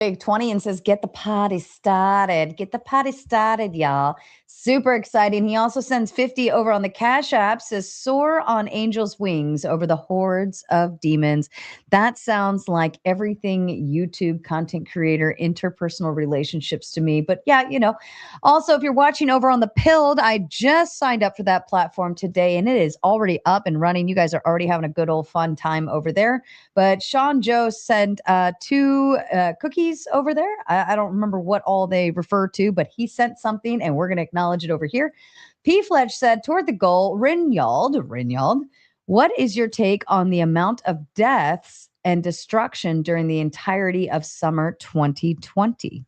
Big 20 and says, get the party started. Get the party started, y'all. Super exciting. He also sends 50 over on the Cash App, says, soar on angel's wings over the hordes of demons. That sounds like everything YouTube content creator, interpersonal relationships to me. But yeah, also, if you're watching over on the Pilled, I just signed up for that platform today and it is already up and running. You guys are already having a good old fun time over there. But Sean Joe sent 2 cookies over there. I don't remember what all they refer to, but he sent something and we're going to acknowledge it over here. P. Fletch said, toward the goal, Rinyald, what is your take on the amount of deaths and destruction during the entirety of summer 2020?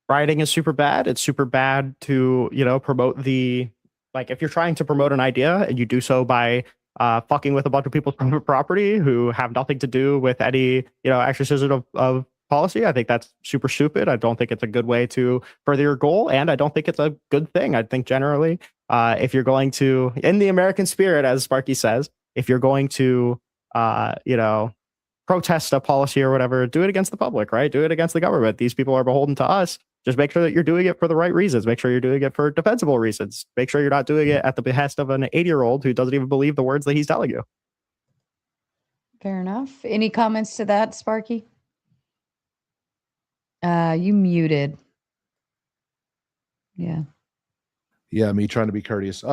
Rioting is super bad. It's super bad to, promote if you're trying to promote an idea and you do so by fucking with a bunch of people's private property who have nothing to do with any, exercism of policy. I think that's super stupid. I don't think it's a good way to further your goal. And I don't think it's a good thing. I think generally, if you're going to, in the American spirit, as Sparky says, if you're going to, protest a policy or whatever, do it against the public, right? Do it against the government. These people are beholden to us. Just make sure that you're doing it for the right reasons. Make sure you're doing it for defensible reasons. Make sure you're not doing it at the behest of an 80-year-old who doesn't even believe the words that he's telling you. Fair enough. Any comments to that, Sparky? You muted. Yeah. Yeah, me trying to be courteous.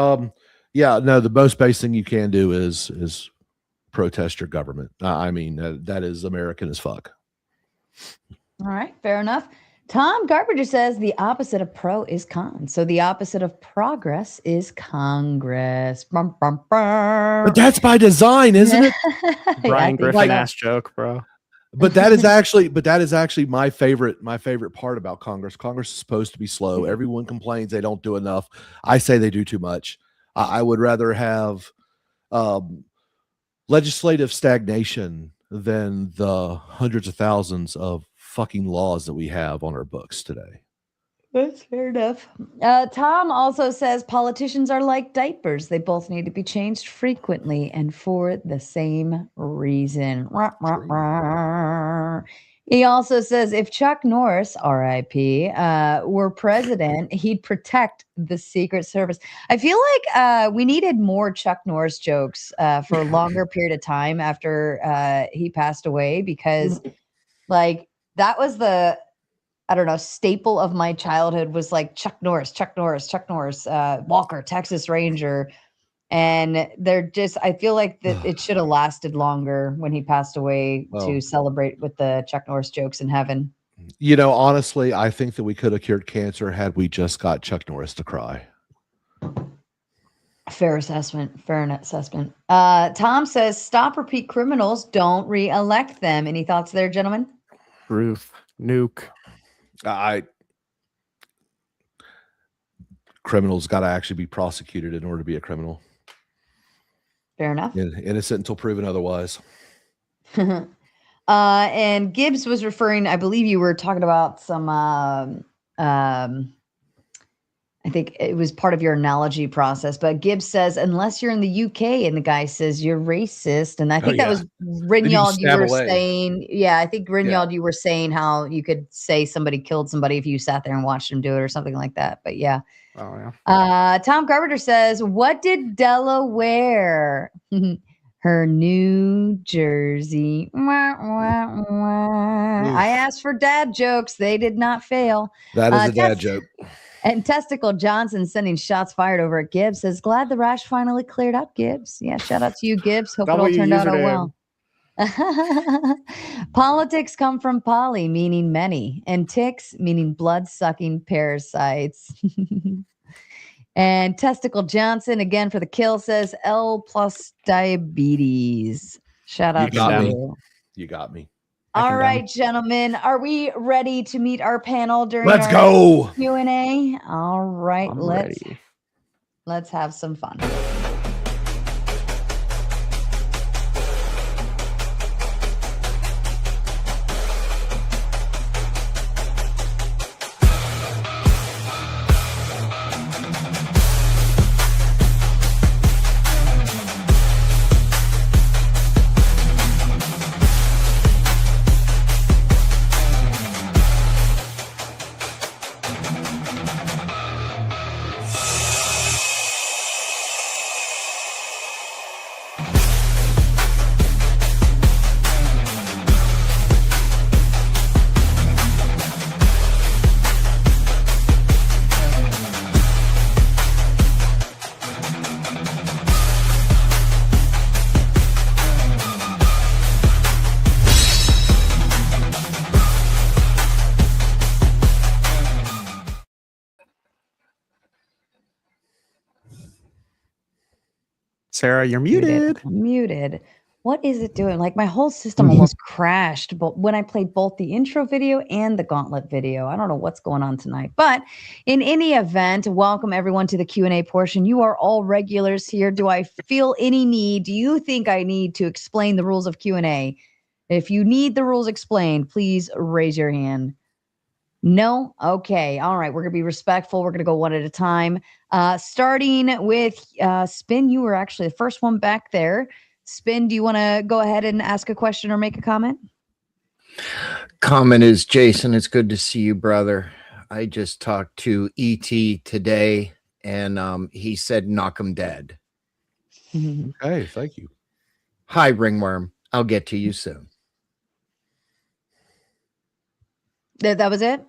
Yeah, no, the most base thing you can do is protest your government. That is American as fuck. All right, fair enough. Tom Carpenter says the opposite of pro is con. So the opposite of progress is Congress. Brum, brum, brum. But that's by design, isn't it? Brian Griffin ass joke, bro. But that is actually my favorite part about Congress. Congress is supposed to be slow. Everyone complains they don't do enough. I say they do too much. I would rather have legislative stagnation than the hundreds of thousands of fucking laws that we have on our books today. That's fair enough. Tom also says politicians are like diapers. They both need to be changed frequently and for the same reason. He also says if Chuck Norris, RIP, were president, he'd protect the Secret Service. I feel like we needed more Chuck Norris jokes for a longer period of time after he passed away because that was the, I don't know, staple of my childhood was like Chuck Norris, Walker, Texas Ranger. And I feel like that it should have lasted longer when he passed away to celebrate with the Chuck Norris jokes in heaven. Honestly, I think that we could have cured cancer had we just got Chuck Norris to cry. Fair assessment. Tom says, stop repeat criminals. Don't re-elect them. Any thoughts there, gentlemen? Ruth, nuke. Criminals got to actually be prosecuted in order to be a criminal. Fair enough. Innocent until proven otherwise. And Gibbs was referring, I believe you were talking about some, I think it was part of your analogy process, but Gibbs says, unless you're in the UK, and the guy says you're racist. And I think that was Rinyald, you were saying, I think Rinyald, you were saying how you could say somebody killed somebody if you sat there and watched them do it or something like that. But yeah. Oh, yeah. Tom Carpenter says, what did Della wear? Her New Jersey. Wah, wah, wah. I asked for dad jokes. They did not fail. That is a dad joke. And Testicle Johnson sending shots fired over at Gibbs says, glad the rash finally cleared up, Gibbs. Yeah, shout out to you, Gibbs. Hope it all turned out well. Politics come from poly, meaning many, and ticks, meaning blood-sucking parasites. And Testicle Johnson, again for the kill, says L plus diabetes. Shout out to you. You got me. All right, gentlemen, are we ready to meet our panel during Let's go Q&A? All right, ready. Let's have some fun. Sarah, you're muted. Muted. What is it doing? Like my whole system almost crashed, but when I played both the intro video and the gauntlet video, I don't know what's going on tonight. But in any event, welcome everyone to the Q&A portion. You are all regulars here. Do I feel any need? Do you think I need to explain the rules of Q&A? If you need the rules explained, please raise your hand. No? Okay. All right. We're going to be respectful. We're going to go one at a time. Starting with Spin, you were actually the first one back there. Spin, do you want to go ahead and ask a question or make a comment? Comment is, Jason, it's good to see you, brother. I just talked to E.T. today, and he said knock him dead. Okay, thank you. Hi, Ringworm. I'll get to you soon. That was it?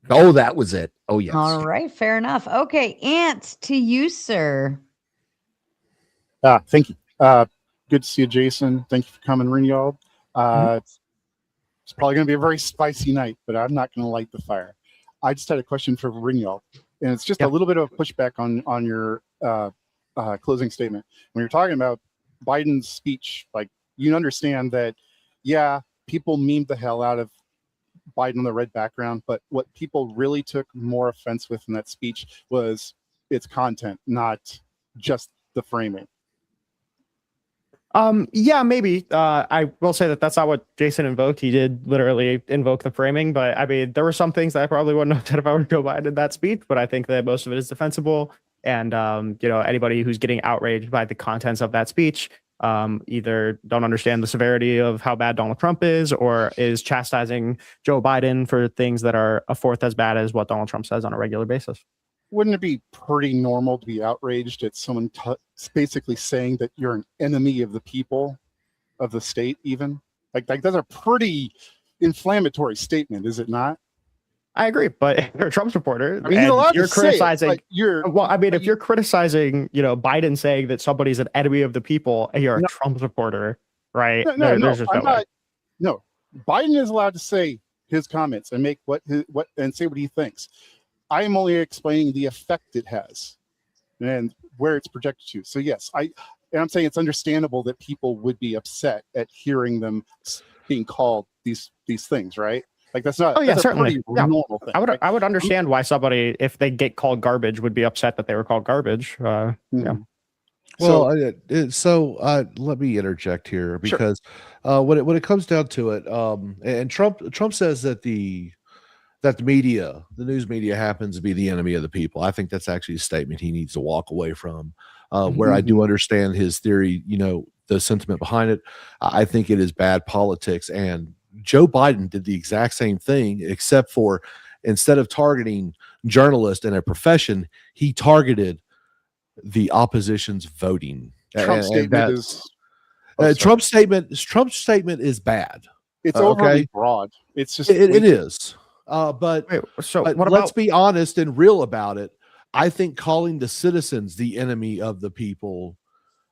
Oh, that was it. Oh, yes. All right. Fair enough. Okay. Ant, to you, sir. Thank you. Good to see you, Jason. Thank you for coming, Ring y'all. It's probably going to be a very spicy night, but I'm not going to light the fire. I just had a question for Ring y'all, and it's just a little bit of a pushback on your closing statement. When you're talking about Biden's speech, like, you understand that, yeah, people memed the hell out of Biden on the red background, but what people really took more offense with in that speech was its content, not just the framing. Yeah, maybe. I will say that that's not what Jason invoked. He did literally invoke the framing, but I mean, there were some things that I probably wouldn't have said if I were Joe Biden in that speech, but I think that most of it is defensible. And, anybody who's getting outraged by the contents of that speech, either don't understand the severity of how bad Donald Trump is, or is chastising Joe Biden for things that are a fourth as bad as what Donald Trump says on a regular basis. Wouldn't it be pretty normal to be outraged at someone basically saying that you're an enemy of the people of the state? Even like that's a pretty inflammatory statement, is it not? I agree, but if you're a Trump supporter, I mean, he's allowed you're to say criticizing. it, if you're criticizing, Biden saying that somebody's an enemy of the people, and you're a Trump supporter, right? There's just no way. No, Biden is allowed to say his comments and make and say what he thinks. I am only explaining the effect it has and where it's projected to. So yes, I'm saying it's understandable that people would be upset at hearing them being called these things, right? Like that's not. Oh yeah, that's certainly. A pretty normal thing. I would understand why somebody, if they get called garbage, would be upset that they were called garbage. Yeah. Well, let me interject here because when it comes down to it, and Trump says that the media, the news media, happens to be the enemy of the people. I think that's actually a statement he needs to walk away from. Where I do understand his theory, the sentiment behind it, I think it is bad politics. And Joe Biden did the exact same thing, except for instead of targeting journalists and a profession, he targeted the opposition's voting. Trump's statement Trump's statement is bad. It's overly broad. It's just it is. But what let's be honest and real about it. I think calling the citizens the enemy of the people,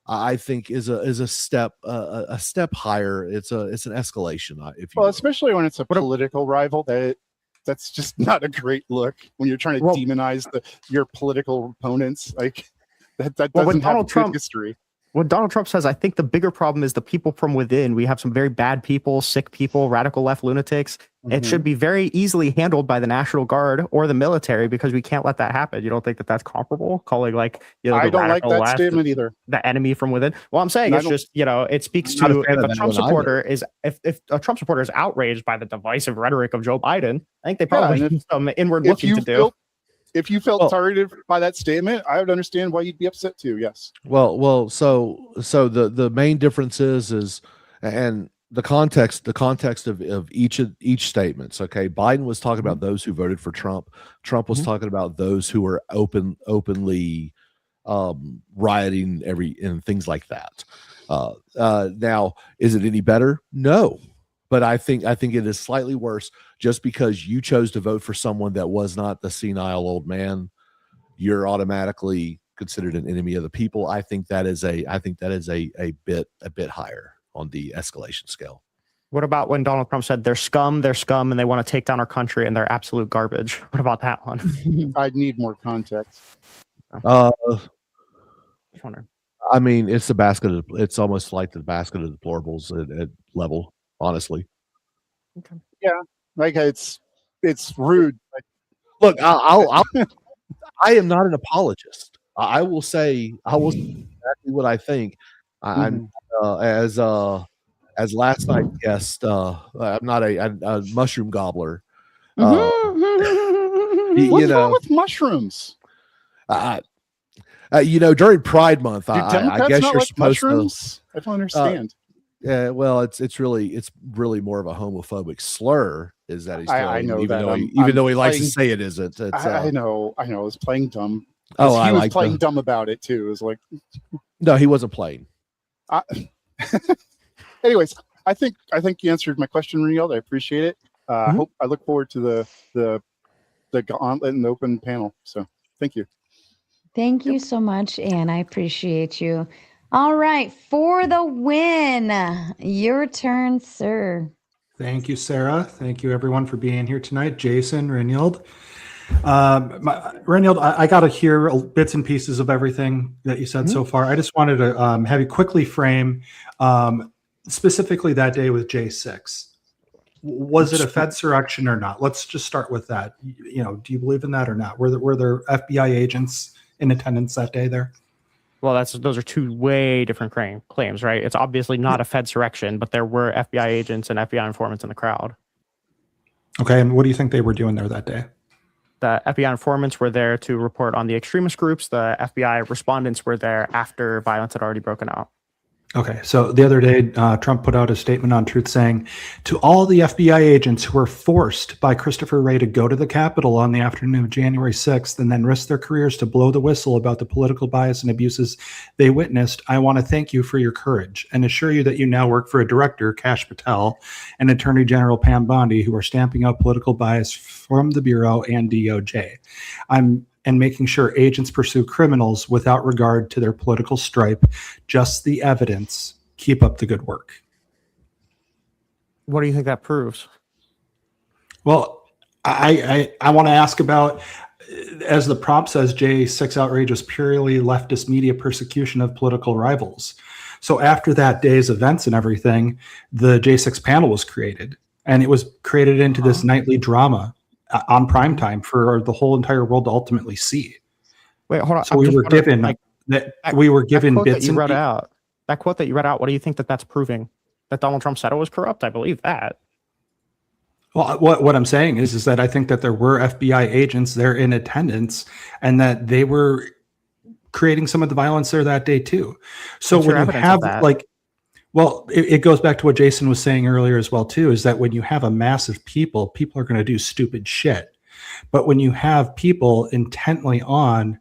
I think is a step higher. It's an escalation. Especially when it's a political rival, that's just not a great look when you're trying to demonize your political opponents. Like that doesn't have a good history. What Donald Trump says, I think the bigger problem is the people from within. We have some very bad people, sick people, radical left lunatics. It should be very easily handled by the National Guard or the military because we can't let that happen. You don't think that that's comparable? Calling I don't like that statement either. The enemy from within. Well, I'm saying it's just, it speaks to if a Trump supporter is outraged by the divisive rhetoric of Joe Biden, I think they probably have some inward looking to do. If you felt targeted by that statement, I would understand why you'd be upset too. Yes. Well, so the main difference is and the context of each statements. Okay. Biden was talking about those who voted for Trump. Trump was talking about those who were openly rioting and things like that. Now, is it any better? No. But I think it is slightly worse just because you chose to vote for someone that was not the senile old man. You're automatically considered an enemy of the people. I think that is a bit higher on the escalation scale. What about when Donald Trump said they're scum, and they want to take down our country and they're absolute garbage? What about that one? I'd need more context. Just wondering. I mean, it's the basket. It's almost like the basket of deplorables at level. Honestly, Yeah, like it's rude. look, I am not an apologist. I will say exactly what I think. I'm Mhm. as last night's guest. I'm not a mushroom gobbler. You What's wrong know, with mushrooms? uh, during Pride Month, Do I Democrats guess not you're like supposed to. mushrooms? I don't understand. Yeah, well, it's really more of a homophobic slur is that he's I throwing, know that. even though he likes to playing. say it isn't. It's I know. I was playing dumb. oh, 'Cause I he was like playing dumb about it too. It was like, no, he wasn't playing. anyways, I think you answered my question, Riel. I appreciate it. I look forward to the gauntlet and the open panel. So thank you. Thank you so much, Anne. I appreciate you. All right, for the win. Your turn, sir. Thank you, Sarah. Thank you, everyone, for being here tonight. Jason, Reynold. Reynold, I got to hear bits and pieces of everything that you said so far. I just wanted to have you quickly frame specifically that day with J6. Was it a Fedsurrection or not? Let's just start with that. Do you believe in that or not? Were there FBI agents in attendance that day there? Well, those are two way different claims, right? It's obviously not a Fedsurrection, but there were FBI agents and FBI informants in the crowd. Okay, and what do you think they were doing there that day? The FBI informants were there to report on the extremist groups. The FBI respondents were there after violence had already broken out. Okay, so the other day, Trump put out a statement on Truth saying, to all the FBI agents who were forced by Christopher Wray to go to the Capitol on the afternoon of January 6th and then risk their careers to blow the whistle about the political bias and abuses they witnessed, I want to thank you for your courage and assure you that you now work for a director, Kash Patel, and Attorney General Pam Bondi, who are stamping out political bias from the Bureau and DOJ. And making sure agents pursue criminals without regard to their political stripe, just the evidence. Keep up the good work. What do you think that proves? Well, I want to ask about, as the prompt says, J6 outrage was purely leftist media persecution of political rivals. So after that day's events and everything, the J6 panel was created, and it was created into this nightly drama on primetime for the whole entire world to ultimately see. Wait, hold on. So we were given bits and out. That quote that you read out, what do you think that's proving? That Donald Trump said it was corrupt? I believe that. Well, what I'm saying is that I think that there were FBI agents there in attendance and that they were creating some of the violence there that day too. So when you have it goes back to what Jason was saying earlier as well too, is that when you have a mass of people are going to do stupid shit. But when you have people intently on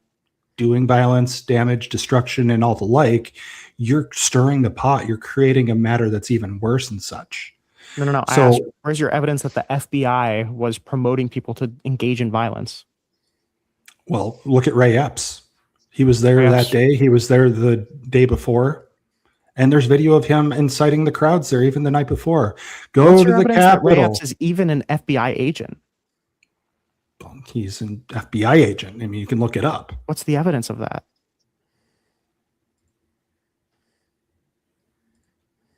doing violence, damage, destruction, and all the like, you're stirring the pot. You're creating a matter that's even worse and such. No. So where's your evidence that the FBI was promoting people to engage in violence? Well, look at Ray Epps. He was there that day. He was there the day before. And there's video of him inciting the crowds there even the night before. Go to the Capitol. Ray Epps is even an FBI agent. Well, he's an FBI agent. I mean, you can look it up. What's the evidence of that?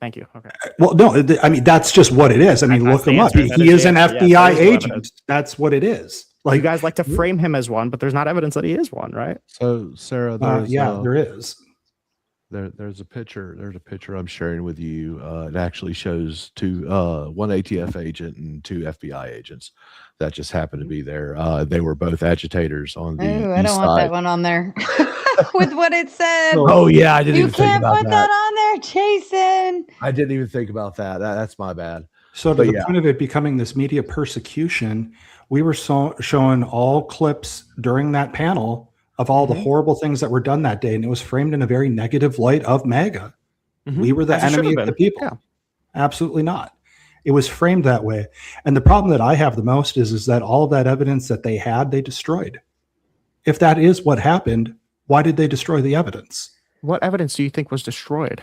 Thank you. Okay. Well, no, I mean, that's just what it is. I mean, look him up. He is an FBI agent. That's what it is. Like, you guys like to frame him as one, but there's not evidence that he is one, right? So, Sarah, there is. There's a picture. There's a picture I'm sharing with you. It actually shows one ATF agent and two FBI agents that just happened to be there. They were both agitators on the I don't want that one on there with what it said. Oh yeah, I didn't. You can't put that on there, Jason. I didn't even think about that. That's my bad. So to the point of it becoming this media persecution, we were showing all clips during that panel of all the horrible things that were done that day. And it was framed in a very negative light of MAGA. We were the enemy of the people. Yeah. Absolutely not. It was framed that way. And the problem that I have the most is that all of that evidence that they had, they destroyed. If that is what happened, why did they destroy the evidence? What evidence do you think was destroyed?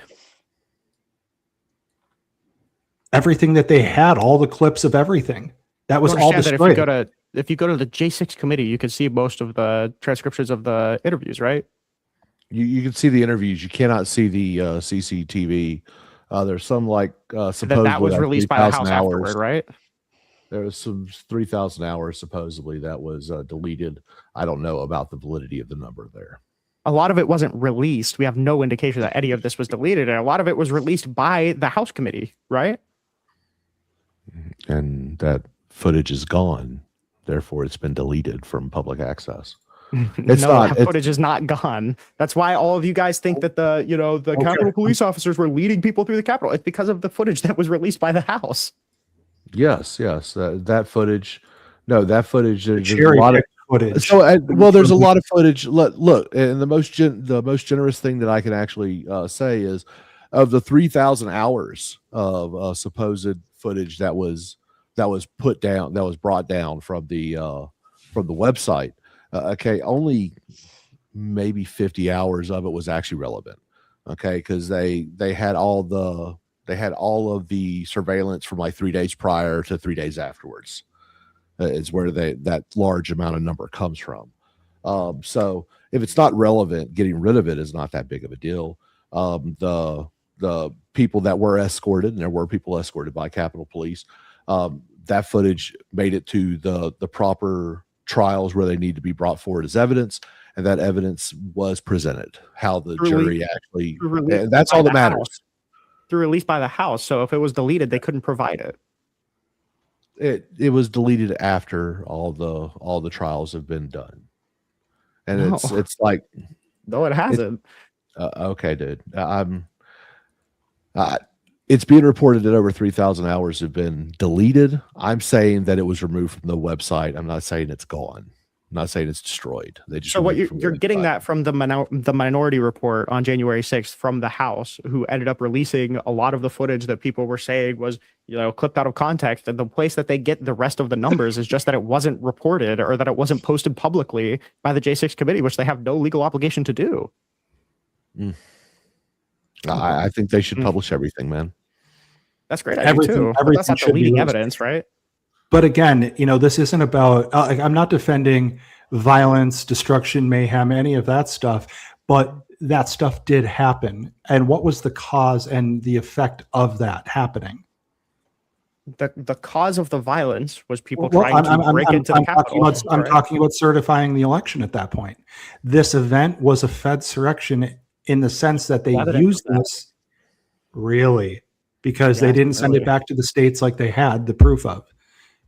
Everything that they had, all the clips of everything. That was all destroyed. If you go to the J6 committee, you can see most of the transcriptions of the interviews, right? You can see the interviews. You cannot see the CCTV. There's some like supposedly That was like released by the 3,000 House hours. afterward, right? There was some 3,000 hours supposedly that was deleted. I don't know about the validity of the number there. A lot of it wasn't released. We have no indication that any of this was deleted, and a lot of it was released by the House committee, right? And that footage is gone. Therefore, it's been deleted from public access. It's No, not. that footage is not gone. That's why all of you guys think that the Capitol police officers were leading people through the Capitol. It's because of the footage that was released by the House. Yes. That footage. No, that footage. There's a Cherry lot of footage. So, well, there's a lot of footage. Look, and the most generous thing that I can actually say is, of the 3,000 hours of supposed footage that was put down, that was brought down from the website. Okay, only maybe 50 hours of it was actually relevant. Okay, because they had all of the surveillance from like 3 days prior to 3 days afterwards. Is where that large amount of number comes from. So if it's not relevant, getting rid of it is not that big of a deal. The people that were escorted, and there were people escorted by Capitol Police, that footage made it to the proper trials where they need to be brought forward as evidence, and that evidence was presented. How the jury actually, and that's all that matters. Through released by the House. So if it was deleted, they couldn't provide it. It was deleted after all the trials have been done, and No. it's like, No, it hasn't. okay, dude. It's being reported that over 3,000 hours have been deleted. I'm saying that it was removed from the website. I'm not saying it's gone. I'm not saying it's destroyed. They just So what removed it from you're the getting website. that from the Minority Report on January 6th from the House, who ended up releasing a lot of the footage that people were saying was, clipped out of context. And the place that they get the rest of the numbers is just that it wasn't reported, or that it wasn't posted publicly by the J6 committee, which they have no legal obligation to do. I think they should publish everything, man. That's great idea too. But that's not the leading evidence, right? But again, this isn't about, I'm not defending violence, destruction, mayhem, any of that stuff, but that stuff did happen. And what was the cause and the effect of that happening? The cause of the violence was people trying to break into the Capitol. I'm talking about certifying the election at that point. This event was a Fedsurrection in the sense that they used this, really, because they didn't send it back to the states like they had the proof of.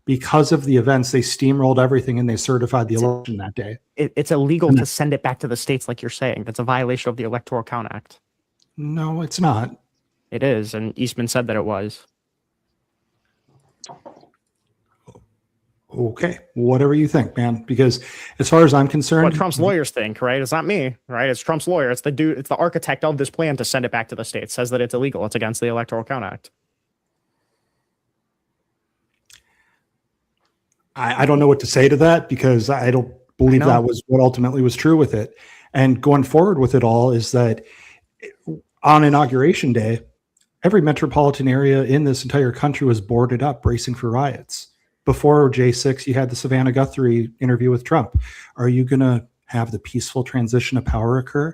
Because of the events, they steamrolled everything and they certified the election that day. It's illegal to send it back to the states like you're saying. That's a violation of the Electoral Count Act. No, it's not. It is, and Eastman said that it was. Okay, whatever you think, man. Because as far as I'm concerned, what Trump's lawyers think, right? It's not me, right? It's Trump's lawyer. It's the dude. It's the architect of this plan to send it back to the states. Says that it's illegal. It's against the Electoral Count Act. I don't know what to say to that, because I don't believe that was what ultimately was true with it. And going forward with it all is that on Inauguration Day, every metropolitan area in this entire country was boarded up, bracing for riots. Before J6, you had the Savannah Guthrie interview with Trump. Are you going to have the peaceful transition of power occur?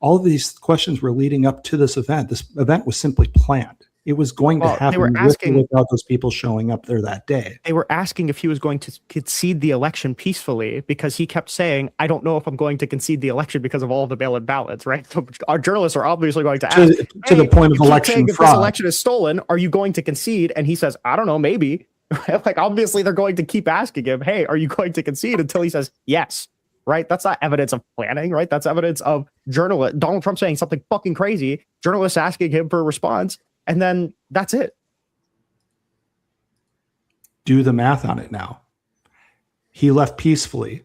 All of these questions were leading up to this event. This event was simply planned. It was going to happen without those people showing up there that day. They were asking if he was going to concede the election peacefully, because he kept saying, I don't know if I'm going to concede the election because of all of the mail-in ballots, right? So our journalists are obviously going to ask, to the point of election if fraud. this election is stolen, are you going to concede? And he says, I don't know, maybe. Like, obviously they're going to keep asking him, hey, are you going to concede, until he says yes, right? That's not evidence of planning, right? That's evidence of Donald Trump saying something fucking crazy, journalists asking him for a response, and then that's it. Do the math on it now. He left peacefully,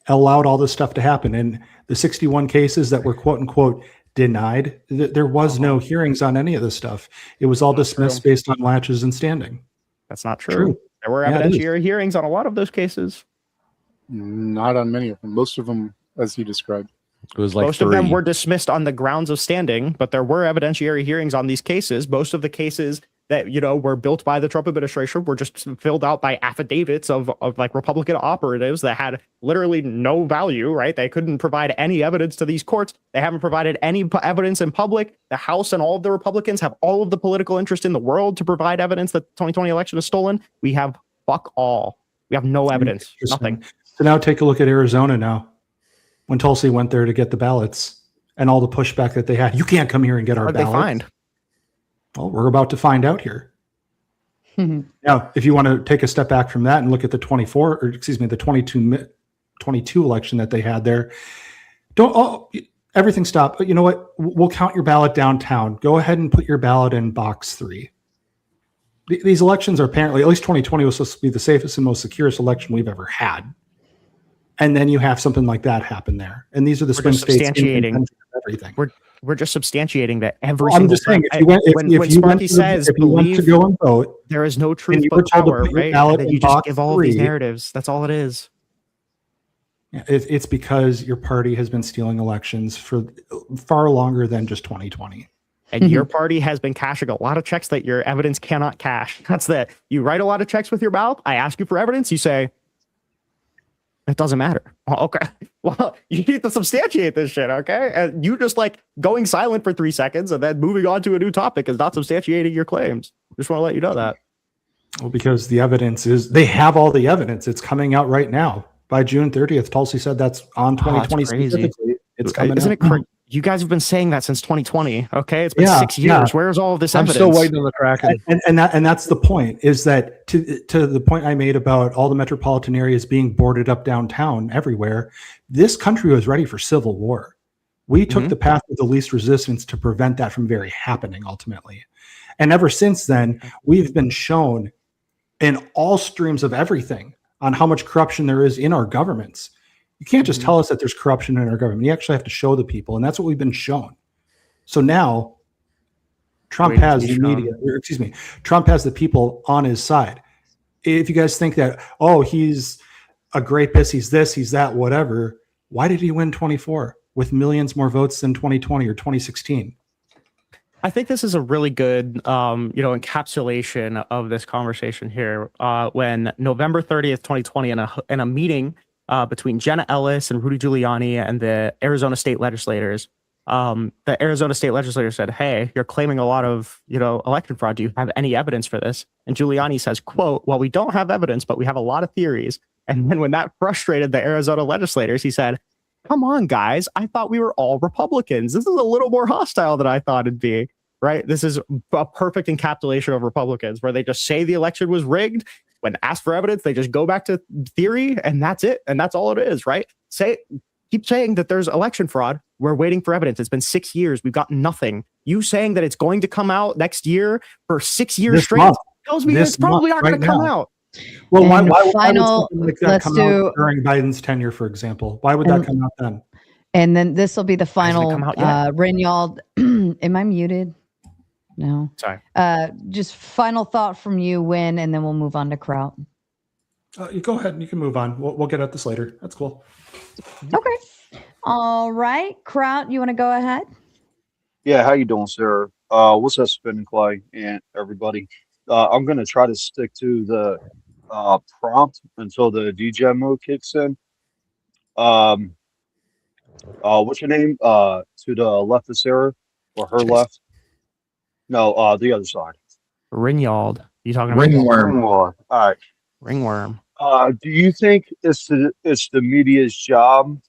allowed all this stuff to happen. And the 61 cases that were quote unquote denied, there was no hearings on any of this stuff. It was all dismissed based on latches and standing. That's not true. There were evidentiary hearings on a lot of those cases. Not on many of them. Most of them, as he described. It was like most of them were dismissed on the grounds of standing, but there were evidentiary hearings on these cases. Most of the cases that, you know, were built by the Trump administration were just filled out by affidavits of like Republican operatives that had literally no value, right? They couldn't provide any evidence to these courts. They haven't provided any evidence in public. The House and all of the Republicans have all of the political interest in the world to provide evidence that the 2020 election is stolen. We have fuck all. We have no evidence, nothing. So now take a look at Arizona now. When Tulsi went there to get the ballots and all the pushback that they had. You can't come here and get our ballots. What did they find? Well, we're about to find out here. Now, if you want to take a step back from that and look at the 22 election that they had there, everything stop. But you know what? We'll count your ballot downtown. Go ahead and put your ballot in box 3. These elections are apparently, at least 2020 was supposed to be the safest and most securest election we've ever had. And then you have something like that happen there. And these are the swing states substantiating everything. We're just substantiating that every I'm single just saying, time. When Sparky says, if you went to go and vote, there is no and truth you were but told to power, put your right? ballot And then in you just box give all of these 3. narratives. That's all it is. It's because your party has been stealing elections for far longer than just 2020. And your party has been cashing a lot of checks that your evidence cannot cash. That's that. You write a lot of checks with your mouth. I ask you for evidence. You say, it doesn't matter. Well, okay. Well, you need to substantiate this shit, okay? And you just like going silent for 3 seconds and then moving on to a new topic is not substantiating your claims. Just want to let you know that. Well, because the evidence is, they have all the evidence. It's coming out right now. By June 30th, Tulsi said that's on 2020 specifically. It's coming Isn't out. it crazy? You guys have been saying that since 2020, okay? It's been 6 years. Where's all of this I'm evidence? still waiting on the Kraken. And that's the point, is that to the point I made about all the metropolitan areas being boarded up downtown everywhere, this country was ready for civil war. We took the path of the least resistance to prevent that from very happening ultimately. And ever since then, we've been shown in all streams of everything on how much corruption there is in our governments. You can't just tell us that there's corruption in our government. You actually have to show the people, and that's what we've been shown. So now Trump has the media, or excuse me, Trump has the people on his side. If you guys think that, oh, he's a great piss, he's this, he's that, whatever, why did he win 24 with millions more votes than 2020 or 2016? I think this is a really good, encapsulation of this conversation here. When November 30th, 2020, in a meeting between Jenna Ellis and Rudy Giuliani and the Arizona state legislators, the Arizona state legislator said, "Hey, you're claiming a lot of, election fraud. Do you have any evidence for this?" And Giuliani says, quote, "Well, we don't have evidence, but we have a lot of theories." And then when that frustrated the Arizona legislators, he said, "Come on, guys. I thought we were all Republicans. This is a little more hostile than I thought it'd be." Right? This is a perfect encapsulation of Republicans, where they just say the election was rigged. When asked for evidence, they just go back to theory, and that's it. And that's all it is, right? Keep saying that there's election fraud. We're waiting for evidence. It's been 6 years. We've got nothing. You saying that it's going to come out next year for 6 years straight tells me it's probably not going to come out. Well, why would something like that come out during Biden's tenure, for example? Why would that come out then? And then this will be the final. Rinald, am I muted? No. Sorry. Just final thought from you, Win, and then we'll move on to Kraut. You go ahead and you can move on. We'll get at this later. That's cool. Okay. All right. Kraut, you want to go ahead? Yeah, how you doing, sir? What's up, Spin and Clay and everybody? I'm gonna try to stick to the prompt until the DJ mode kicks in. What's your name? To the left of Sarah, or her left? No, the other side. Ringyald. You talking about Ringworm? All right. Ringworm. Do you think it's the media's job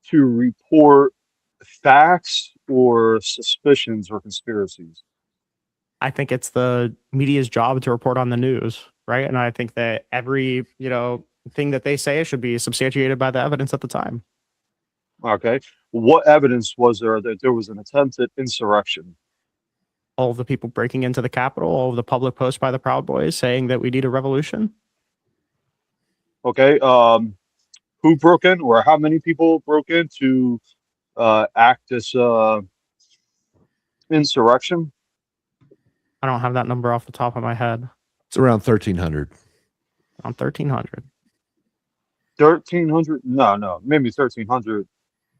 to report facts or suspicions or conspiracies? I think it's the media's job to report on the news, right? And I think that every, thing that they say should be substantiated by the evidence at the time. Okay. What evidence was there that there was an attempted insurrection? All of the people breaking into the Capitol, all of the public posts by the Proud Boys saying that we need a revolution. Okay. Who broke in, or how many people broke in to act this insurrection? I don't have that number off the top of my head. It's around 1,300. On 1,300. 1,300? No, maybe 1,300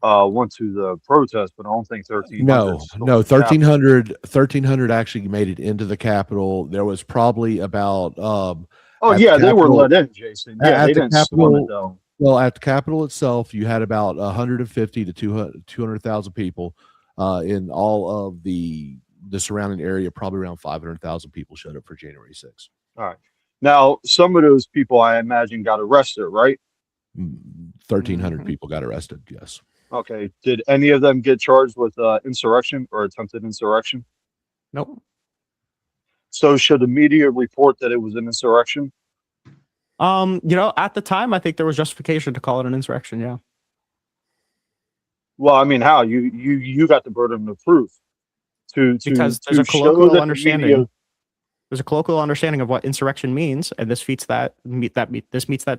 went to the protest, but I don't think 1,300 No, stormed no, the Capitol. 1300 actually made it into the Capitol. There was probably about Oh at the yeah, they were Capitol let in, Jason. Yeah, at they the didn't storm it Capitol. though. Well, at the Capitol itself, you had about 150 to 200,000 people. In all of the surrounding area, probably around 500,000 people showed up for January 6th. All right. Now, some of those people, I imagine, got arrested, right? 1,300 people got arrested. Yes. Okay. Did any of them get charged with insurrection or attempted insurrection? Nope. So, should the media report that it was an insurrection? At the time, I think there was justification to call it an insurrection. Yeah. Well, I mean, how you got the burden of proof Because there's to a show colloquial that the understanding. media. There's a colloquial understanding of what insurrection means, and this meets that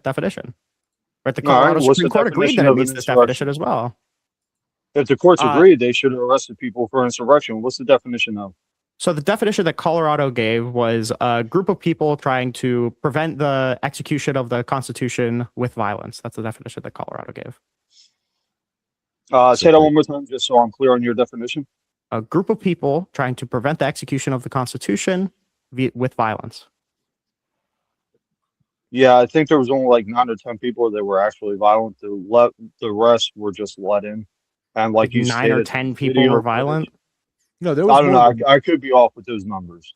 definition. Right? The All right. Colorado What's the Supreme Court agreed definition that it of an meets this definition insurrection? as well. If the courts Uh, agreed, they should have arrested people for insurrection. What's the definition of? So the definition that Colorado gave was a group of people trying to prevent the execution of the Constitution with violence. That's the definition that Colorado gave. Say that one more time, just so I'm clear on your definition. A group of people trying to prevent the execution of the Constitution with violence. Yeah, I think there was only like 9 or 10 people that were actually violent. The rest were just let in, and like you 9 stated, or 10 people video were footage- violent. No, there was. I don't know. I could be off with those numbers.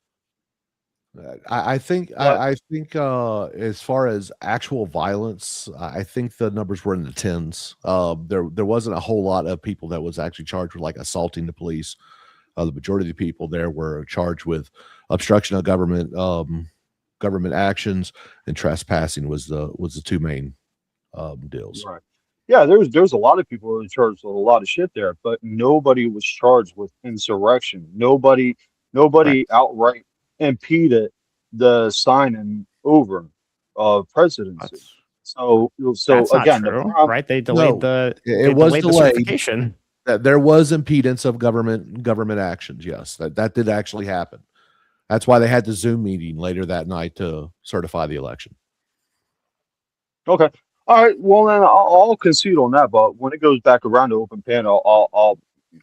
I think as far as actual violence, I think the numbers were in the tens. There wasn't a whole lot of people that was actually charged with like assaulting the police. The majority of the people there were charged with obstruction of government actions, and trespassing was the two main deals. Right. Yeah, there's a lot of people who were charged with a lot of shit there, but nobody was charged with insurrection. Nobody outright impeded the signing over of presidency. So That's not again, true, the problem, right? They delayed it was the delayed. certification. That there was impedance of government actions. Yes, that did actually happen. That's why they had the Zoom meeting later that night to certify the election. Okay. All right. Well, then I'll concede on that. But when it goes back around to open panel,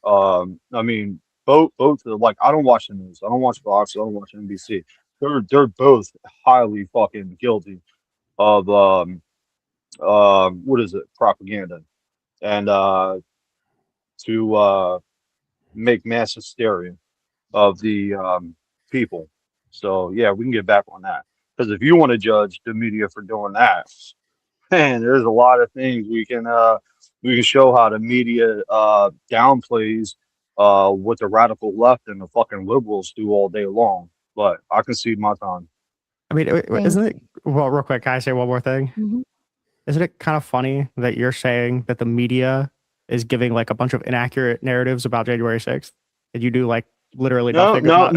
I mean, both like I don't watch the news. I don't watch Fox. I don't watch NBC. They're both highly fucking guilty of what is it, propaganda, and to make mass hysteria of the people. So yeah, we can get back on that, because if you want to judge the media for doing that, man, there's a lot of things we can show how the media downplays what the radical left and the fucking liberals do all day long. But I concede my time. I mean, isn't it? Well, real quick, can I say one more thing? Mm-hmm. Isn't it kind of funny that you're saying that the media is giving like a bunch of inaccurate narratives about January 6th, and you do like literally nothing? No.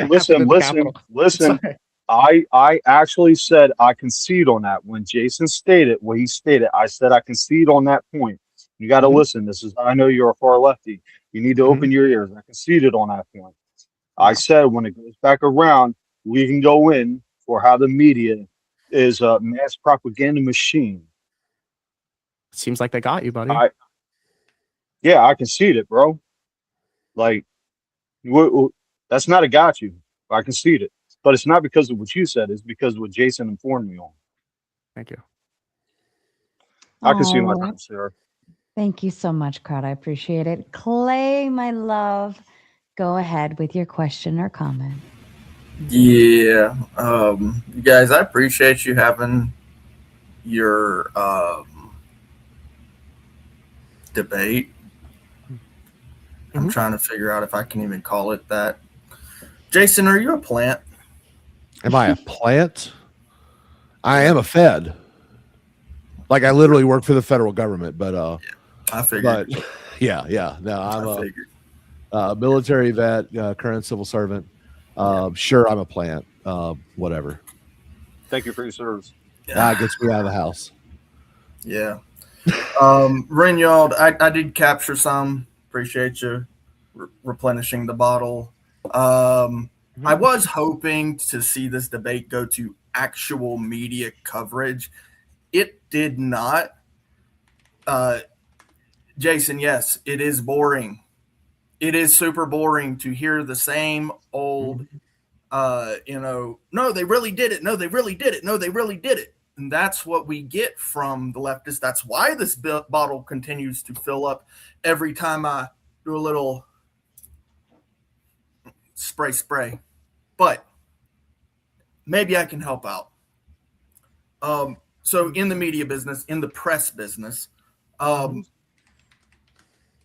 Listen. Sorry. I actually said I concede on that. When Jason stated what he stated, I said I concede on that point. You got to listen. This is, I know you're a far lefty. You need to open your ears. I conceded on that point. I said when it goes back around, we can go in for how the media is a mass propaganda machine. Seems like they got you, buddy. Yeah, I conceded, bro. Like, that's not a got you. I conceded. But it's not because of what you said. It's because of what Jason informed me on. Thank you. I can see my time, Sarah. Thank you so much, crowd. I appreciate it. Clay, my love, go ahead with your question or comment. Yeah. You guys, I appreciate you having your debate. I'm trying to figure out if I can even call it that. Jason, are you a plant? Am I a plant? I am a Fed. Like I literally work for the federal government, but I figured. But yeah. No, I'm a military vet, current civil servant. Sure, I'm a plant. Whatever. Thank you for your service. That gets me out of the house. Yeah. Rinyald, I did capture some. Appreciate you replenishing the bottle. I was hoping to see this debate go to actual media coverage. It did not. Jason, yes, it is boring. It is super boring to hear the same old, no, they really did it. No, they really did it. No, they really did it. And that's what we get from the leftists. That's why this bottle continues to fill up every time I do a little spray. But maybe I can help out. So in the media business, in the press business,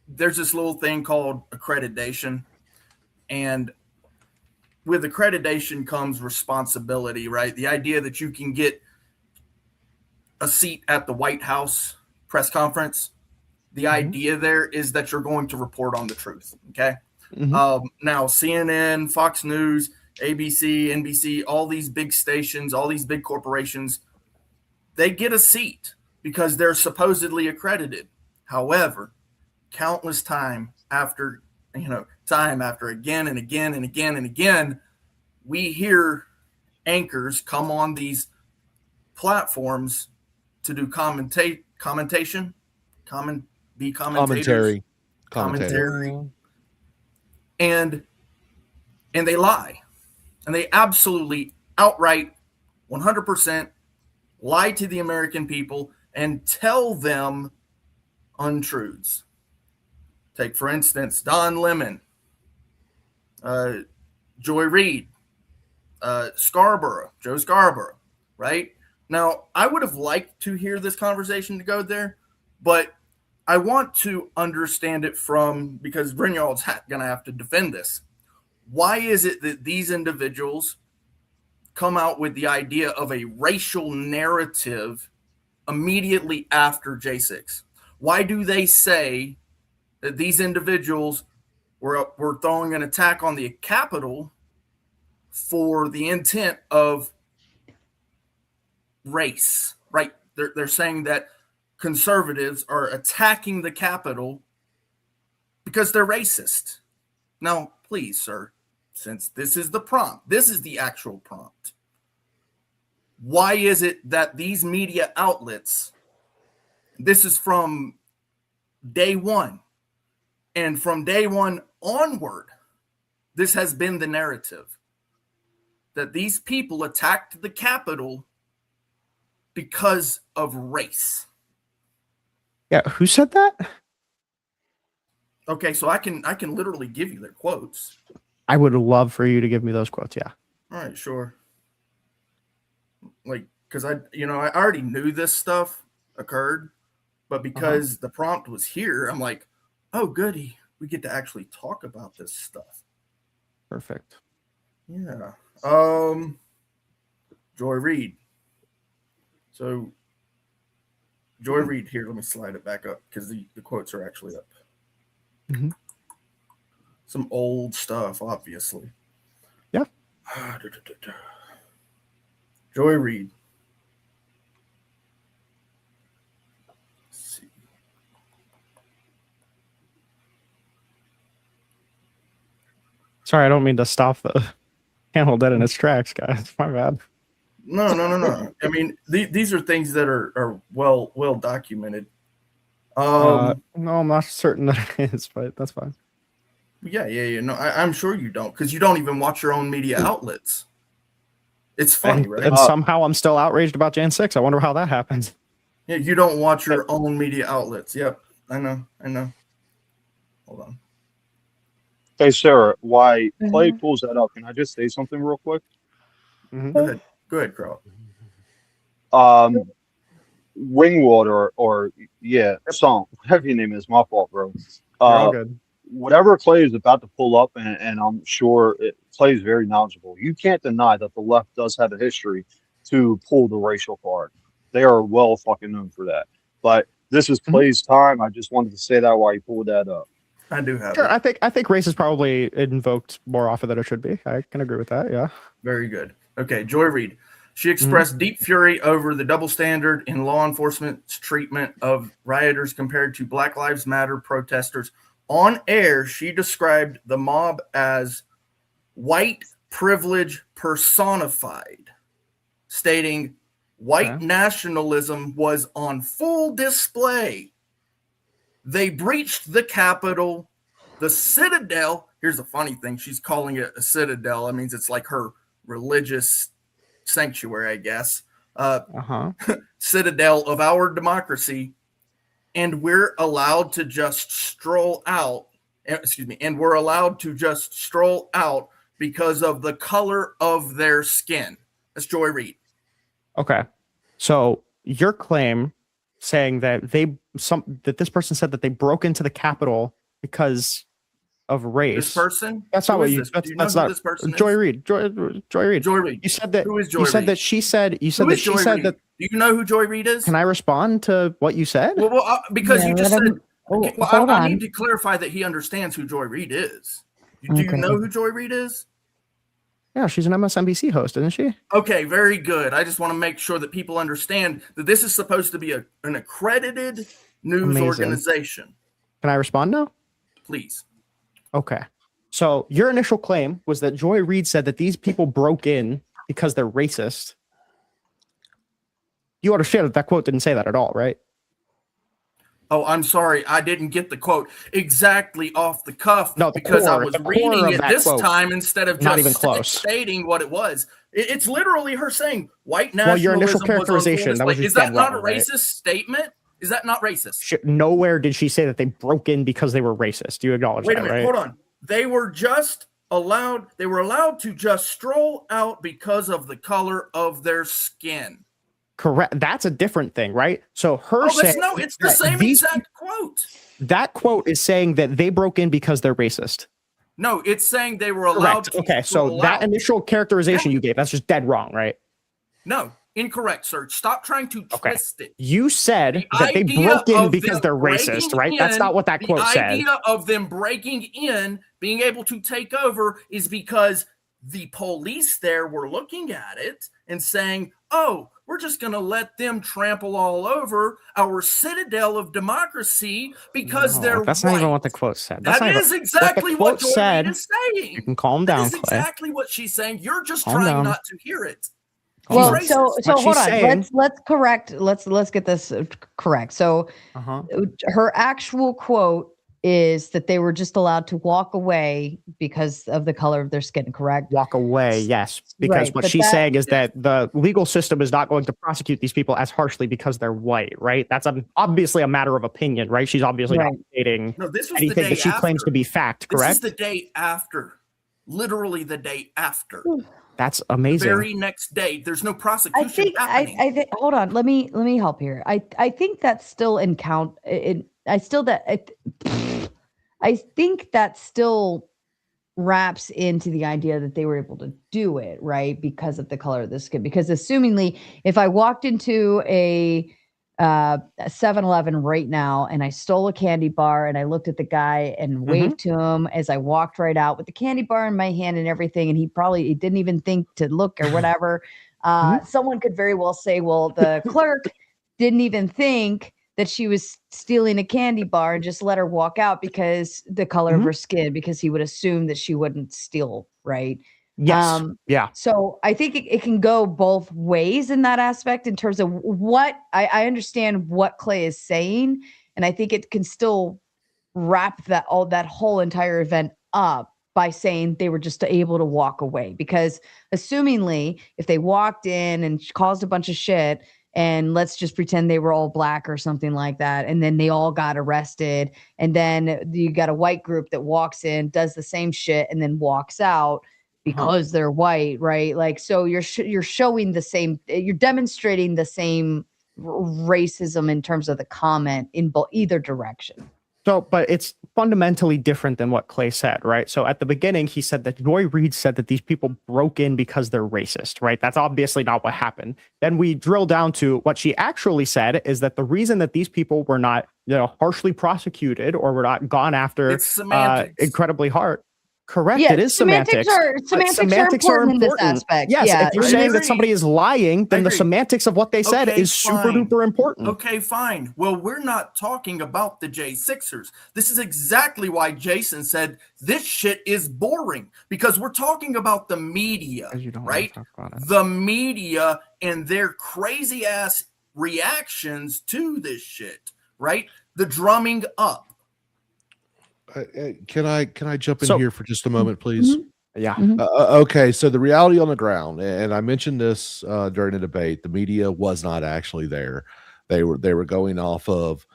there's this little thing called accreditation. And with accreditation comes responsibility, right? The idea that you can get a seat at the White House press conference. The idea there is that you're going to report on the truth. Okay. Now, CNN, Fox News, ABC, NBC, all these big stations, all these big corporations, they get a seat because they're supposedly accredited. However, countless time after again and again and again and again, we hear anchors come on these platforms to do commentary, and they lie, and they absolutely outright 100% lie to the American people and tell them untruths. Take, for instance, Don Lemon, Joy Reid, Joe Scarborough, right? Now, I would have liked to hear this conversation to go there, but I want to understand it because Brynjolf's going to have to defend this. Why is it that these individuals come out with the idea of a racial narrative immediately after J6? Why do they say that these individuals were throwing an attack on the Capitol for the intent of race, right? They're saying that conservatives are attacking the Capitol because they're racist. Now, please, sir, since this is the prompt, this is the actual prompt. Why is it that these media outlets, this is from day one, and from day one onward, this has been the narrative that these people attacked the Capitol because of race. Yeah, who said that? Okay, so I can literally give you their quotes. I would love for you to give me those quotes. Yeah. All right, sure. Like, because I already knew this stuff occurred, but because the prompt was here, I'm like, oh, goody, we get to actually talk about this stuff. Perfect. Yeah. Joy Reid. So, Joy Reid here. Let me slide it back up because the quotes are actually up. Some old stuff, obviously. Yeah. Joy Reid. Let's see. Sorry, I don't mean to stop the camel dead in its tracks, guys. My bad. No. I mean, these are things that are well documented. No, I'm not certain that it is, but that's fine. Yeah. No, I'm sure you don't, because you don't even watch your own media outlets. It's funny, right? And somehow I'm still outraged about Jan 6. I wonder how that happens. Yeah, you don't watch your own media outlets. Yep, I know. Hold on. Hey, Sarah, why Clay pulls that up, can I just say something real quick? Go ahead, Carl. Ringwood or Song, whatever your name is, my fault, bro. You're all good. Whatever Clay is about to pull up, and I'm sure Clay is very knowledgeable. You can't deny that the left does have a history to pull the racial card. They are well fucking known for that. But this is Clay's time. I just wanted to say that while you pulled that up. I do have Sure, it. I think race is probably invoked more often than it should be. I can agree with that. Yeah. Very good. Okay, Joy Reid. She expressed deep fury over the double standard in law enforcement's treatment of rioters compared to Black Lives Matter protesters. On air, she described the mob as white privilege personified, stating white nationalism was on full display. They breached the Capitol, the Citadel. Here's the funny thing. She's calling it a citadel. That means it's like her religious sanctuary, I guess. Citadel of our democracy. And we're allowed to just stroll out. And we're allowed to just stroll out because of the color of their skin. That's Joy Reid. Okay. So your claim saying that that this person said that they broke into the Capitol because of race. This person? That's not what you. Do you know That's not who this person Joy is? Reid. Joy Reid. Joy Reid. You said that. Who is Joy You said Reid? that she said. You said Who that is she Joy said Reid? that. Do you know who Joy Reid is? Can I respond to what you said? Well, because Yeah, you just let said. him- oh, Well, hold I on. need to clarify that he understands who Joy Reid is. Do you Okay. know who Joy Reid is? Yeah, she's an MSNBC host, isn't she? Okay, very good. I just want to make sure that people understand that this is supposed to be an accredited news Amazing. organization. Can I respond now? Please. Okay. So your initial claim was that Joy Reid said that these people broke in because they're racist. You understand that that quote didn't say that at all, right? Oh, I'm sorry. I didn't get the quote exactly off the cuff No, the because I core- was the core reading of it that this quote. time instead of Not just even close. stating what it was. It's literally her saying white Well, nationalism your initial was on full characterization, that was display. just Is that dead not wrong, a right? racist statement? Is that not racist? Nowhere did she say that they broke in because they were racist. Do you acknowledge Wait a that, minute, right? hold on. They were allowed to just stroll out because of the color of their skin. Correct. That's a different thing, right? So her saying It's the that same exact quote. That quote is saying that they broke in because they're racist. No, it's saying they were allowed Correct. to Okay, so stroll that out. initial characterization you gave, that's just dead wrong, right? No, incorrect, sir. Stop trying to twist it. You said The that they idea broke in of because them they're racist, breaking right? That's in- not what that quote The said. idea of them breaking in, being able to take over, is because the police there were looking at it and saying, oh, we're just going to let them trample all over our citadel of democracy because they're That's white. not even what the quote said. That's That not is even, exactly the what quote Joy said. Reid is saying. You can calm That down, is Clay. exactly what she's saying. You're just Calm trying down. not to hear it. Well, He's so racist. so What hold she's on. saying- Let's correct. Let's get this correct. So Uh-huh. her actual quote is that they were just allowed to walk away because of the color of their skin. Correct? Walk away, yes. Because Right, what but she's that- saying is that the legal system is not going to prosecute these people as harshly because they're white, right? That's obviously a matter of opinion, right? She's obviously Right. not stating No, this was the anything day that she claims after. to be fact, This correct? is the day after. Literally the day after. That's The amazing. very next day. There's no I prosecution think happening. I think hold on. Let me help here. I think that's still in count. I think that still wraps into the idea that they were able to do it, right? Because of the color of the skin. Because assumingly, if I walked into a 7-Eleven right now and I stole a candy bar and I looked at the guy and waved to him as I walked right out with the candy bar in my hand and everything, and he didn't even think to look or whatever, someone could very well say, well, the clerk didn't even think that she was stealing a candy bar and just let her walk out because the color of her skin, because he would assume that she wouldn't steal, right? Yes. Yeah. So I think it can go both ways in that aspect in terms of what I understand what Clay is saying. And I think it can still wrap that whole entire event up by saying they were just able to walk away, because assumingly if they walked in and caused a bunch of shit, and let's just pretend they were all black or something like that, and then they all got arrested, and then you got a white group that walks in, does the same shit, and then walks out because they're white, right? Like, so you're showing the same, you're demonstrating the same racism in terms of the comment in either direction. So, but it's fundamentally different than what Clay said, right? So at the beginning, he said that Joy Reid said that these people broke in because they're racist, right? That's obviously not what happened. Then we drill down to what she actually said is that the reason that these people were not, harshly prosecuted or were not gone after It's semantics. incredibly hard. Correct. Yeah, it is semantics. Semantics are important in this aspect. Yes, Yeah, if you're I saying agree. that somebody is lying, then the agree. semantics of what they said Okay, is super fine. duper important. Okay, fine. Well, we're not talking about the J6ers. This is exactly why Jason said this shit is boring, because we're talking about the media, You don't want right? to talk about it. The media and their crazy ass reactions to this shit, right? the drumming up. Can I jump in So- here for just a moment, please? Yeah. Okay, so the reality on the ground, and I mentioned this during the debate, the media was not actually there. They were going off of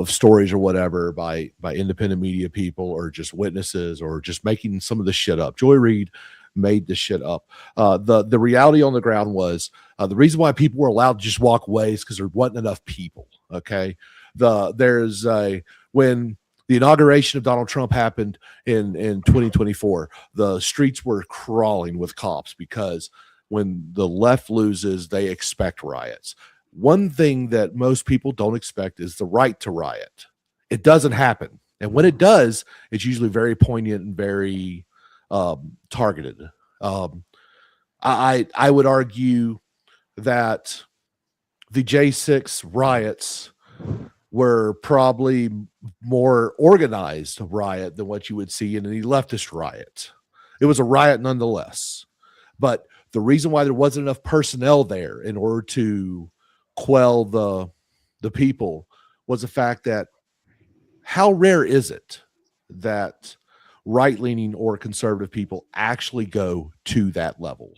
stories or whatever by independent media people or just witnesses or just making some of the shit up. Joy Reid made this shit up. The reality on the ground was the reason why people were allowed to just walk away is because there wasn't enough people. Okay, when the inauguration of Donald Trump happened in 2024, the streets were crawling with cops because when the left loses, they expect riots. One thing that most people don't expect is the right to riot. It doesn't happen. And when it does, it's usually very poignant and very targeted. I would argue that the J6 riots were probably more organized riot than what you would see in any leftist riot. It was a riot nonetheless. But the reason why there wasn't enough personnel there in order to quell the people was the fact that how rare is it that right-leaning or conservative people actually go to that level?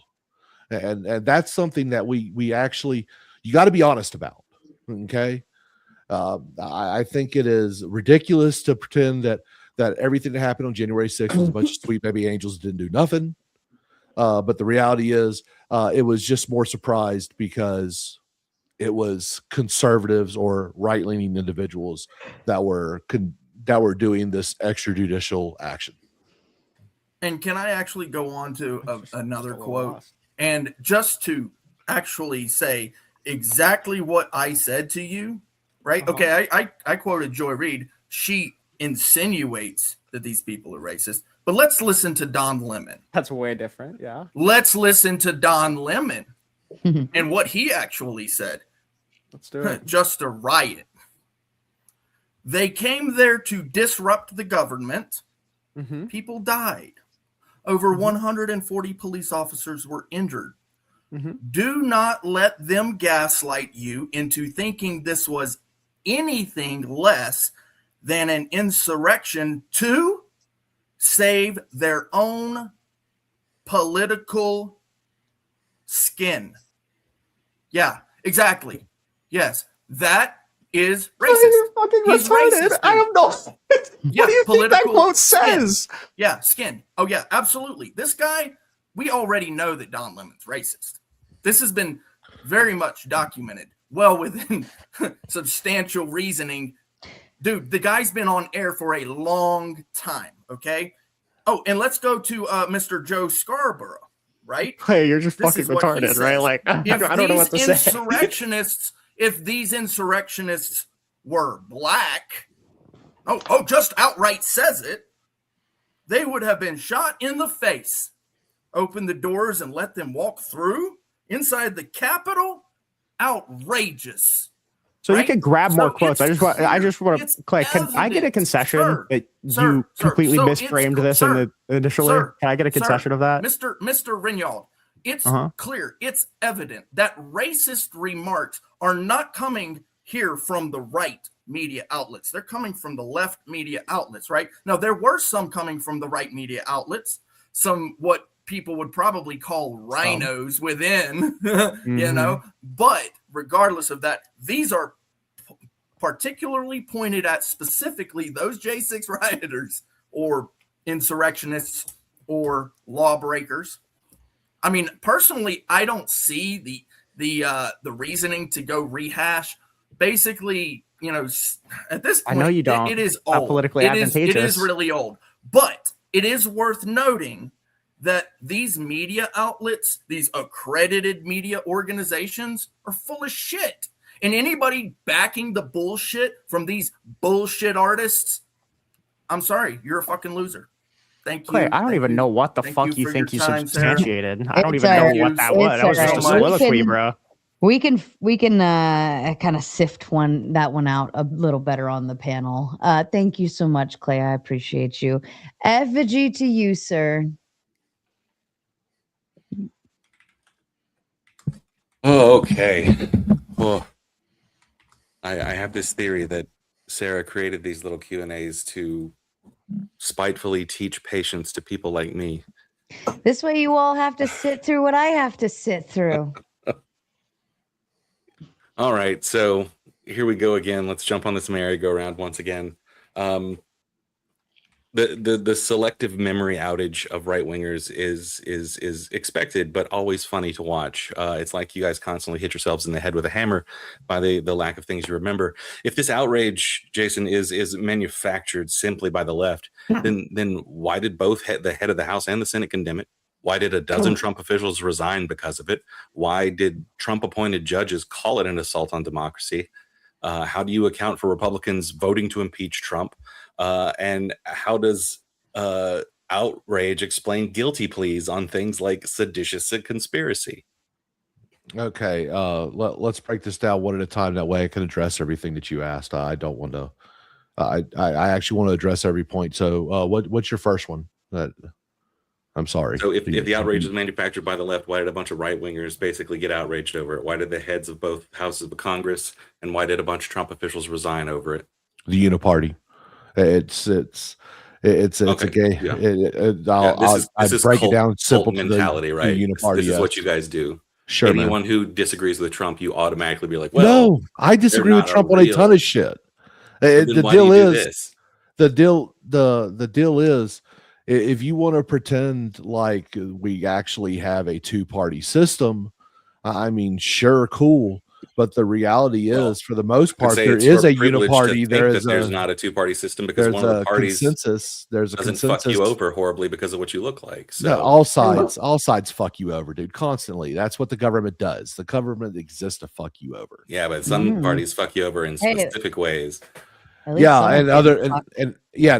And that's something that we actually, you got to be honest about. Okay. I think it is ridiculous to pretend that everything that happened on January 6th was a bunch of sweet baby angels that didn't do nothing. But the reality is it was just more surprised because it was conservatives or right-leaning individuals that were doing this extrajudicial action. And can I actually go on to another quote? And just to actually say exactly what I said to you, right? Okay, I quoted Joy Reid. She insinuates that these people are racist. But let's listen to Don Lemon. That's way different. Yeah. Let's listen to Don Lemon and what he actually said. Let's do it. Just a riot. They came there to disrupt the government. Mm-hmm. People died. Over 140 police officers were injured. Mm-hmm. Do not let them gaslight you into thinking this was anything less than an insurrection to save their own political skin. Yeah, exactly. Yes, that is racist. You're fucking He's retarded. racist, I have no. Yeah, What do you think that political quote skin. says? Yeah, skin. Oh, yeah, absolutely. This guy, we already know that Don Lemon's racist. This has been very much documented, well within substantial reasoning. Dude, the guy's been on air for a long time, okay? Oh, and let's go to Mr. Joe Scarborough, right? Hey, you're just This fucking is what he retarded, says. right? Like, I don't know what to say. If these insurrectionists were black, just outright says it, they would have been shot in the face. Open the doors and let them walk through inside the Capitol? Outrageous. So right? you could grab more So quotes. I just want to Clay, can I get a evident, concession sir, that sir, you sir. completely So it's misframed co- this sir, initially? sir, Can I get a concession sir, of that? Mr. Rinyald, it's Uh-huh. clear, it's evident that racist remarks are not coming here from the right media outlets. They're coming from the left media outlets, right? Now, there were some coming from the right media outlets, some what people would probably call rhinos within, you know, but regardless of that, these are particularly pointed at specifically those J6 rioters or insurrectionists or lawbreakers. I mean, personally, I don't see the reasoning to go rehash. Basically, you know, at this point, I know you don't. It is Not old. politically It is advantageous. really old. But it is worth noting that these media outlets, these accredited media organizations, are full of shit. And anybody backing the bullshit from these bullshit artists, I'm sorry, you're a fucking loser. Thank you. Clay, I don't even know what the Thank fuck you you for think your you time, Sarah. substantiated. I don't It's even all know right. what that It's was. That was all just a right. soliloquy, bro. We can kind of sift that one out a little better on the panel. Thank you so much, Clay. I appreciate you. Effigy to you, sir. Oh, okay. Well, I have this theory that Sarah created these little Q&As to spitefully teach patience to people like me. This way you all have to sit through what I have to sit through. All right, so here we go again. Let's jump on this merry-go-round once again. The selective memory outage of right-wingers is expected, but always funny to watch. It's like you guys constantly hit yourselves in the head with a hammer by the lack of things you remember. If this outrage, Jason, is manufactured simply by the left, then why did both the head of the House and the Senate condemn it? Why did a dozen Trump officials resign because of it? Why did Trump-appointed judges call it an assault on democracy? How do you account for Republicans voting to impeach Trump? And how does outrage explain guilty pleas on things like seditious and conspiracy? Okay, let's break this down one at a time. That way I can address everything that you asked. I don't want to. I actually want to address every point. So, what's your first one? I'm sorry. So if the outrage is manufactured by the left, why did a bunch of right-wingers basically get outraged over it? Why did the heads of both houses of Congress, and why did a bunch of Trump officials resign over it? The Uniparty. It's okay. A gay. Yeah. This is break it down simple mentality, right? This is what you guys do. Sure. Anyone who disagrees with Trump, you automatically be like, well, no, I disagree with Trump on a ton of shit. The deal is, if you want to pretend like we actually have a two-party system, I mean, sure, cool. But the reality is, for the most part, there is a uniparty. There's not a two-party system because one of the parties consensus. There's a doesn't consensus. Fuck you over horribly because of what you look like. So no, all sides fuck you over, dude. Constantly. That's what the government does. The government exists to fuck you over. Yeah, but some parties fuck you over in specific ways. Yeah, and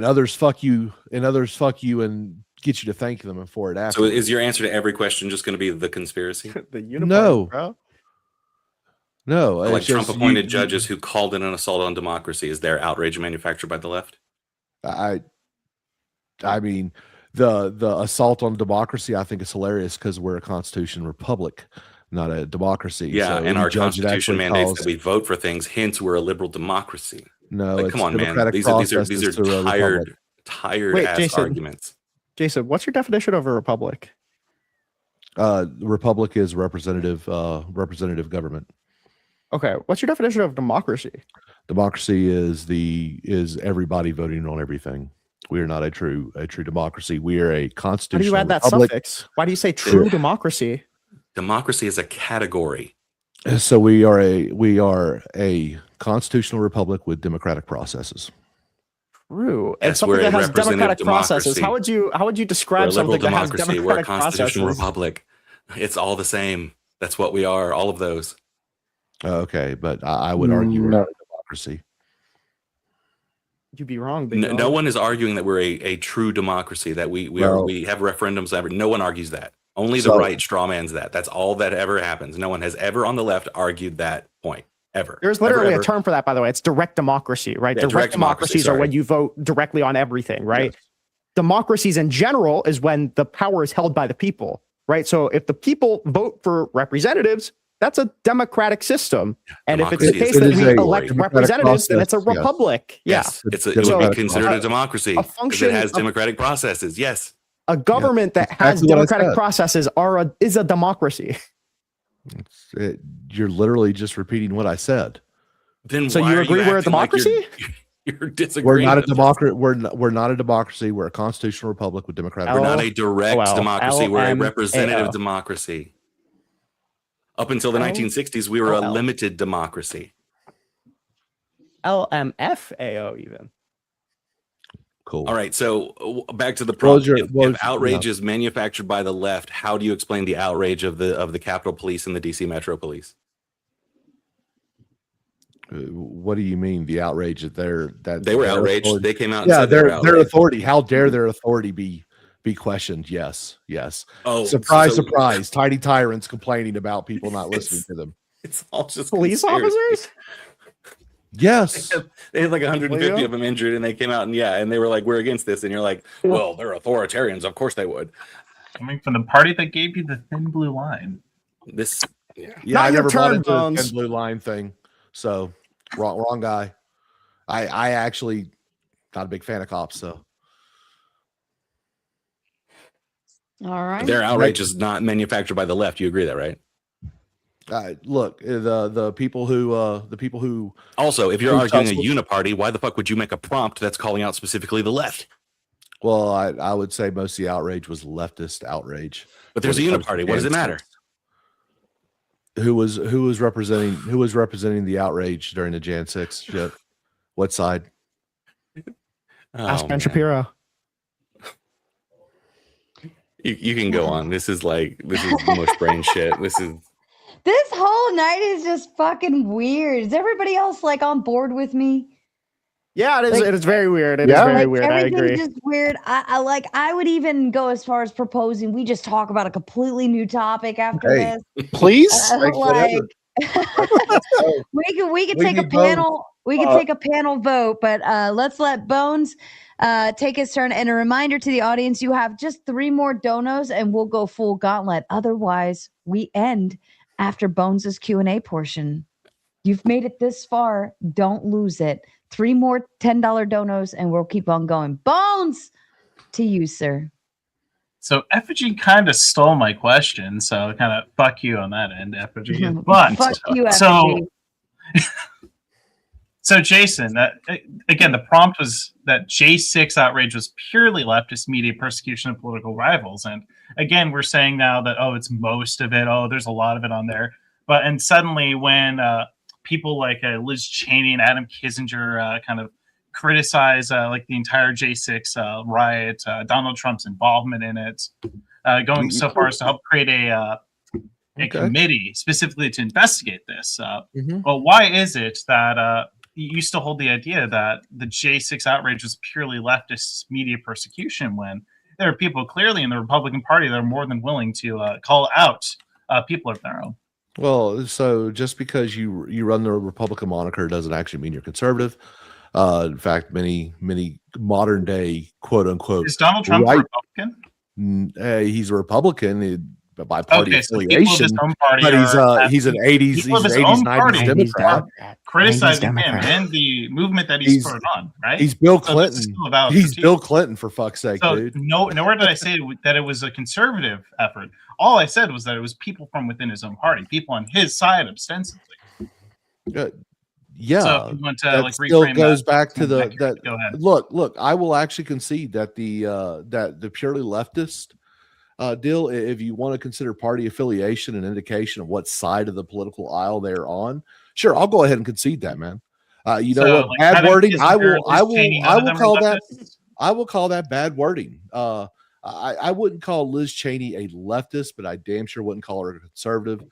others fuck you, and get you to thank them for it after. So is your answer to every question just going to be the conspiracy? The uniparty, bro. No, like Trump-appointed judges who called it an assault on democracy. Is their outrage manufactured by the left? I mean, the assault on democracy, I think, is hilarious because we're a constitution republic, not a democracy. Yeah, so and our constitution mandates that we vote for things. Hence, we're a liberal democracy. No, like, come on, man. These are tired ass arguments. Jason, what's your definition of a republic? Republic is representative government. Okay, what's your definition of democracy? Democracy is everybody voting on everything. We are not a true democracy. We are a constitutional. How do you add that suffix? Why do you say true democracy? Democracy is a category. So we are a constitutional republic with democratic processes. True. And something that has democratic processes. How would you describe something that has democratic We're a constitutional republic. It's all the same. That's what we are. All of those. Okay, but I would argue we're not a democracy. You'd be wrong. No one is arguing that we're a true democracy, that we have referendums ever. No one argues that. Only the right strawmans that. That's all that ever happens. No one has ever on the left argued that point. Ever. There's literally a term for that, by the way. It's direct democracy, right? Yeah, direct democracies are when you vote directly on everything, right? Yes. Democracies in general is when the power is held by the people, right? So if the people vote for representatives, that's a democratic system. And if it's the case that we elect representatives, then it's a republic. Yes. Yeah. It would be considered a democracy because it has democratic processes. Yes. A government that has democratic processes is a democracy. You're literally just repeating what I said. Then so you agree we're a democracy? Like you're disagreeing. We're not a democracy. We're not a democracy. We're a constitutional republic with democratic. We're not a direct democracy. We're a representative democracy. Up until the 1960s, we were a limited democracy. LMFAO even. Cool. All right, so back to the problem. If outrage is manufactured by the left, how do you explain the outrage of the Capitol Police and the DC Metro Police? What do you mean the outrage that they were outraged? Authority. They came out and said their authority. How dare their authority be questioned? Yes. Oh, surprise! Tiny tyrants complaining about people not listening to them. It's all just police officers. Yes, they had like 150 of them injured, and they came out and they were like, "We're against this," and you're like, "Well, they're authoritarians. Of course they would." Coming from the party that gave you the thin blue line. I never bought into the thin blue line thing. So wrong guy. I actually not a big fan of cops. So All right. Their outrage is not manufactured by the left. You agree that, right? Look, the people who Also, if you're who arguing a tussle- uniparty, why the fuck would you make a prompt that's calling out specifically the left? Well, I would say most of the outrage was leftist outrage. But there's a when it comes to uniparty. What does it matter? Who was representing the outrage during the Jan 6 shit? What side? Ask Oh, Ben man. Shapiro. You can go on. This is mush brain shit. This whole night is just fucking weird. Is everybody else like on board with me? Yeah, it is. Like- it is very weird. It Yeah. is very Like, weird. I everything's agree. just weird. I would even go as far as proposing we just talk about a completely new topic after Hey, this. Please? Like, whatever. we could We take a need both. panel. We could take a panel vote, but let's let Bones take his turn. And a reminder to the audience: you have just 3 more donos, and we'll go full gauntlet. Otherwise, we end after Bones's Q&A portion. You've made it this far. Don't lose it. 3 more $10 donos, and we'll keep on going. Bones, to you, sir. So Effigy kind of stole my question, so kind of fuck you on that end, Effigy. But Fuck you, so Effigy. so Jason, again, the prompt was that J6 outrage was purely leftist media persecution of political rivals, and again, we're saying now that it's most of it. There's a lot of it on there, and suddenly when people like Liz Cheney and Adam Kissinger kind of criticize like the entire J6 riot, Donald Trump's involvement in it, going so far as to help create a committee specifically to investigate this. Well, why is it that you still hold the idea that the J6 outrage was purely leftist media persecution when there are people clearly in the Republican Party that are more than willing to call out people of their own? Well, so just because you run the Republican moniker doesn't actually mean you're conservative. In fact, many modern day quote unquote Is Donald Trump a Republican? He's a Republican by party affiliation, party but he's an 80s, people of his 80s, own 90s party Democrat. Criticizing him and the movement that he's spurred on, right? He's Bill So Clinton. this is still about He's critique. Bill Clinton, for fuck's sake, So dude. nowhere did I say that it was a conservative effort. All I said was that it was people from within his own party, people on his side ostensibly. Yeah, So if you want to that like still reframe goes that, back to the accurate. that. Go ahead. Look. I will actually concede that the purely leftist deal, if you want to consider party affiliation an indication of what side of the political aisle they're on, sure, I'll go ahead and concede that, man. You know what? like, Bad Adam wording. Kissinger, I Liz Cheney, none of will them are call that. leftists? I will call that bad wording. I wouldn't call Liz Cheney a leftist, but I damn sure wouldn't call her a conservative.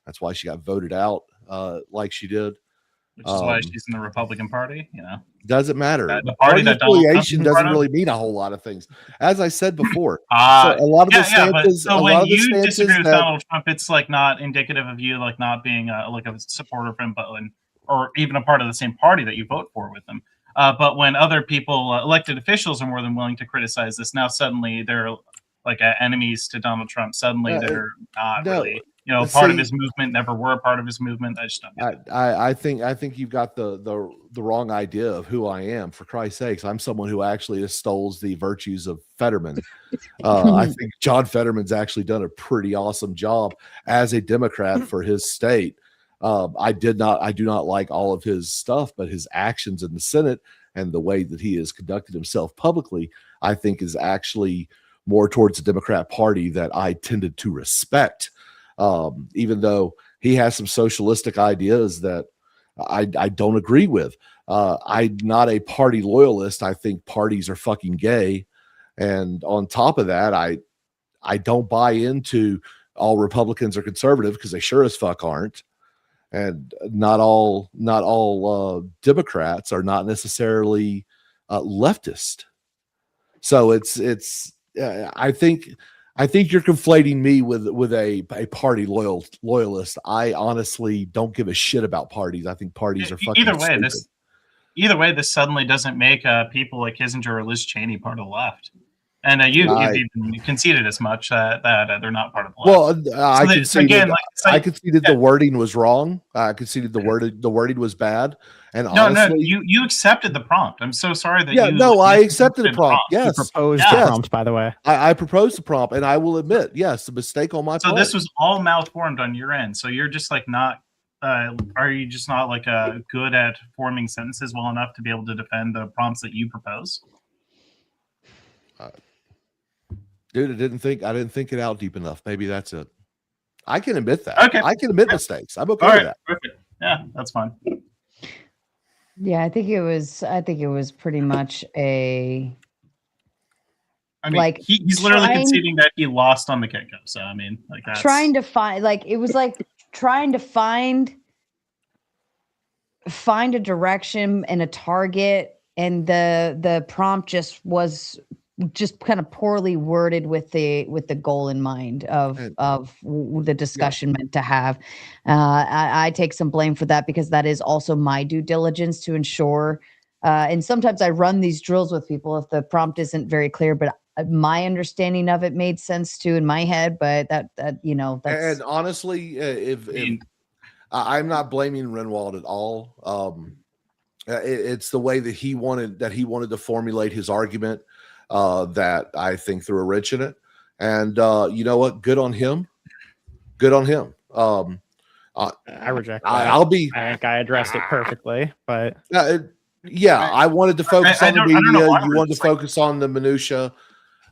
That's why she got voted out like she did. Which is why she's in the Republican Party, Doesn't matter. The party that Donald Trump affiliation is doesn't part of? really mean a whole lot of things. As I said before, so a lot of the but stances, so a when lot of the you stances disagree with that- Donald Trump, it's like not indicative of you like not being like a supporter of him, or even a part of the same party that you vote for with him. But when other people, elected officials, are more than willing to criticize this, now suddenly they're like enemies to Donald Trump. Suddenly they're not really, part of his movement. Never were a part of his movement. I just don't get it. I think you've got the wrong idea of who I am. For Christ's sakes, I'm someone who actually extols the virtues of Fetterman. I think John Fetterman's actually done a pretty awesome job as a Democrat for his state. I do not like all of his stuff, but his actions in the Senate and the way that he has conducted himself publicly, I think is actually more towards the Democrat Party that I tended to respect. Even though he has some socialistic ideas that I don't agree with. I'm not a party loyalist. I think parties are fucking gay. And on top of that, I don't buy into all Republicans are conservative because they sure as fuck aren't. And not all Democrats are not necessarily leftist. So I think you're conflating me with a party loyalist. I honestly don't give a shit about parties. I think parties are fucking Either way, this suddenly doesn't make people like Kissinger or Liz Cheney part of the left. And you've even conceded as much that they're not part of the left. Well, I conceded. Again, I conceded the wording was wrong. I conceded the wording was bad. And honestly, you accepted the prompt. I'm so sorry that I accepted the prompt. Yes, you proposed the prompt, by the way. I proposed the prompt, and I will admit, yes, the mistake on my part. So this was all malformed on your end. So you're just like not. Are you just not like good at forming sentences well enough to be able to defend the prompts that you propose? Dude, I didn't think it out deep enough. Maybe that's it. I can admit that. Okay. I can admit mistakes. I'm okay All with right, that. perfect. Yeah, that's fine. Yeah, I think it was pretty much a. I mean, like he's literally conceding that he lost on the get-go. So I mean, like that's trying to find it was like trying to find a direction and a target, and the prompt just was kind of poorly worded with the goal in mind of the discussion meant to have. I take some blame for that because that is also my due diligence to ensure. And sometimes I run these drills with people if the prompt isn't very clear, but my understanding of it made sense too in my head. But that that's. And honestly, if I'm not blaming Renwald at all. It's the way that he wanted to formulate his argument that I think threw a wrench in it. And you know what? Good on him. Good on him. I reject that. I think I addressed it perfectly, but I wanted to focus on the media. You wanted to like, focus on the minutia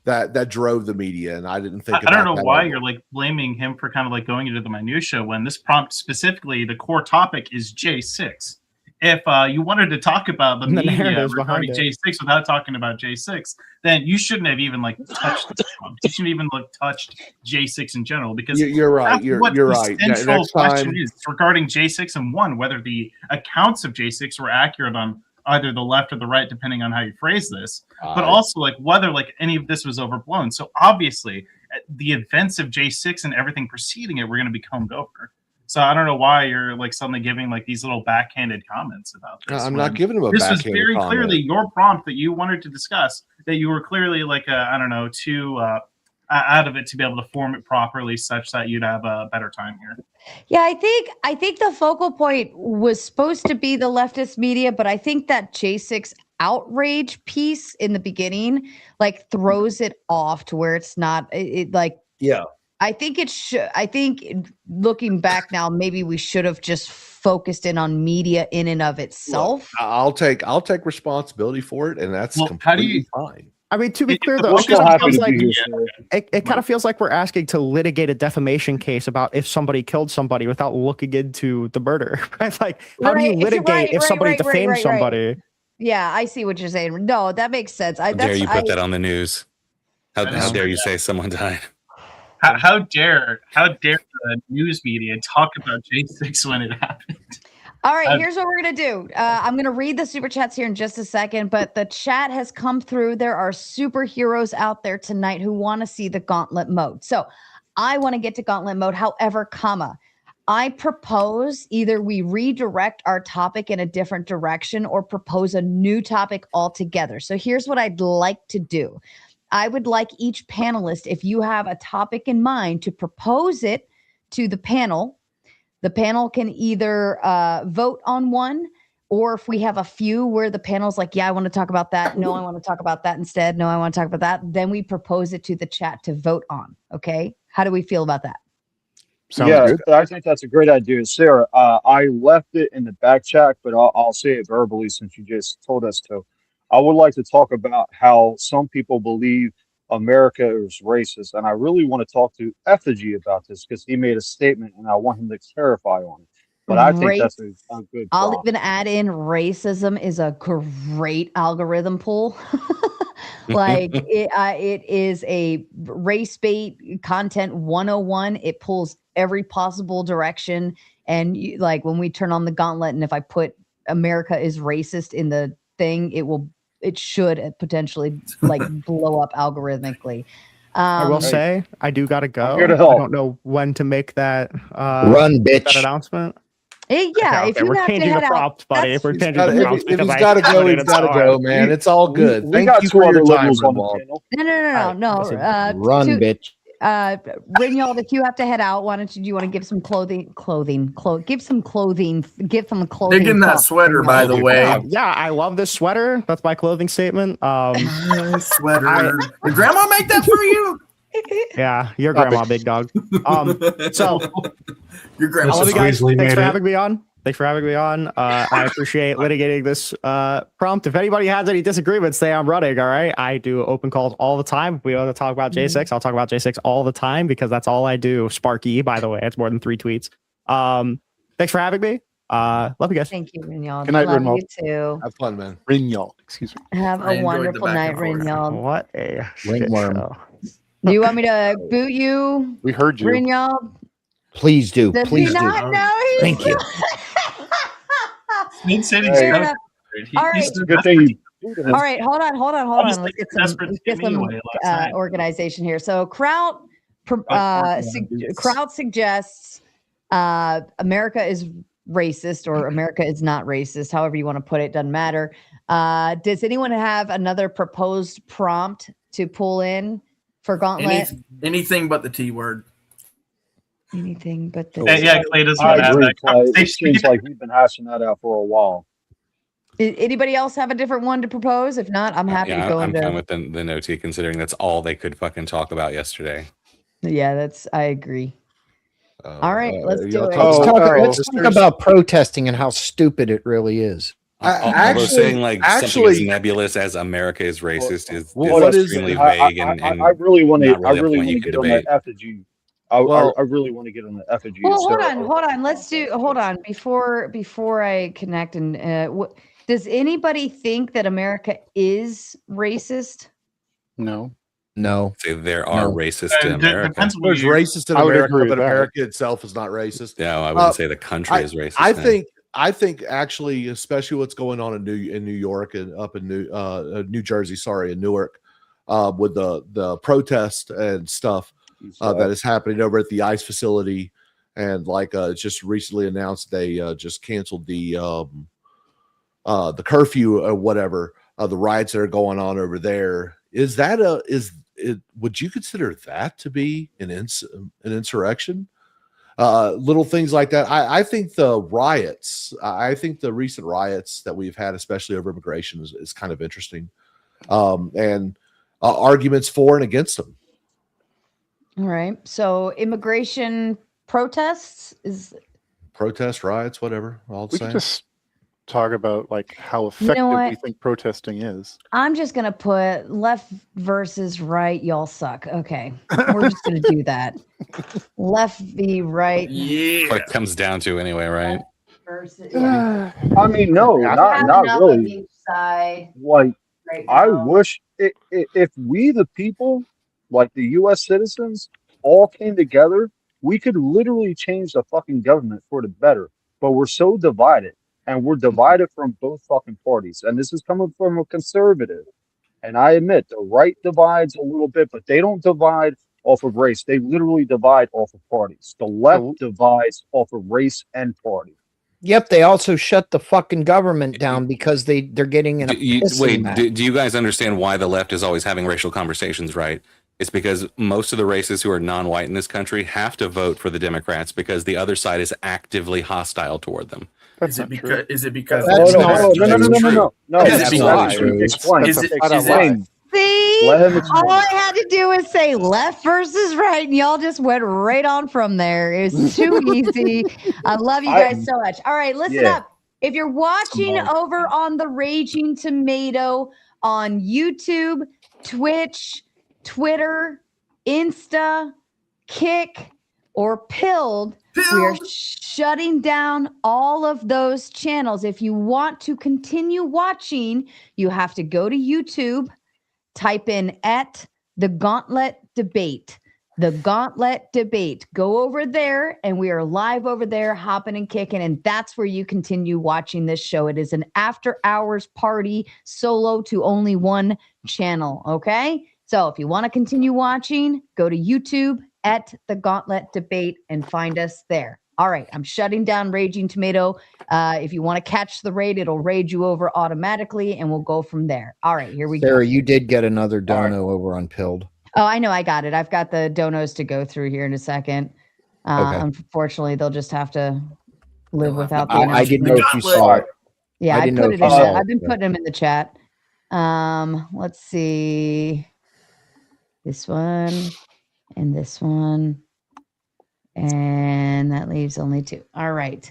that drove the media, and I didn't think. I don't know why you're like blaming him for kind of like going into the minutia when this prompt specifically, the core topic is J6. If you wanted to talk about the media regarding J6 without talking about J6, then you shouldn't have even like touched this prompt. You shouldn't even like touched J6 in general because you're right. You're right. The central question is regarding J6 and one, whether the accounts of J6 were accurate on either the left or the right, depending on how you phrase this, but also like whether like any of this was overblown. So obviously the events of J6 and everything preceding it were going to be combed over. So I don't know why you're like suddenly giving like these little backhanded comments about this. I'm not giving him a this backhanded was very comment. Clearly your prompt that you wanted to discuss, that you were clearly like too out of it to be able to form it properly such that you'd have a better time here. Yeah, I think the focal point was supposed to be the leftist media, but I think that J6 outrage piece in the beginning like throws it off to where it's not I think it should. I think looking back now, maybe we should have just focused in on media in and of itself. I'll take responsibility for it, and that's completely fine. I mean, to be clear, though, it kind of feels like we're asking to litigate a defamation case about if somebody killed somebody without looking into the murder. Right? Like, how do you litigate if somebody defames somebody? Yeah, I see what you're saying. No, that makes sense. How dare you put that on the news? How dare you say someone died? How dare the news media talk about J6 when it happened? All right, here's what we're going to do. I'm going to read the super chats here in just a second, but the chat has come through. There are superheroes out there tonight who want to see the gauntlet mode. So I want to get to gauntlet mode. However, I propose either we redirect our topic in a different direction or propose a new topic altogether. So here's what I'd like to do. I would like each panelist, if you have a topic in mind, to propose it to the panel. The panel can either vote on one, or if we have a few where the panel's like, yeah, I want to talk about that. No, I want to talk about that instead. No, I want to talk about that. Then we propose it to the chat to vote on. Okay. How do we feel about that? Good. I think that's a great idea, Sarah. I left it in the back chat, but I'll say it verbally since you just told us to. I would like to talk about how some people believe America is racist, and I really want to talk to Effigy about this because he made a statement, and I want him to clarify on it. But I think that's a good. I'll even add in racism is a great algorithm pull. Like it is a race bait content 101. It pulls every possible direction, and like when we turn on the gauntlet, and if I put America is racist in the thing, it should potentially like blow up algorithmically. I will say I do gotta go. I'm here to help. I don't know when to make that run, bitch. that announcement. Yeah, if you we're have to changing head the out, prompts, buddy. that's We're If changing the prompts he's because got to go, put it he's in got to so go, hard. man. It's all good. We Thank got you two for other your time, liberals on the Rinwald. panel. no. Run, bitch. Ringold, if you have to head out, why don't you? Do you want to give some clothing? Give some clothing. Give some clothing. Dig in that thoughts, sweater, Ringold. by the way. Yeah, I love this sweater. That's my clothing statement. Sweater. Did grandma make that for you? Yeah, your grandma, big dog. So Your I grandma. love you Mrs. guys. Weasley Thanks made for it. having me on. I appreciate litigating this prompt. If anybody has any disagreements, say I'm running. All right. I do open calls all the time. If we want to talk about J6, I'll talk about J6 all the time because that's all I do. Sparky, by the way, it's more than 3 tweets. Thanks for having me. Love you guys. Thank you, Ringold. Good night, Love Ringold. you too. Have fun, man. Ringold, excuse me. Have I a enjoyed the wonderful back night, and forth. Ringold. What a shit Ringworm. show. Do you want me to boot you, We heard you. Ringold? Please do. Does Please he do. not know? Thank you. Mid City Fair stuff. enough. All right. It's a good thing you booted him. All right, hold on. I was Let's get thinking some, desperate to anyway last night. organization here. So Kraut suggests America is racist or America is not racist, however you want to put it, doesn't matter. Does anyone have another proposed prompt to pull in for Gauntlet? Anything but the T word. Anything but the Yeah, Clay doesn't I want to have agree, that Clay. It conversation. seems like we've been hashing that out for a while. Anybody else have a different one to propose? If not, I'm happy to Yeah, go I'm into. fine with the no T, considering that's all they could fucking talk about yesterday. Yeah, I agree. All right, let's do it. Let's talk about protesting and how stupid it really is. Although saying like something as nebulous as America is racist is extremely vague and I really want to. not really I a really point want you to can get on debate. that effigy. I really want to get on the effigy. Well, hold on. Hold on. Before I connect and does anybody think that America is racist? No. No. Say there are racists in Depends America. what There's racist in I would America, agree but with that. America itself is not racist. No, I wouldn't say the country is racist. no. I think actually, especially what's going on in New York and up in New Jersey, in Newark, with the protest and stuff that is happening over at the ICE facility, and it's just recently announced they just canceled the curfew or whatever, the riots that are going on over there. Would you consider that to be an insurrection? Little things like that. I think the recent riots that we've had, especially over immigration, is kind of interesting, and arguments for and against them. All right. So immigration protests riots, whatever. All the We same. could just talk about how effective what? we think protesting is. I'm just gonna put left versus right. Y'all suck. Okay, we're just gonna do that. Left v right. Yeah. What it comes down to anyway, right? Versus. I mean, no, We have not enough of really. each side Like, right I now. wish if we, the people, like the U.S. citizens, all came together, we could literally change the fucking government for the better. But we're so divided, and we're divided from both fucking parties. And this is coming from a conservative. And I admit the right divides a little bit, but they don't divide off of race. They literally divide off of parties. The left divides off of race and party. Yep, they also shut the fucking government down because they're getting in a pissing match. Do you guys understand why the left is always having racial conversations, right? It's because most of the racists who are non-white in this country have to vote for the Democrats because the other side is actively hostile toward them. Is it because That's No. Is it That's because- explain. Is it- Explain. See, Let him explain. all I had to do was say left versus right, and y'all just went right on from there. It was too easy. I love you guys so much. All right, listen Yeah. up. If you're watching over on the Raging Tomato on YouTube, Twitch, Twitter, Insta, Kick, or Pilled, we are shutting down all of those channels. If you want to continue watching, you have to go to YouTube, type in at the Gauntlet Debate. The Gauntlet Debate. Go over there, and we are live over there, hopping and kicking, and that's where you continue watching this show. It is an after-hours party, solo to only one channel, okay? So if you want to continue watching, go to YouTube at the Gauntlet Debate and find us there. All right, I'm shutting down Raging Tomato. If you want to catch the raid, it'll raid you over automatically, and we'll go from there. All right, here we go. Sarah, you did get another dono over on Pilled. Oh, I know, I got it. I've got the donos to go through here in a second. Okay. Unfortunately, they'll just have to live without the I didn't know if you saw it. Yeah, I I didn't put know it if in you saw I've it, been so. putting them in the chat. Let's see. This one and this one. And that leaves only 2. All right.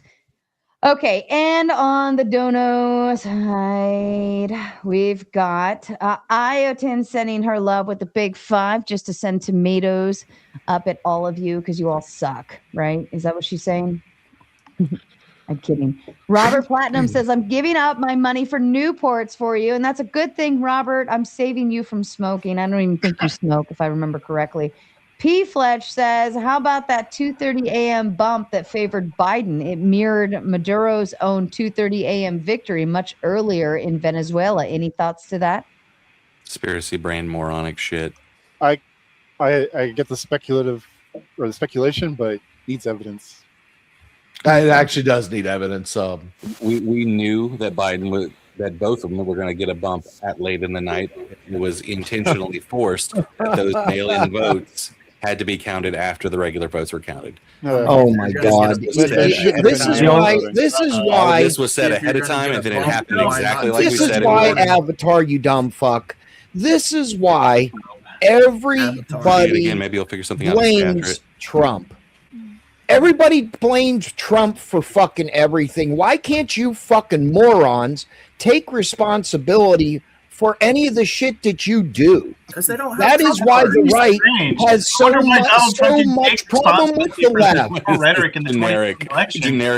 Okay, and on the dono side, we've got Iotin sending her love with the big 5 just to send tomatoes up at all of you because you all suck, right? Is that what she's saying? I'm kidding. Robert Platinum says, I'm giving up my money for Newports for you. And that's a good thing, Robert. I'm saving you from smoking. I don't even think you smoke, if I remember correctly. P. Fletch says, how about that 2:30 a.m. bump that favored Biden? It mirrored Maduro's own 2:30 a.m. victory much earlier in Venezuela. Any thoughts to that? Conspiracy brain moronic shit. I get the speculative or the speculation, but it needs evidence. It actually does need evidence. We knew that that both of them were going to get a bump at late in the night. It was intentionally forced that those mail-in votes had to be counted after the regular votes were counted. Oh my God! This is why. This is why. This was said ahead of time, and then it happened exactly like we This said is why, it would. Avatar, you dumb fuck. This is why See it everybody again, maybe you'll figure something out after blames it. Trump. Everybody blames Trump for fucking everything. Why can't you fucking morons take responsibility for any of the shit that you do? Because they don't have That is why the right has so much problem with the left. Rhetoric in the Generic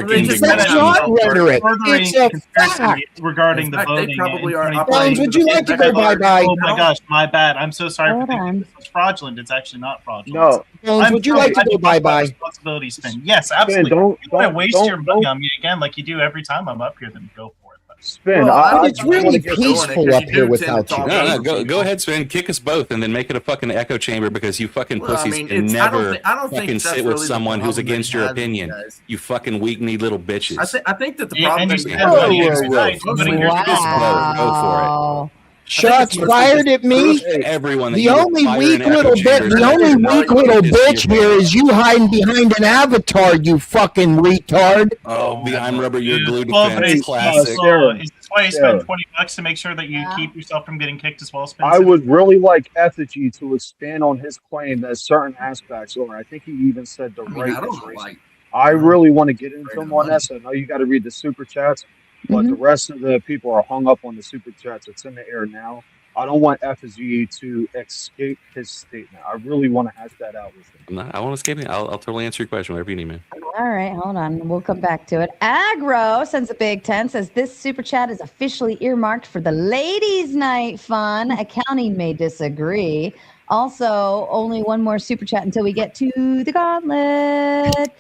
It's not rhetoric. It's a fact. regarding the voting. They probably are. Bones, would you like to go bye-bye? Oh my gosh, my bad. I'm so sorry Hold for thinking on. this was fraudulent. It's actually not fraudulent. No. Bones, would you like to go bye-bye? Responsibility spin. Yes, absolutely. don't- you want to don't- waste don't- your money on me again, like you do every time I'm up here. Then go for it. Spin. But it's really peaceful up here without you. No, go ahead, Sven. Kick us both, and then make it a fucking echo chamber because you fucking pussies can never I don't think fucking that's sit with really the someone who's problem against they your have, you opinion. guys. You fucking weak-kneed little bitches. I think that the Yeah, problem and is you said money Whoa, every whoa, night. whoa. But here's the Wow. Go for it. Shots fired at me. Everyone. The only weak little bitch here is you hiding behind an avatar, you fucking retard. Oh, the I'm rubber, you're glue Well, but defense it's classic. is this why you spend Sarah. $20 to make sure that you keep yourself from getting kicked as well? I would really like Effigy to expand on his claim that certain aspects, or I think he even said the right is racist. I really want to get into him on that. So I know you got to read the super chats, but the rest of the people are hung up on the super chats. It's in the air now. I don't want Effigy to escape his statement. I really want to hash that out with him. I won't escape it. I'll totally answer your question whenever you need, man. All right, hold on. We'll come back to it. Aggro sends a big 10, says this super chat is officially earmarked for the ladies' night fun. Accounting may disagree. Also, only one more super chat until we get to the gauntlet.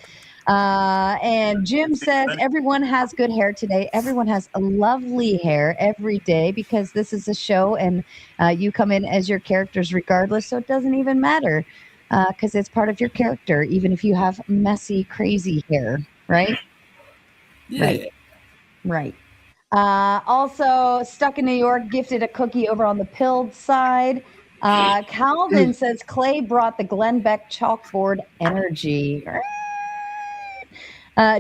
And Jim says everyone has good hair today. Everyone has a lovely hair every day because this is a show and you come in as your characters regardless. So it doesn't even matter because it's part of your character, even if you have messy, crazy hair, right? Yeah. Right. Also, Stuck in New York gifted a cookie over on the pilled side. Calvin says Clay brought the Glenn Beck chalkboard energy.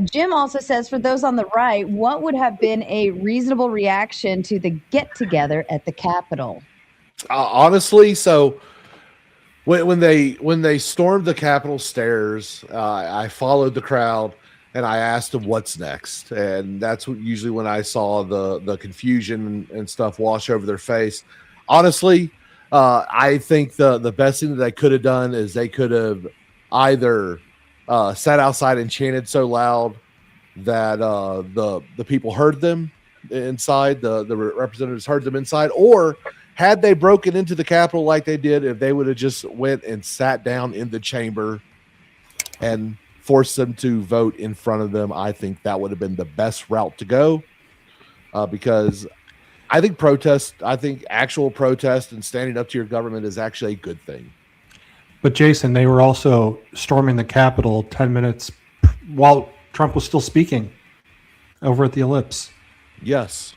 Jim also says, for those on the right, what would have been a reasonable reaction to the get-together at the Capitol? Honestly, so when they stormed the Capitol stairs, I followed the crowd and I asked them what's next, and that's usually when I saw the confusion and stuff wash over their face. Honestly, I think the best thing that they could have done is they could have either sat outside and chanted so loud that the people heard them inside, the representatives heard them inside, or had they broken into the Capitol like they did, if they would have just went and sat down in the chamber and forced them to vote in front of them, I think that would have been the best route to go, because I think actual protest and standing up to your government is actually a good thing. But Jason, they were also storming the Capitol 10 minutes while Trump was still speaking over at the Ellipse. Yes.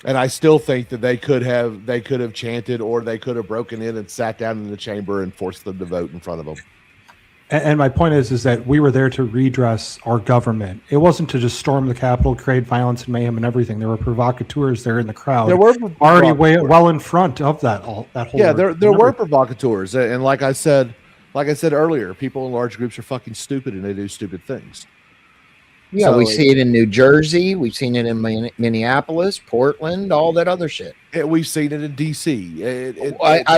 And I still think that they could have chanted, or they could have broken in and sat down in the chamber and forced them to vote in front of them. And my point is that we were there to redress our government. It wasn't to just storm the Capitol, create violence and mayhem and everything. There were provocateurs there in the crowd. There were already well in front of that whole. Yeah, there were provocateurs, and like I said earlier, people in large groups are fucking stupid and they do stupid things. Yeah, we see it in New Jersey. We've seen it in Minneapolis, Portland, all that other shit. We've seen it in DC. I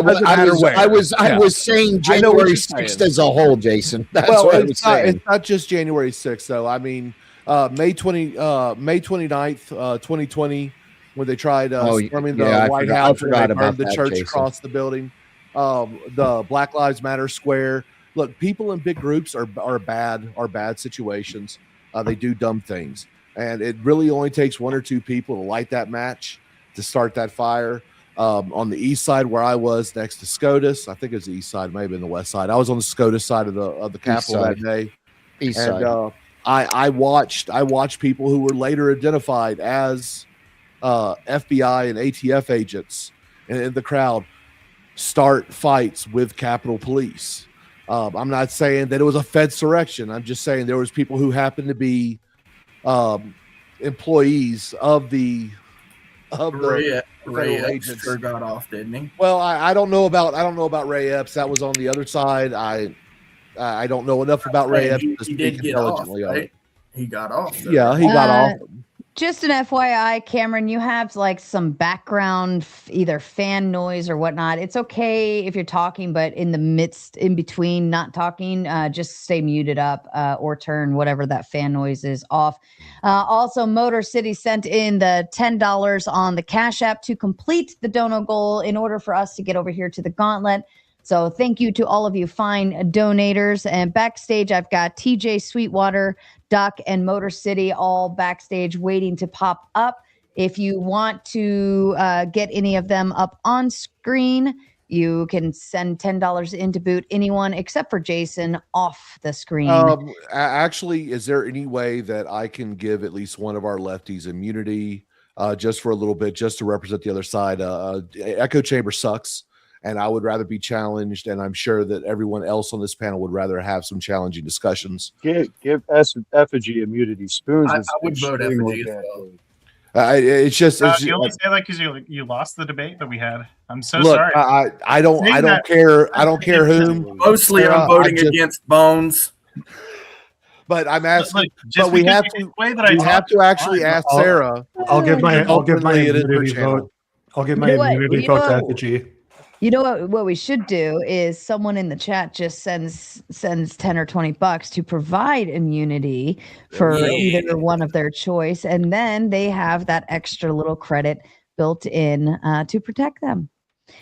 was saying January 6th as a whole, Jason. That's what I was saying. It's not just January 6th, though. I mean, May 29th, 2020, when they tried storming the White House and they burned the church across the building. The Black Lives Matter square. Look, people in big groups are bad situations. They do dumb things, and it really only takes one or two people to light that match to start that fire. On the east side, where I was next to SCOTUS, I think it was the east side, maybe in the west side. I was on the SCOTUS side of the Capitol that day. East and side. I watched people who were later identified as FBI and ATF agents in the crowd start fights with Capitol Police. I'm not saying that it was a Fedsurrection. I'm just saying there was people who happened to be employees of the Ray agents. sure got off, didn't he? Well, I don't know about Ray Epps. That was on the other side. I don't know enough about Ray Epps to He speak did get off, intelligently on right? it. He got off. Though. Yeah, he got off. Just an FYI, Cameron, you have like some background, either fan noise or whatnot. It's okay if you're talking, but in between not talking, just stay muted up or turn whatever that fan noise is off. Also, Motor City sent in the $10 on the Cash App to complete the dono goal in order for us to get over here to the gauntlet. So thank you to all of you fine donators. And backstage, I've got TJ Sweetwater, Duck, and Motor City all backstage waiting to pop up. If you want to get any of them up on screen, you can send $10 in to boot anyone except for Jason off the screen. Actually, is there any way that I can give at least one of our lefties immunity just for a little bit, just to represent the other side? Echo Chamber sucks, and I would rather be challenged, and I'm sure that everyone else on this panel would rather have some challenging discussions. Give Effigy immunity. Spoons. I would vote Effigy as well. It's just you only say that because you lost the debate that we had. I'm so look, sorry. I don't care. I don't care whom. Mostly, I'm voting against Bones. But I'm asking. Just but we have because to. the way that I We have talk to actually ask Sarah. I'll give my Openly it is her immunity channel. vote. I'll give my immunity vote to Effigy. You know what we should do is someone in the chat just sends 10 or $20 to provide immunity for either one of their choice, and then they have that extra little credit built in to protect them.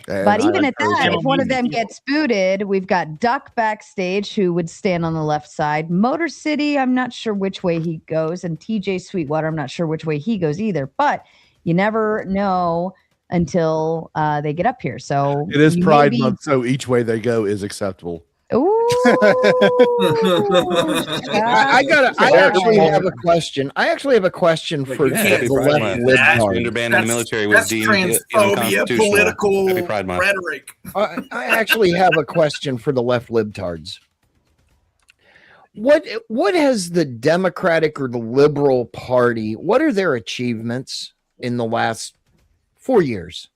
But even at that, if one of them gets booted, we've got Duck backstage who would stand on the left side. Motor City, I'm not sure which way he goes, and TJ Sweetwater, I'm not sure which way he goes either. But you never know until they get up here. So it is Pride Month, so each way they go is acceptable. Ooh. I actually have a question. I actually have a question for the left libtard. Gender ban in the military was deemed transphobia, political rhetoric. I actually have a question for the left libtards. What has the Democratic or the Liberal Party? What are their achievements in the last 4 years?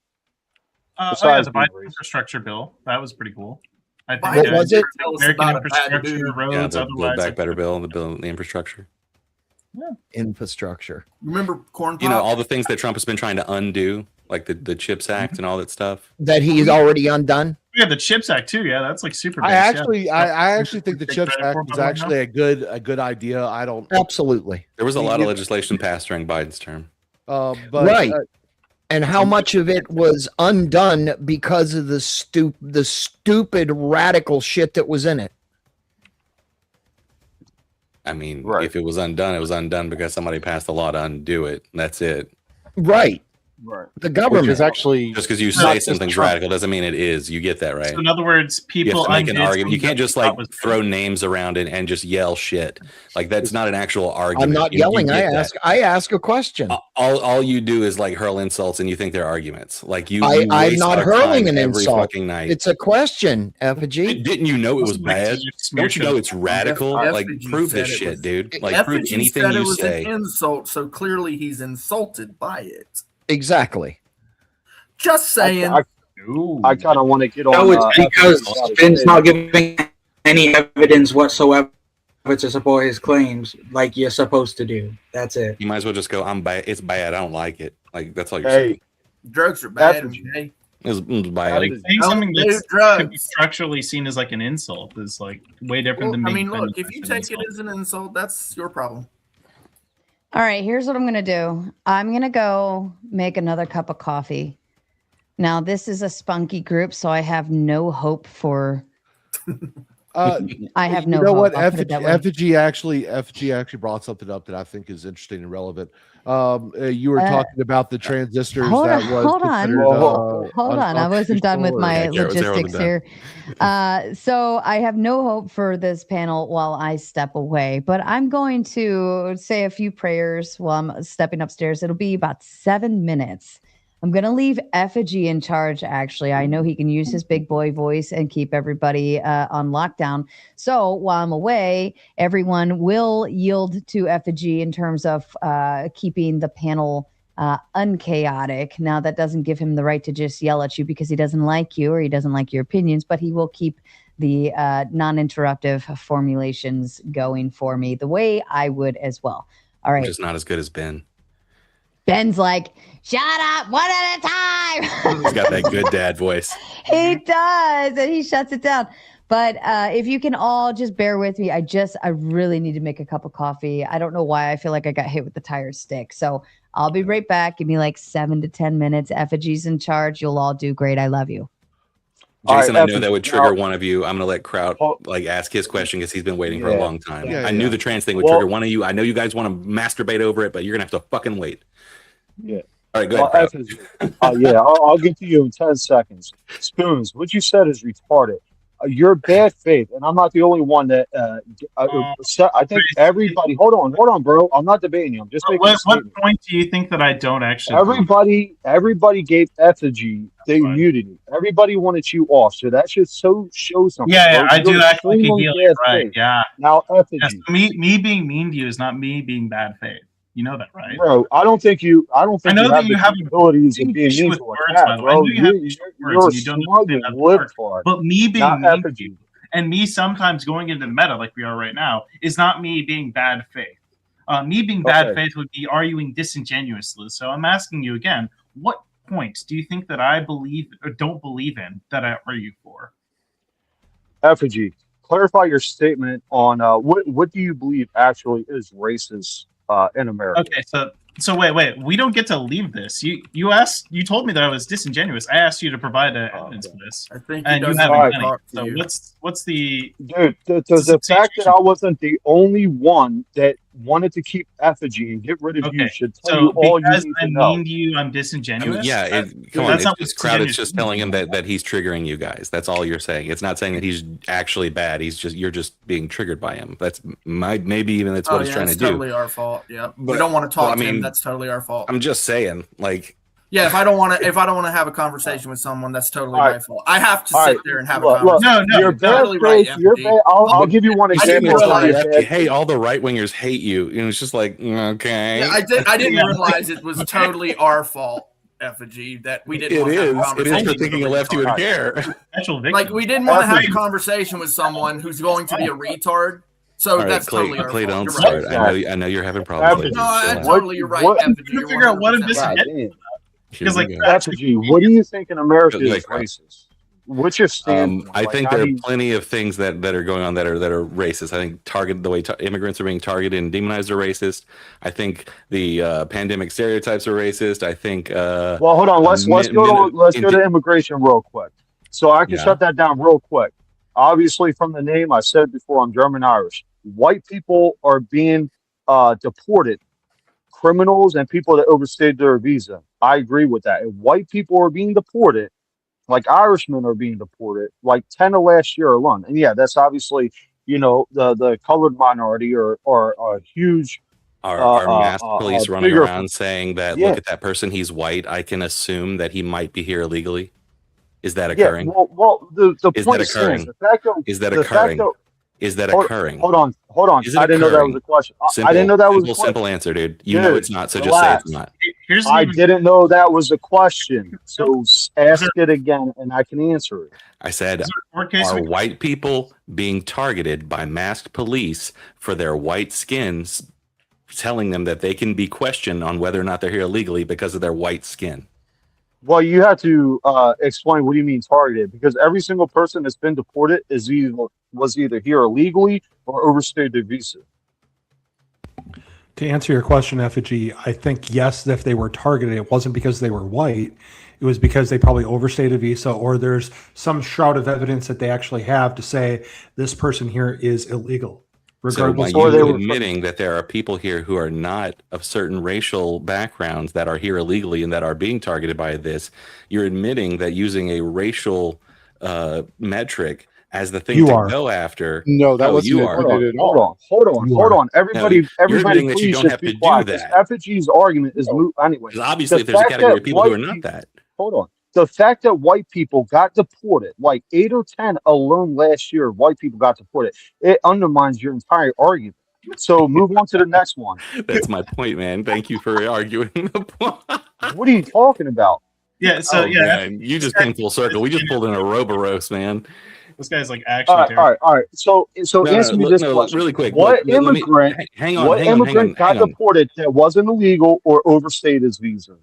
The Biden infrastructure bill, that was pretty cool. I think what was it? American infrastructure, roads, the otherwise. Build Back Better bill, the infrastructure. Yeah. Infrastructure. Remember corn pop? You know, all the things that Trump has been trying to undo, like the CHIPS Act and all that stuff. That he's already undone? Yeah, the CHIPS Act too. Yeah, that's like super base. I actually think the CHIPS Act was actually a good idea. I don't absolutely. There was a lot of legislation passed during Biden's term. But right. And how much of it was undone because of the stupid radical shit that was in it? I mean, if it was undone, it was undone because somebody passed a law to undo it. That's it. Right. Right. The Which government. is actually Just because you not say just something's Trump. radical doesn't mean it is. You get that, right? So in other words, You people have to make an undid argument. You something can't that just they like thought was throw good. names around and just yell shit. Like that's not an actual argument. I'm not You yelling. get that. I ask a question. All you do is like hurl insults and you think they're arguments. Like you I'm waste not our hurling time an every insult. fucking night. It's a question, Effigy. Didn't you know it was bad? Don't you know it's radical? Like Effigy prove said this it shit, was- dude. Like prove Effigy anything said it you was say. an insult, so clearly he's insulted by it. Exactly. Just saying. I kind of want to get on. No, it's because Finn's not giving any evidence whatsoever to support his claims, like you're supposed to do. That's it. You might as well just go, I'm bad. It's bad. I don't like it. Like that's all you're Hey, saying. Drugs are bad, Effigy. okay? It's bad. Like saying Don't something do that drugs. could be structurally seen as like an insult is like way different than I being mean, look, offended if you by an take it insult. as an insult, that's your problem. All right, here's what I'm going to do. I'm going to go make another cup of coffee. Now, this is a spunky group, so I have no hope for. I have no You know hope. what? I'll put it that way. Effigy actually brought something up that I think is interesting and relevant. You were talking about the transistors Hold that on, was hold on. considered, Hold on. I wasn't done with my Yeah, Garrett was there logistics wasn't here. So I have no hope for this panel while I step away, but I'm going to say a few prayers while I'm stepping upstairs. It'll be about 7 minutes. I'm going to leave Effigy in charge, actually. I know he can use his big boy voice and keep everybody on lockdown. So while I'm away, everyone will yield to Effigy in terms of keeping the panel unchaotic. Now, that doesn't give him the right to just yell at you because he doesn't like you or he doesn't like your opinions, but he will keep the non-interruptive formulations going for me the way I would as well. All right. Just not as good as Ben. Ben's like, shut up one at a time. He's got that good dad voice. He does, and he shuts it down. But if you can all just bear with me, I really need to make a cup of coffee. I don't know why I feel like I got hit with the tire stick. So I'll be right back. Give me like 7 to 10 minutes. Effigy's in charge. You'll all do great. I love you. Jason, All right, I know that would trigger one of you. I'm gonna let Kraut Oh. like ask his question because he's been waiting for a Yeah. long time. Yeah, I knew yeah. the trans thing would Well- trigger one of you. I know you guys want to masturbate over it, but you're gonna have to fucking wait. Yeah. All right, go Well, ahead. Kraut. yeah, I'll get to you in 10 seconds. Spoons, what you said is retarded. You're bad faith, and I'm not the only one that. I think everybody. Hold on, bro. I'm not debating you. I'm just making a What statement. point do you think that I don't actually? Everybody gave Effigy the Right. immunity. Everybody wanted you off, so that should show something. Yeah, bro. I You're do act like a extremely healer, bad right? faith. Yeah. Now, Effigy. Yes, me being mean to you is not me being bad faith. You know that, right? Bro, I don't think you I know that you have the capabilities a of being issue mean with to words, a by cat, the way. I bro. know you have an issue with words You're and you don't smug understand and that part. libtard. But me being Not mean to Effigy. you and me sometimes going into meta like we are right now is not me being bad faith. Me being bad Okay. faith would be arguing disingenuously. So I'm asking you again, what point do you think that I believe or don't believe in that I argue for? Effigy, clarify your statement on what do you believe actually is racist in America? Okay, so wait. We don't get to leave this. You told me that I was disingenuous. I asked you to provide evidence for this, I think and you doesn't haven't want to done it. talk to So you. what's the Dude, the This is a fact that situation. I wasn't the only one that wanted to keep Effigy and get rid of you Okay, should tell so you all you because need I'm to know. mean to you, I'm I disingenuous. mean, yeah, That- come on. that's It's not just what Kraut. It's disingenuous just means. telling him that he's triggering you guys. That's all you're saying. It's not saying that he's actually bad. You're just being triggered by him. Maybe even that's what he's trying it's to do. totally our fault. Yeah, we But- don't want to talk well, I to him. mean, That's totally our fault. I'm just saying, like, Yeah, if I don't want to have a conversation with someone, that's totally All my right. fault. I have to All sit right. there and have Look, a look, conversation. No, you're you're bad totally right, faith. You're FD. bad. I'll give you one I example. didn't of how you're realize- bad hey, faith. all the right wingers hate you. And it's just like, okay. Yeah, I didn't Yeah. realize it was totally our fault, Effigy, that we didn't It want to have a is. It is conversation. for thinking a with lefty retard. would care. Actual victim. Like we didn't want to have a Effigy. conversation with someone who's going to be a retard. So All right, that's Clay, totally our Clay, fault. don't You're start. right. I know you're having problems. Effigy. Clay. No, Just chill out. totally you're right, What- Effigy. I'm You're figure out what a 100% God right. damn. Here Because, we like, go. Effigy, what do you think in America Go ahead, is Kraut. racist? What's your stance? I think there are plenty of things that are going on that are racist. I think the way immigrants are being targeted and demonized are racist. I think the pandemic stereotypes are racist. I think. Well, hold on. Let's go to immigration real quick, so I can Yeah. shut that down real quick. Obviously, from the name, I said before, I'm German Irish. White people are being deported, criminals and people that overstayed their visa. I agree with that. If white people are being deported, like Irishmen are being deported, like 10 of last year alone. And yeah, that's obviously, the colored minority or a huge Our masked police running bigger. around saying that, Yeah, look at that person, he's white. I can assume that he might be here illegally. Is that yeah. occurring? Well, the Is that point stands. occurring? The fact that Is that the fact occurring? that Is that hold, occurring? hold on. Is it I didn't know that was occurring? a question. I Simple, didn't know that was a question. simple answer, dude. You know it's not, so just say relax. it's not. Here's I didn't know that was a question. So ask it again, and I can answer it. I said, case are we- white people being targeted by masked police for their white skins, telling them that they can be questioned on whether or not they're here illegally because of their white skin? Well, you have to explain what do you mean targeted, because every single person that's been deported was either here illegally or overstayed their visa. To answer your question, Effigy, I think yes, if they were targeted, it wasn't because they were white. It was because they probably overstayed a visa, or there's some shroud of evidence that they actually have to say this person here is illegal. Regardless, so by they you were admitting that there are people here who are not of certain racial backgrounds that are here illegally and that are being targeted by this, you're admitting that using a racial metric as the thing to go after. No, that wasn't you are. admitted at all. Hold on. Everybody, admitting that you please don't just have be to quiet. do This that. FG's argument is moot anyway. Because obviously, there's a category of people who are not that. Hold on. The fact that white people got deported, like 8 or 10 alone last year, white people got deported, it undermines your entire argument. So move on to the next one. That's my point, man. Thank you for arguing the point. What are you talking about? Yeah, so man, you just came full circle. We just pulled in a robo-roast, man. This guy's like actually. All right. So answer me this question really quick. What immigrant? Hang on. What immigrant got deported that wasn't illegal or overstayed his visa?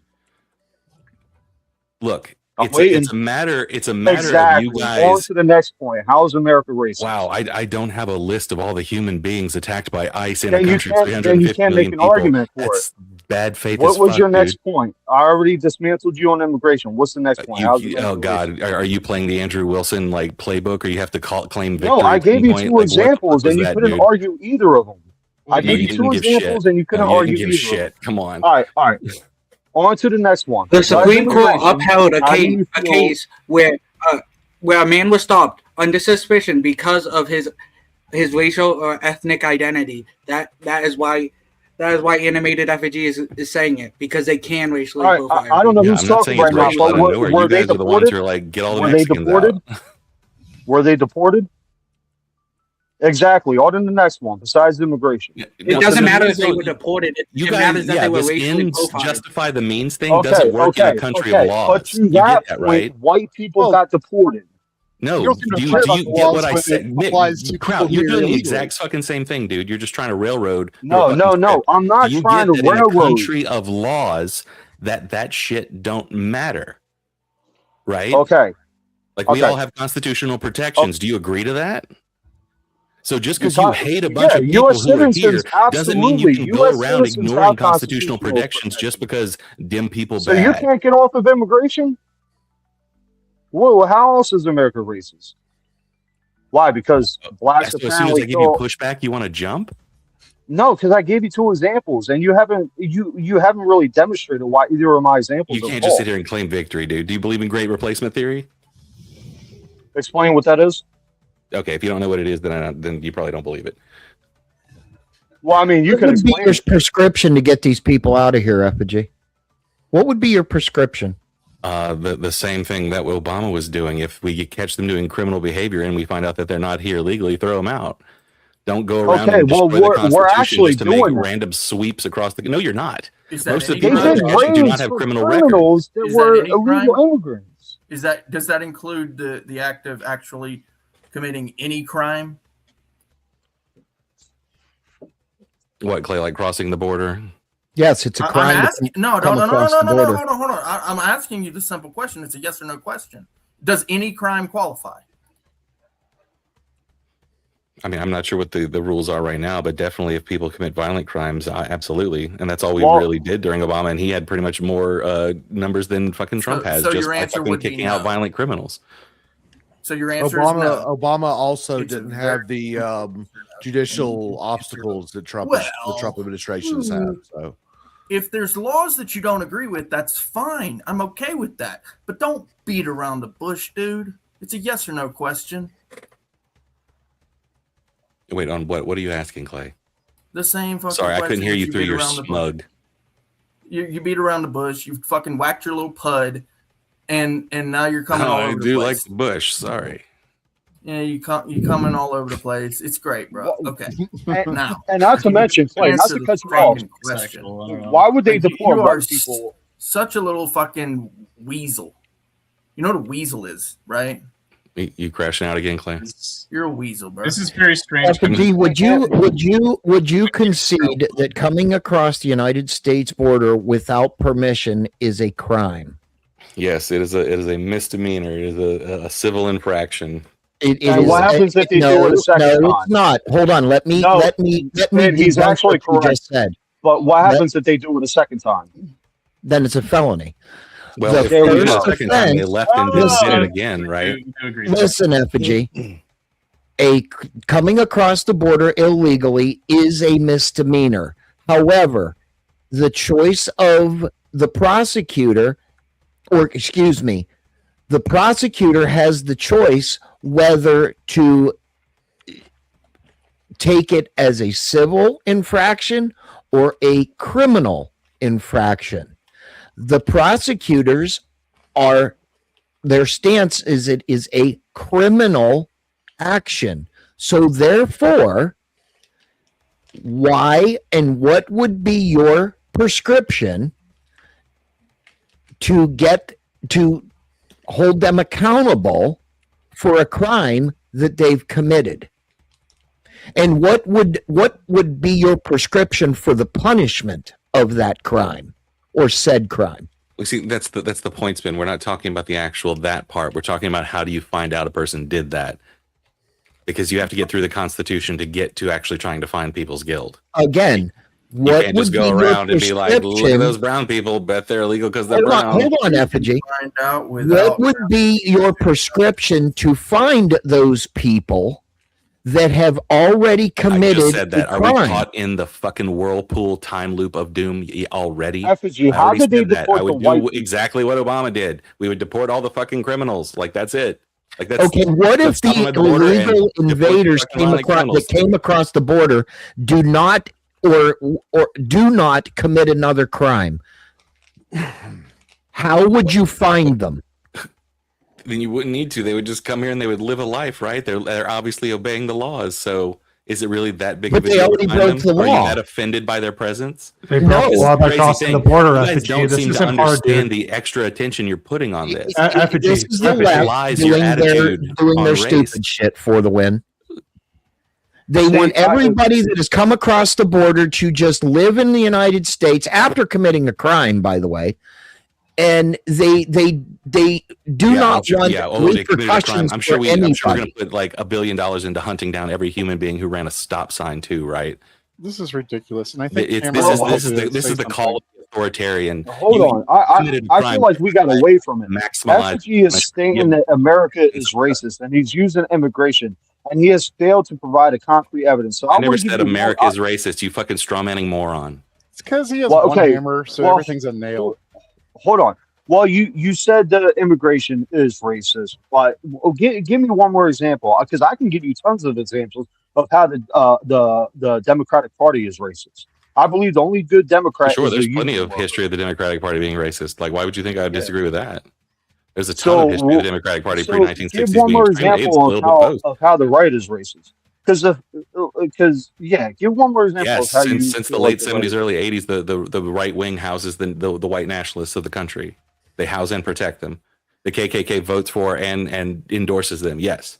Look, it's a matter. Exactly. Of you guys. On to the next point. How is America racist? Wow, I don't have a list of all the human beings attacked by ICE in Then a you country of can't- 350 then you can't make million an people. argument for That's bad faith. What as was fuck, your next dude. point? I already dismantled you on immigration. What's the next point? How's America Oh God, racist? are you playing the Andrew Wilson like playbook, or you have to claim victory? No, I at some gave you point? two Like, examples, what and you was that, couldn't dude? argue either of them. I No, gave you you two didn't give examples, shit. and you couldn't No, you argue didn't give either of them. shit. Come on. All right. On to the next one. The Besides Supreme Court immigration, upheld a how do case, you a feel- case where a man was stopped under suspicion because of his racial or ethnic identity. That is why animated effigy is saying it, because they can racially All right, profile. I don't know Yeah, who's I'm not talking saying it's right now, racial out but of nowhere. were You they guys are the ones deported? who are like, get all the Were they Mexicans deported? out. Were they deported? Exactly. On to the next one. Besides immigration. It doesn't matter if they were deported. It matters that they were this racially ends profiled. justify the means thing doesn't work in a country of laws. But to You that get that, point, right? white people got deported. No, You don't seem to do you care about the get laws what I when said? it Nick, applies to Kraut, people you're here doing the illegally. exact fucking same thing, dude. You're just trying to railroad. No. I'm not Do you trying get to that in a railroad. country of laws that shit don't matter, right? Okay. Like we Okay. all have constitutional protections. Do you agree to that? So just because The you con- hate a bunch of people US who are here citizens, doesn't mean you absolutely. can go US around citizens ignoring have constitutional constitutional protections just because dim people So bad. you can't get off of immigration? Well, how else is America racist? Why? Because blacks So as soon as apparently I give you kill. pushback, you want to jump? No, because I gave you two examples, and you haven't really demonstrated why either of my examples. You are can't just sit false. here and claim victory, dude. Do you believe in great replacement theory? Explain what that is. Okay, if you don't know what it is, then you probably don't believe it. Well, I mean, you What can would be explain. your prescription to get these people out of here, Effigy? What would be your prescription? The same thing that Obama was doing. If we catch them doing criminal behavior and we find out that they're not here legally, throw them out. Don't go around Okay, and well, destroy the we're Constitution actually just to make doing that. random sweeps across the. No, you're not. Is that Most of any the They people crime? that did are catching do not raids have for criminal records. criminals that Is that were any illegal crime? immigrants. Does that include the act of actually committing any crime? What, Clay, like crossing the border? Yes, it's a I'm crime. asking. No, come across the border. Hold on. I'm asking you the simple question. It's a yes or no question. Does any crime qualify? I mean, I'm not sure what the rules are right now, but definitely if people commit violent crimes, absolutely. And that's all we really did during Obama. And he had pretty much more numbers than fucking Trump has, so just your by answer fucking would be kicking out no. violent criminals. So your answer is no. Obama also It's didn't very- have the judicial obstacles that the Trump administration has had. So if there's laws that you don't agree with, that's fine. I'm okay with that. But don't beat around the bush, dude. It's a yes or no question. Wait, on what? What are you asking, Clay? The same fucking Sorry, I question couldn't hear that you through beat your around the bush. smug. You beat around the bush. You fucking whacked your little pud, and now you're coming all I over the do place. like the bush. Sorry. Yeah, you coming all over the place. It's great, bro. Okay. Now, And not to mention, Clay, not answer to the cut you off. fucking question. Why would they Like, deport you white are people? such a little fucking weasel. You know what a weasel is, right? You crashing out again, Clay? You're a weasel, bro. This is very strange. FG, would you concede that coming across the United States border without permission is a crime? Yes, it is a misdemeanor. It is a civil infraction. It And is. what happens if they do it a second no, time? it's not. Hold on. Let me No, debunk he's actually what you correct. just said. But what happens if they do it a second time? Then it's a felony. Well, The if they did it a first second time, they offense- left and did it again, right? Listen, Effigy. Coming across the border illegally is a misdemeanor. However, the choice of the prosecutor, or excuse me, the prosecutor has the choice whether to take it as a civil infraction or a criminal infraction. The prosecutors their stance is it is a criminal action. So therefore, why and what would be your prescription to hold them accountable for a crime that they've committed? And what would be your prescription for the punishment of that crime or said crime? Well, see, that's the point, Spin. We're not talking about the actual that part. We're talking about how do you find out a person did that? Because you have to get through the Constitution to get to actually trying to find people's guilt. Again, You what can't just would go be your around and be like, look at prescription? those brown people, bet they're illegal because they're Hold brown. on, Effigy. Find out without What would be your prescription to find those people that have already I committed just said that. a Are we crime? caught in the fucking whirlpool time loop of doom already? Effigy, I how already did they said that. deport I the would white do people? exactly what Obama did. We would deport all the fucking criminals. Like that's it. Like that's Okay, what if let's stop them the at the border and illegal deport the invaders fucking violent criminals. came across the border do not or do not commit another crime? How would you find them? Then you wouldn't need to. They would just come here and they would live a life, right? They're obviously obeying the laws. So is it really that big But of a they deal to already find broke them? the Are you law. that offended by their presence? They broke No. the law by Crazy crossing thing. the border. You guys FG. don't This seem to isn't hard, understand dude. the extra attention you're putting on this. FG. This is the FG. left Lies your doing attitude on their race. stupid shit for the win. They See, want everybody that has come across the border to just live in the United States after committing a crime, by the way. And they do not want they committed a crime. repercussions I'm sure for we're going anybody. to put like $1 billion into hunting down every human being who ran a stop sign too, right? This is ridiculous, and I think This Cameron is the call of the authoritarian. Hold on. I feel like we got away from it. Maximize. Effigy is stating that America is racist, and he's using immigration, and he has failed to provide a concrete evidence. So I I'm never gonna give said you America is racist. You fucking strawmanning moron. it's because he has Well, one okay. hammer, so Well, everything's a nail. Hold on. Well, you said that immigration is racist, but give me one more example, because I can give you tons of examples of how the Democratic Party is racist. I believe the only good Democrat. Sure, is there's the plenty union of worker. history of the Democratic Party being racist. Like, why would you think I would disagree with that? There's a ton of history of the Democratic Party So pre-1960s give one being more extremely example it's of how the right is racist. Because give one more example Yes, of how you since the feel late like the right 70s, early 80s, the right wing houses the white nationalists of the country. They house and protect them. The KKK votes for and endorses them. Yes.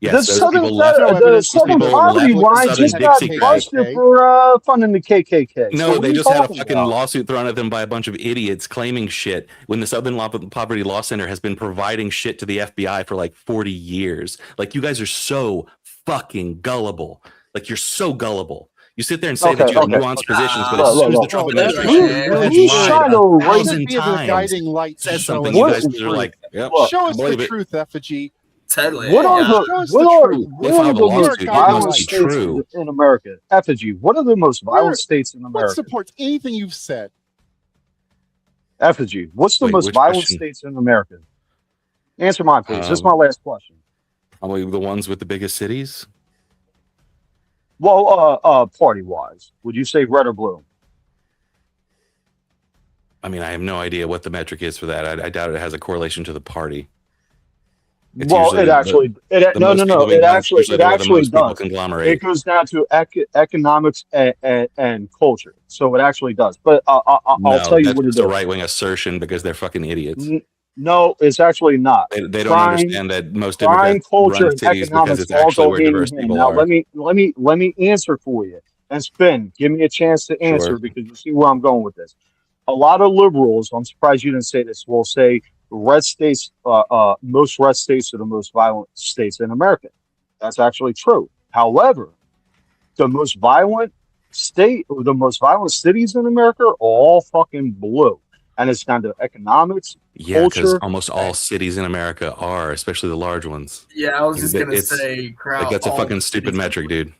Yes, the those Southern, people left. the those Southern people Poverty left Line Southern just got Dixie busted KKK. for funding the KKK. No, So what they are you just had a talking fucking about? lawsuit thrown at them by a bunch of idiots claiming shit when the Southern Poverty Law Center has been providing shit to the FBI for like 40 years. Like, you guys are so fucking gullible. Like, you're so gullible. You sit there and say that you have nuanced positions, but as soon as the Trump administration has Who's lied trying to 1,000 Be the times, guiding light to says show something, us you What? guys the are truth. like, yep, Look, Show us the believe it. truth, Effigy. Totally. What are yeah. the Show us what the are truth. what filed are a the most lawsuit. It violent must be states true. in America? Effigy. What are the most violent states in What America? supports anything you've said? Effigy. What's the Wait, most which violent question? states in America? Answer mine, please. This is my last question. Probably the ones with the biggest cities. Well, party wise, would you say red or blue? I mean, I have no idea what the metric is for that. I doubt it has a correlation to the party. It's Well, usually it actually, the most people being usually it where the actually most people does. It conglomerate. goes down to economics and culture. So it actually does. But I'll No, tell you that's what it just a is. right wing assertion because they're fucking idiots. No, it's actually not. They don't Crime, understand that most crime, Democrats culture, run and cities because economics it's all actually go where hand in diverse hand. people Now, are. let me answer for you. And Spin, give me a chance to answer Sure. because you see where I'm going with this. A lot of liberals, I'm surprised you didn't say this, will say red states, most red states are the most violent states in America. That's actually true. However, the most violent state or the most violent cities in America are all fucking blue. And it's down to economics, Yeah, because culture. almost all cities in America are, especially the large ones. Yeah, I was just gonna It's say, like that's a all fucking the stupid cities are metric, blue. dude.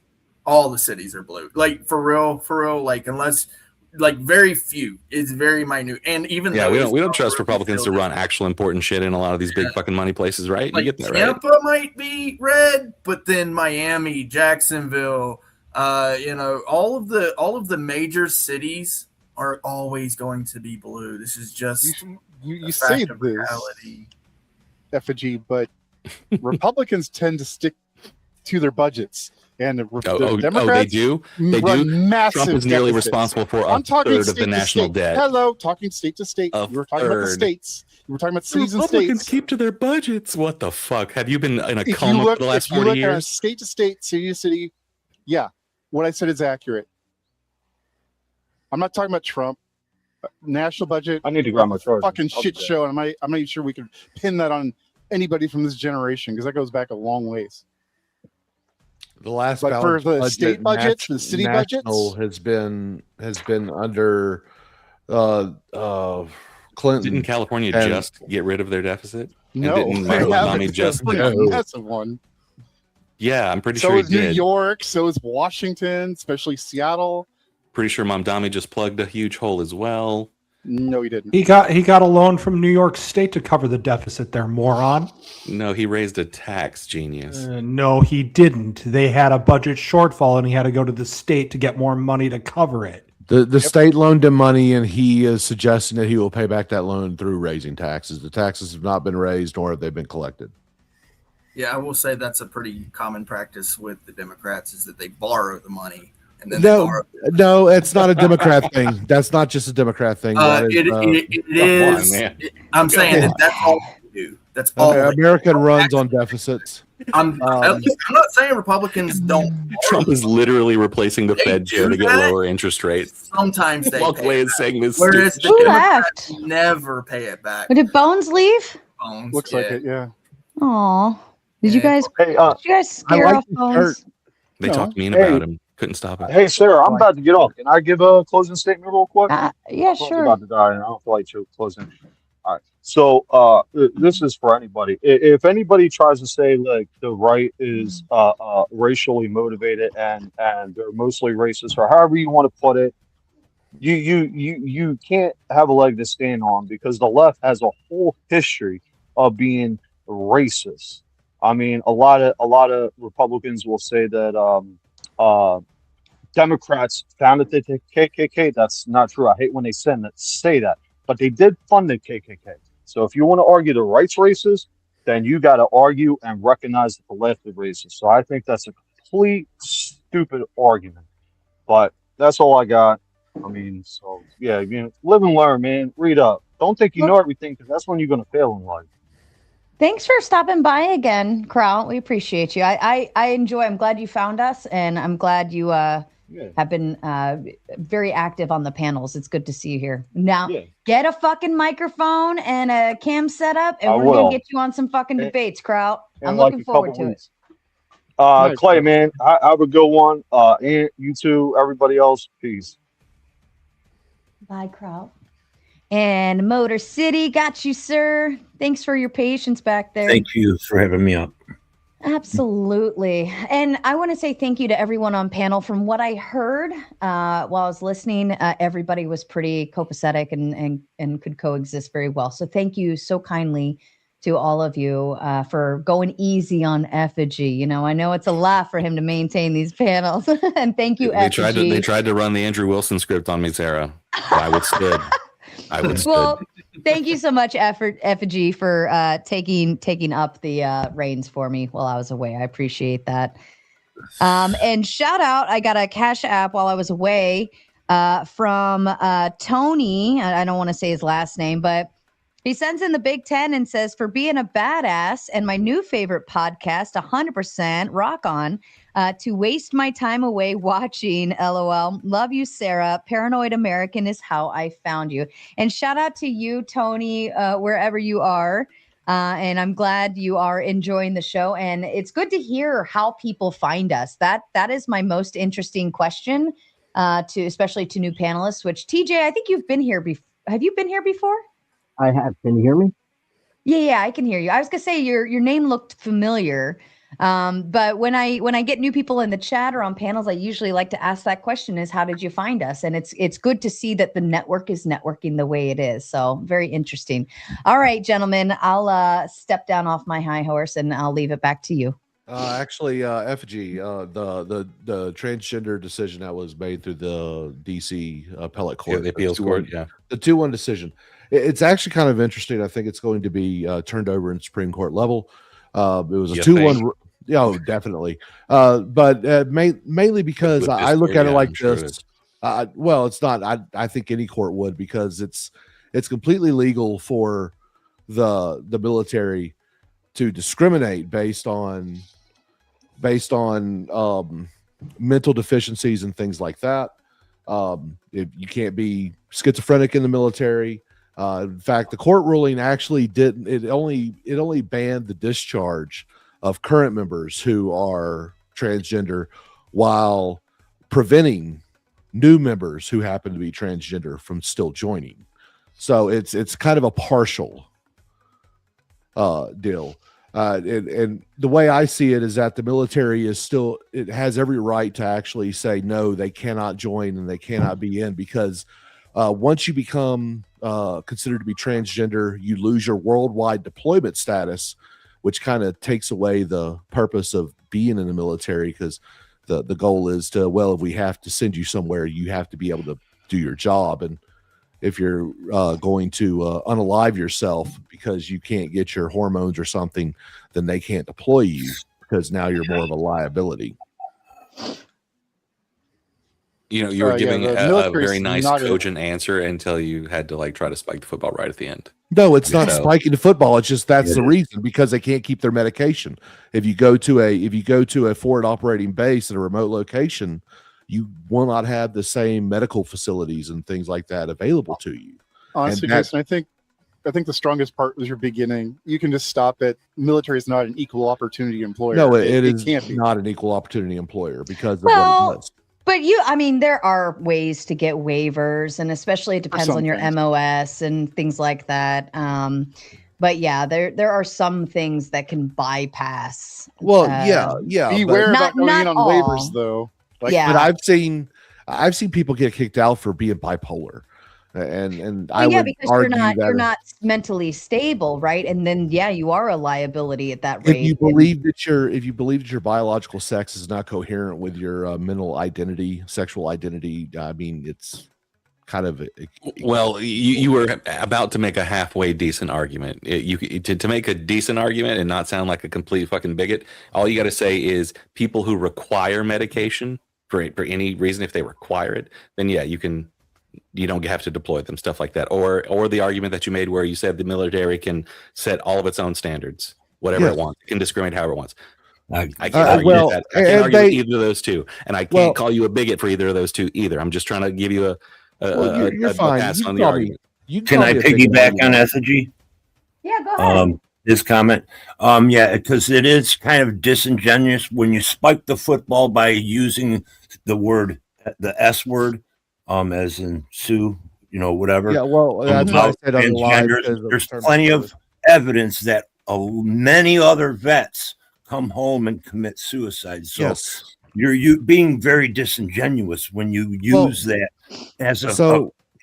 All the cities are blue. Like for real. Like unless like very few. It's very minute. And even Yeah, those we don't are trust really Republicans to still run actual important shit in a lot of these big fucking money places, right? You like get that, right? Tampa might be red, but then Miami, Jacksonville, all of the major cities are always going to be blue. This is just You a say fact of this, reality. Effigy, but Republicans tend to stick to their budgets, and the Democrats they do. They run do. massive Trump is nearly deficits. responsible for a I'm talking third of state the to national state. debt. Hello, talking state to state. A You were talking about the third. states. You were talking about The cities and Republicans states. keep to their budgets. What the fuck? Have you been in a If you coma look, for the last if you 40 look at a years? state to state, city to city, yeah, what I said is accurate. I'm not talking about Trump. National budget. I need to grab my Trojan. Fucking I'll shit do that. show, and I'm not even sure we could pin that on anybody from this generation because that goes back a long ways. The last But for the state budgets, the city national budgets, has been under Clinton. Didn't California and- just get rid of their deficit? no, didn't they Marla haven't. Mommy It's just- a No. massive one. Yeah, I'm pretty So sure he is New did. York, so is Washington, especially Seattle. Pretty sure Mom Dami just plugged a huge hole as well. No, he didn't. He got a loan from New York State to cover the deficit there, moron. No, he raised a tax, genius. No, he didn't. They had a budget shortfall and he had to go to the state to get more money to cover it. The state loaned him money, and he is suggesting that he will pay back that loan through raising taxes. The taxes have not been raised, nor have they been collected. Yeah, I will say that's a pretty common practice with the Democrats is that they borrow the money and then No, it's not a Democrat thing. That's not just a Democrat thing. That it is. man. I'm saying that's all they do. That's all. America runs on deficits. I'm not saying Republicans don't. Trump is literally replacing the They Fed chair do to get that. lower interest rates. Sometimes they Walk pay away it and back. saying this. Whereas the Who Democrats left? never pay it back. Did Bones leave? Bones, Looks like it, yeah. Aw. Did you Yeah. guys Hey, did you guys scare like off the Bones? They No. talked mean Hey. about him. Couldn't stop it. Hey, Sarah, I'm about to get off. Can I give a closing statement real quick? Yeah, Phone's sure. about to die, and I don't feel like closing. All right. So this is for anybody. If anybody tries to say like the right is racially motivated and they're mostly racist or however you want to put it, you can't have a leg to stand on because the left has a whole history of being racist. I mean, a lot of Republicans will say that Democrats founded the KKK. That's not true. I hate when they say that, but they did fund the KKK. So if you want to argue the right's racist, then you got to argue and recognize that the left is racist. So I think that's a complete stupid argument. But that's all I got. I mean, so yeah, live and learn, man. Read up. Don't think you know everything because that's when you're going to fail in life. Thanks for stopping by again, Kraut. We appreciate you. I enjoy. I'm glad you found us, and I'm glad you have been very active on the panels. It's good to see you here. Now, get a fucking microphone and a cam set up, and we're gonna get you on some fucking debates, Kraut. I'm looking forward to it. Clay, man, have a good one. And you too, everybody else. Peace. Bye, Kraut. And Motor City, got you, sir. Thanks for your patience back there. Thank you for having me up. Absolutely. And I want to say thank you to everyone on panel. From what I heard while I was listening, everybody was pretty copacetic and could coexist very well. So thank you so kindly to all of you for going easy on Effigy. You know, I know it's a lot for him to maintain these panels. And thank you, Effigy. They tried to run the Andrew Wilson script on me, Sarah. But I withstood. Well, thank you so much, Effigy, for taking up the reins for me while I was away. I appreciate that. And shout out, I got a Cash App while I was away from Tony. I don't want to say his last name, but he sends in the Big 10 and says, for being a badass and my new favorite podcast, 100% rock on, to waste my time away watching, LOL. Love you, Sarah. Paranoid American is how I found you. And shout out to you, Tony, wherever you are. And I'm glad you are enjoying the show. And it's good to hear how people find us. That is my most interesting question, especially to new panelists, which TJ, I think you've been here before. Have you been here before? I have. Can you hear me? Yeah, I can hear you. I was gonna say your name looked familiar, but when I get new people in the chat or on panels, I usually like to ask that question: is how did you find us? And it's good to see that the network is networking the way it is. So very interesting. All right, gentlemen, I'll step down off my high horse and I'll leave it back to you. Actually, Effigy, the transgender decision that was made through the DC appellate court, the appeals court, the 2-1 decision. It's actually kind of interesting. I think it's going to be turned over in Supreme Court level. It was a 2-1. Yeah, oh, definitely. But mainly because I look at it like this. Well, it's not. I think any court would, because it's completely legal for the military to discriminate based on mental deficiencies and things like that. If you can't be schizophrenic in the military. In fact, the court ruling actually didn't. It only banned the discharge of current members who are transgender, while preventing new members who happen to be transgender from still joining. So it's kind of a partial deal. And the way I see it is that the military it has every right to actually say no, they cannot join and they cannot be in, because once you become considered to be transgender, you lose your worldwide deployment status, which kind of takes away the purpose of being in the military, because the goal is to, well, if we have to send you somewhere, you have to be able to do your job. And if you're going to unalive yourself because you can't get your hormones or something, then they can't deploy you, because now you're more of a liability. You know, you were giving a very nice, cogent answer until you had to try to spike the football right at the end. No, it's not spiking the football. It's just that's the reason, because they can't keep their medication. If you go to a forward operating base at a remote location, you will not have the same medical facilities and things like that available to you. Honestly, Jason, I think the strongest part was your beginning. You can just stop it. Military is not an equal opportunity employer. No, it can't be. Not an equal opportunity employer because of what it does. But there are ways to get waivers, and especially it depends on your MOS and things like that. But yeah, there are some things that can bypass. Well, yeah. Beware about going in on waivers, though. But I've seen people get kicked out for being bipolar, and I would because argue you're not mentally stable, right? And then you are a liability at that rate. If you believe that your biological sex is not coherent with your mental identity, sexual identity, I mean, it's kind of well, you were about to make a halfway decent argument. To make a decent argument and not sound like a complete fucking bigot, all you got to say is people who require medication for any reason, if they require it, then you don't have to deploy them, stuff like that. Or the argument that you made where you said the military can set all of its own standards, whatever it wants. It can discriminate however it wants. I can't argue that. I can't argue with either of those two. And I can't call you a bigot for either of those two either. I'm just trying to give you a pass on the argument. Can I piggyback on Effigy? Yeah, go ahead. This comment. Because it is kind of disingenuous when you spike the football by using the S word, as in Sue, whatever. Yeah, well, that's why I said there's plenty of evidence that many other vets come home and commit suicide. So Yes. you're being very disingenuous when you use that as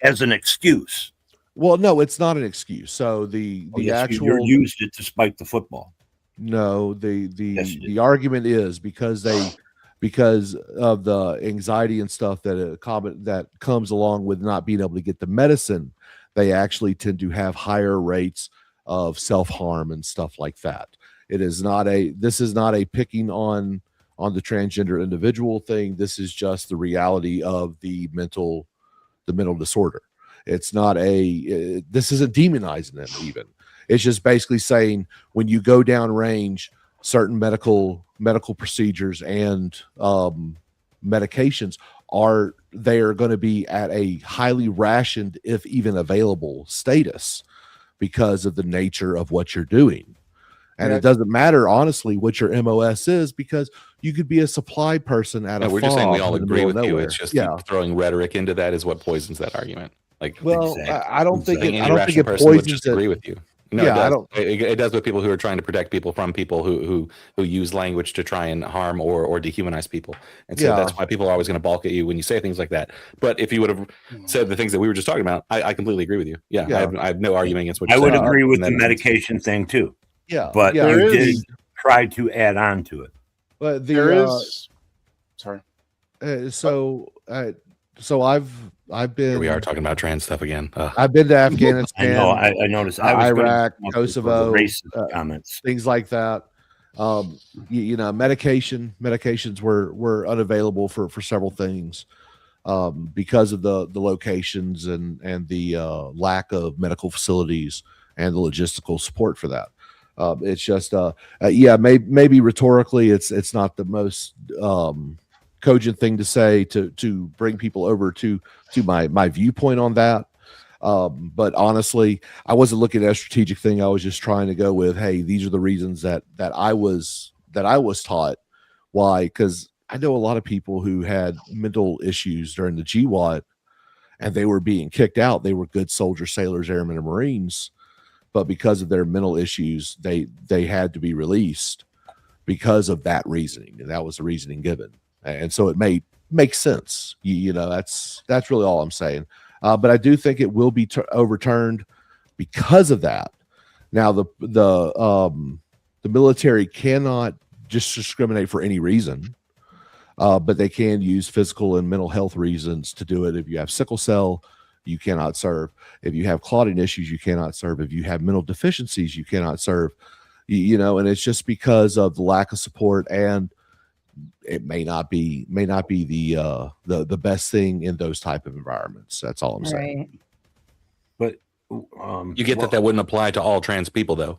as an excuse. Well, no, it's not an excuse. So the you used it to spike the football. No, the argument is because of the anxiety and stuff that comes along with not being able to get the medicine, they actually tend to have higher rates of self-harm and stuff like that. This is not a picking on the transgender individual thing. This is just the reality of the mental disorder. It's not this isn't demonizing them even. It's just basically saying when you go down range, certain medical procedures and medications are going to be at a highly rationed, if even available, status because of the nature of what you're doing. And it doesn't matter, honestly, what your MOS is, because you could be a supply person at a we're just saying we all in the agree middle of with you. nowhere. It's just throwing rhetoric into that is what poisons that argument. Like, well, I don't think it person would poisons just agree with you. No, Yeah, it does. I don't. It does with people who are trying to protect people from people who use language to try and harm or dehumanize people. And so that's why people are always going to balk at you when you say things like that. But if you would have said the things that we were just talking about, I completely agree with you. Yeah. I have no argument against what you I said. would agree with the medication thing too. Yeah, but you did try to add on to it. But there is. Sorry. So I've been. Here we are talking about trans stuff again. I've been to Afghanistan. I know. I noticed. Iraq, Kosovo, racist comments, things like that. Medications were unavailable for several things because of the locations and the lack of medical facilities and the logistical support for that. It's just maybe rhetorically it's not the most cogent thing to say to bring people over to my viewpoint on that. But honestly, I wasn't looking at a strategic thing. I was just trying to go with, hey, these are the reasons that I was taught. Why? Because I know a lot of people who had mental issues during the GWAT and they were being kicked out. They were good soldiers, sailors, airmen, and Marines, but because of their mental issues, they had to be released because of that reasoning. And that was the reasoning given. And so it makes sense. That's really all I'm saying. But I do think it will be overturned because of that. Now, the military cannot just discriminate for any reason, but they can use physical and mental health reasons to do it. If you have sickle cell, you cannot serve. If you have clotting issues, you cannot serve. If you have mental deficiencies, you cannot serve. And it's just because of the lack of support, and it may not be the best thing in those type of environments. That's all I'm saying. But you get that wouldn't apply to all trans people, though.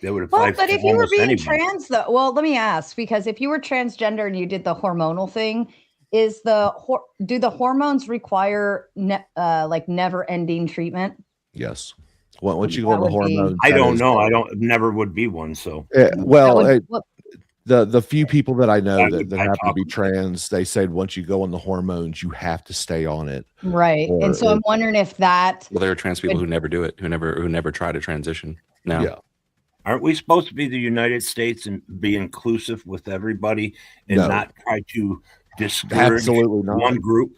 They would apply. Well, but if you were being trans, though, well, let me ask, because if you were transgender and you did the hormonal thing, do the hormones require never-ending treatment? Yes. Well, once you go on the hormones, I don't know. Never would be one. So the few people that I know that happen to be trans, they said once you go on the hormones, you have to stay on it. Right. And so I'm wondering if that. Well, there are trans people who never do it, who never try to transition. No. Yeah. Aren't we supposed to be the United States and be inclusive with everybody and not try to discourage one group?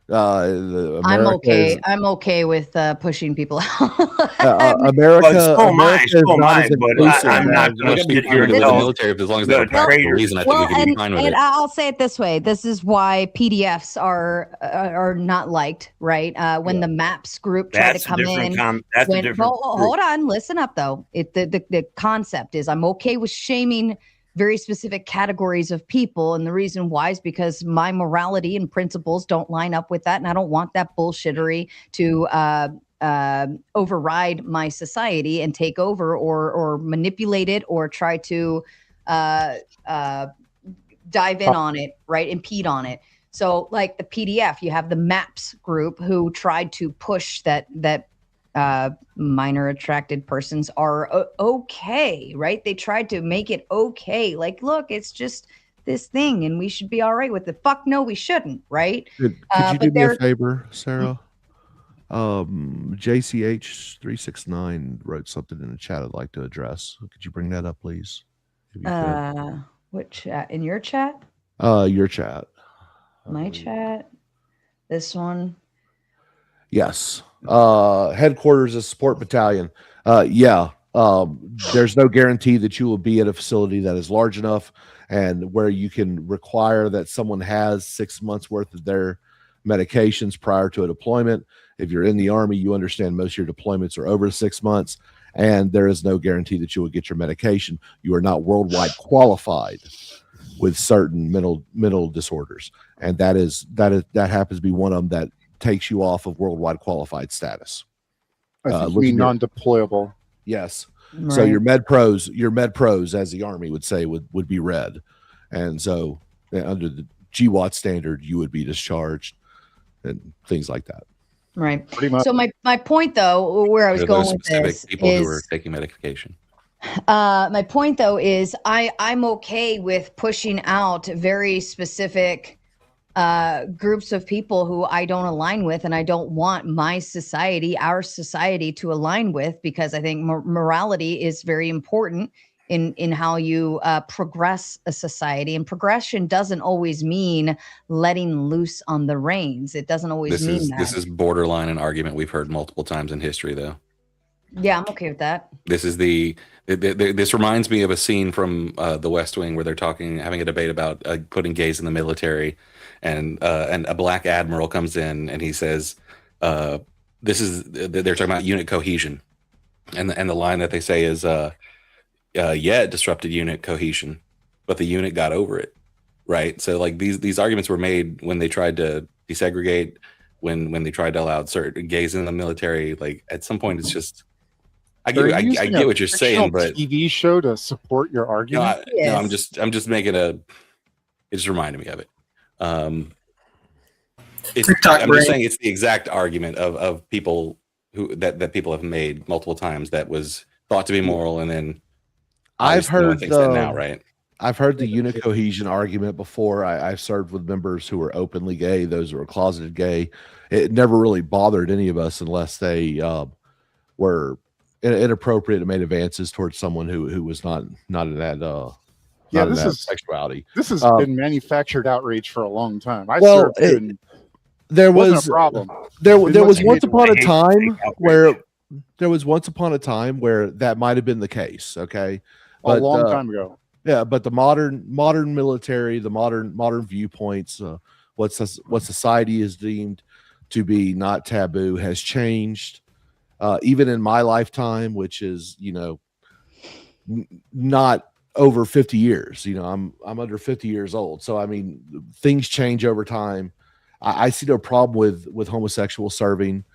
I'm okay with pushing people out. America, I'm not going to sit here and the military as long as they're a reason. I think we can be fine with it. I'll say it this way: this is why PDFs are not liked, right? When the MAPS group try to come in, hold on, listen up though. The concept is I'm okay with shaming very specific categories of people. And the reason why is because my morality and principles don't line up with that. And I don't want that bullshittery to override my society and take over or manipulate it or try to dive in on it, right? Impede on it. So like the PDF, you have the MAPS group who tried to push that minor attracted persons are okay, right? They tried to make it okay. Like, look, it's just this thing and we should be all right with it. Fuck no, we shouldn't, right? Could you do me a favor, Sarah? JCH369 wrote something in the chat I'd like to address. Could you bring that up, please? if you could. What chat? In your chat? Your chat. My chat? This one? Yes. Headquarters is support battalion. Yeah. There's no guarantee that you will be at a facility that is large enough and where you can require that someone has 6 months worth of their medications prior to a deployment. If you're in the Army, you understand most of your deployments are over 6 months, and there is no guarantee that you will get your medication. You are not worldwide qualified with certain mental disorders, and that happens to be one of them that takes you off of worldwide qualified status. I think you mean non-deployable. Yes. Right. So your med pros, as the Army would say, would be red, and so under the GWAT standard, you would be discharged and things like that. Right. Pretty much. So my point, though, where I was going with this people is who are taking medication. my point, though, is I'm okay with pushing out very specific groups of people who I don't align with, and I don't want my society, our society, to align with, because I think morality is very important in how you progress a society. And progression doesn't always mean letting loose on the reins. It doesn't always mean that. This is borderline an argument we've heard multiple times in history, though. Yeah, I'm okay with that. This is this reminds me of a scene from The West Wing where they're having a debate about putting gays in the military, and a black admiral comes in and he says, they're talking about unit cohesion, and the line that they say is, yeah, it disrupted unit cohesion, but the unit got over it, right? So like these arguments were made when they tried to desegregate, when they tried to allow certain gays in the military. Like at some point, it's just I get what you're saying, but TV show to support your argument. No, I'm just making it just reminded me of it. I'm just saying it's the exact argument of people that people have made multiple times that was thought to be moral, and then I've heard now, right? I've heard the unit cohesion argument before. I've served with members who were openly gay, those who were closeted gay. It never really bothered any of us unless they were inappropriate and made advances towards someone who was not in that This is sexuality. This has been manufactured outrage for a long time. There was a problem. There was once upon a time where that might have been the case. Okay, a long time ago. Yeah, but the modern military, the modern viewpoints, what society is deemed to be not taboo has changed. Even in my lifetime, which is not over 50 years. I'm under 50 years old, so I mean things change over time. I see no problem with homosexual serving.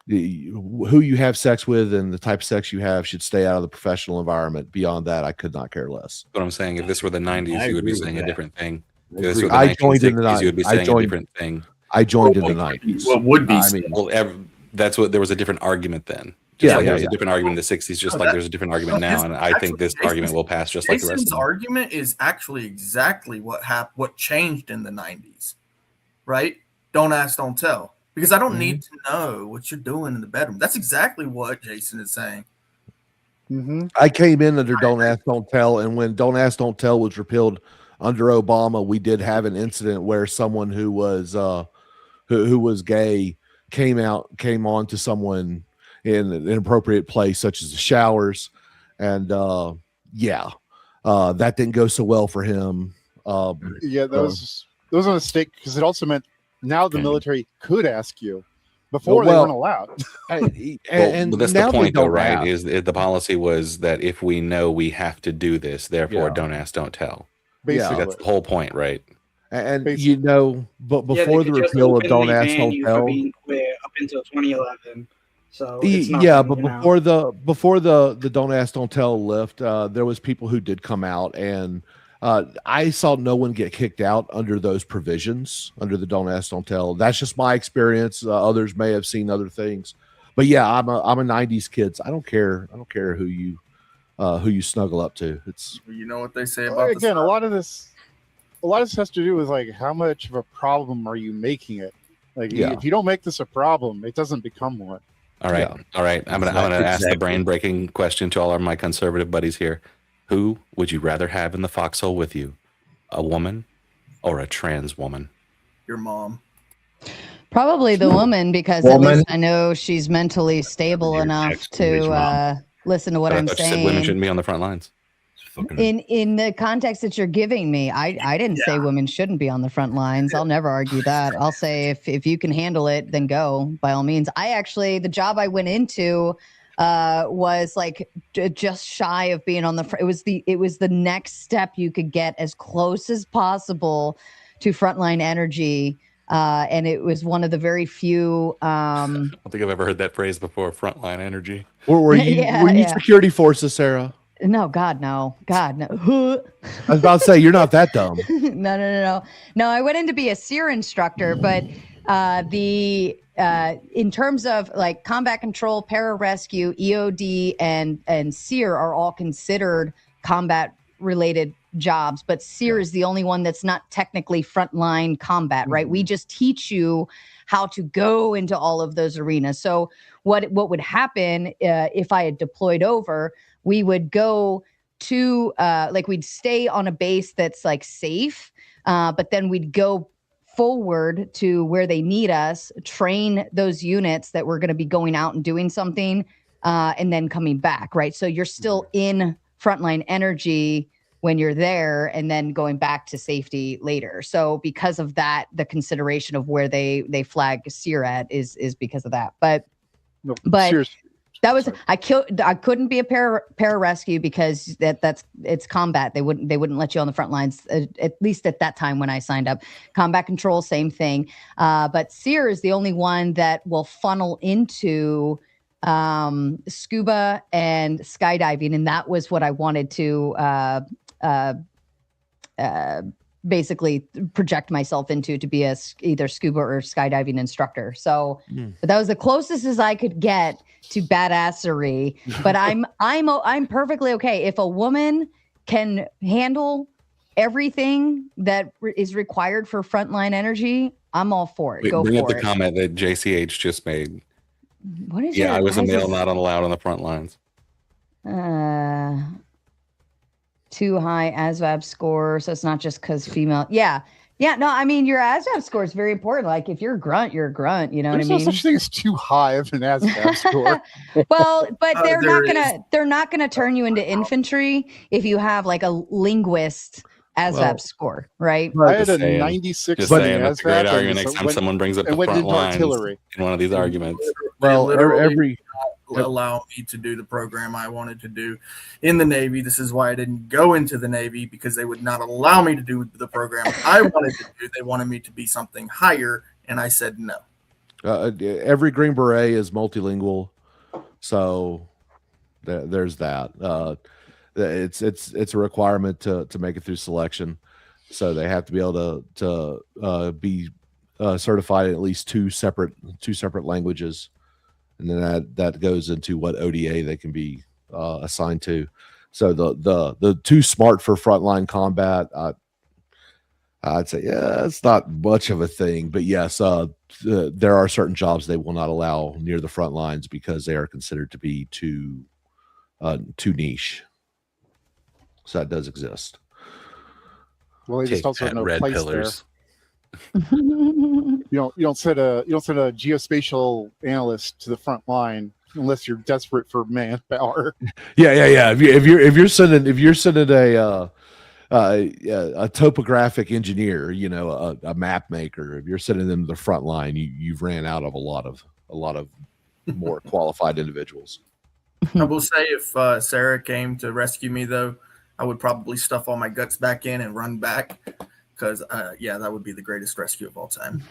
Who you have sex with and the type of sex you have should stay out of the professional environment. Beyond that, I could not care less. What I'm saying, if this were the 90s, you would be saying a different thing. If this were the I joined in the 90s. You would be saying a different thing. I joined in the 90s. What would be? That's what there was a different argument then. There was a different argument in the 60s, just like there's a different argument now, and I think this argument will pass just like the rest of them. Argument is actually exactly what changed in the 90s, right? Don't ask, don't tell. Because I don't need to know what you're doing in the bedroom. That's exactly what Jason is saying. I came in under Don't Ask, Don't Tell, and when Don't Ask, Don't Tell was repealed under Obama, we did have an incident where someone who was gay came on to someone in an inappropriate place, such as the showers, and that didn't go so well for him. That was a mistake, because it also meant now the military could ask you. Before they weren't allowed. and that's now the point, though, right? Have. Is the policy was that if we know we have to do this, therefore don't ask, don't tell. Basically, that's the whole point, right? And but before the repeal of Don't Ask, Don't Tell, being queer up until 2011. So before the Don't Ask, Don't Tell lift, there was people who did come out, and I saw no one get kicked out under those provisions, under the Don't Ask, Don't Tell. That's just my experience. Others may have seen other things, but yeah, I'm a 90s kid. So I don't care who you snuggle up to. It's what they say about again. A lot of this has to do with like how much of a problem are you making it. Like if you don't make this a problem, it doesn't become one. All right. I'm gonna ask the brain breaking question to all of my conservative buddies here. Who would you rather have in the foxhole with you? A woman or a trans woman? Your mom. Probably the woman, because at least I know she's mentally stable enough to listen to what I'm thought you said women saying. shouldn't be on the front lines. In the context that you're giving me, I didn't say women shouldn't be on the front lines. I'll never argue that. I'll say if you can handle it, then go by all means. The job I went into was like just shy of being on the front. It was the next step you could get as close as possible to frontline energy. And it was one of the very few. I don't think I've ever heard that phrase before. Frontline energy. Were you security forces, Sarah? No, God, no. God, no. I was about to say, you're not that dumb. No. I went in to be a SEER instructor, but in terms of like combat control, pararescue, EOD, and SEER are all considered combat related jobs, but SEER is the only one that's not technically frontline combat, right? We just teach you how to go into all of those arenas. So what would happen if I had deployed over, we would go to we'd stay on a base that's like safe, but then we'd go forward to where they need us, train those units that we're going to be going out and doing something, and then coming back, right? So you're still in frontline energy when you're there, and then going back to safety later. So because of that, the consideration of where they flag SEER at is because of that. But seriously. That was I couldn't be a pararescue because it's combat. They wouldn't let you on the front lines, at least at that time when I signed up. Combat control, same thing. But SEER is the only one that will funnel into scuba and skydiving, and that was what I wanted to basically project myself into, to be either scuba or skydiving instructor. So but that was the closest as I could get to badassery. But I'm perfectly okay if a woman can handle everything that is required for frontline energy. I'm all for it. Wait, Go bring for up the it. comment that JCH just made. What is I was a male, guys' not allowed on the front lines. Too high ASVAB score, so it's not just because female. Yeah. No, I mean your ASVAB score is very important. Like if you're a grunt, you're a grunt. You know There's what I mean? no such thing as too high of an ASVAB score. Well, but they're there not gonna turn you into infantry if you have like a linguist ASVAB score, right? I had a Saying. 96 Just in saying, that's a great ASVAB, argument next time someone brings up the went front into lines artillery. in one of these arguments. Well, they literally every did not allow me to do the program I wanted to do in the Navy. This is why I didn't go into the Navy, because they would not allow me to do the program I wanted to do. They wanted me to be something higher, and I said no. every Green Beret is multilingual, so there's that. It's a requirement to make it through selection, so they have to be able to be certified in at least two separate languages, and then that goes into what ODA they can be assigned to. So the too smart for frontline combat, I'd say it's not much of a thing, but yes, there are certain jobs they will not allow near the front lines because they are considered to be too niche. So that does exist. Well, they just also have no red place pillars. there. You don't send a geospatial analyst to the front line unless you're desperate for manpower. Yeah. If you're sending a topographic engineer, a map maker, if you're sending them to the front line, you've ran out of a lot of more qualified individuals. I will say, if Sarah came to rescue me, though, I would probably stuff all my guts back in and run back, because that would be the greatest rescue of all time.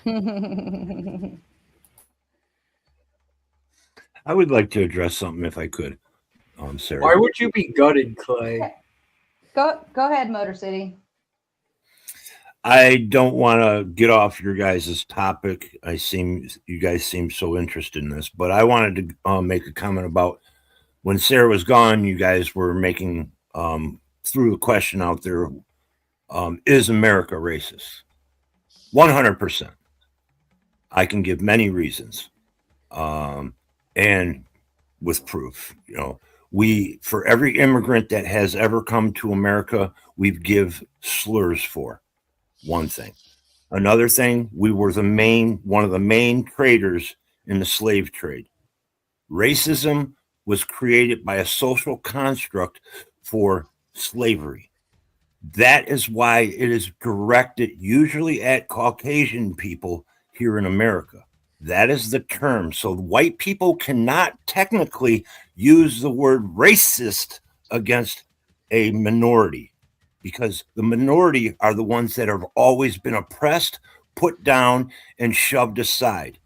I would like to address something if I could, Sarah. Why would you be gutted, Clay? Go ahead, Motor City. I don't want to get off your guys' topic. You guys seem so interested in this, but I wanted to make a comment about when Sarah was gone. You guys were making threw the question out there: is America racist? 100%. I can give many reasons, and with proof. For every immigrant that has ever come to America, we've give slurs for. One thing. Another thing, we were one of the main traders in the slave trade. Racism was created by a social construct for slavery. That is why it is directed usually at Caucasian people here in America. That is the term. So white people cannot technically use the word racist against a minority, because the minority are the ones that have always been oppressed, put down, and shoved aside.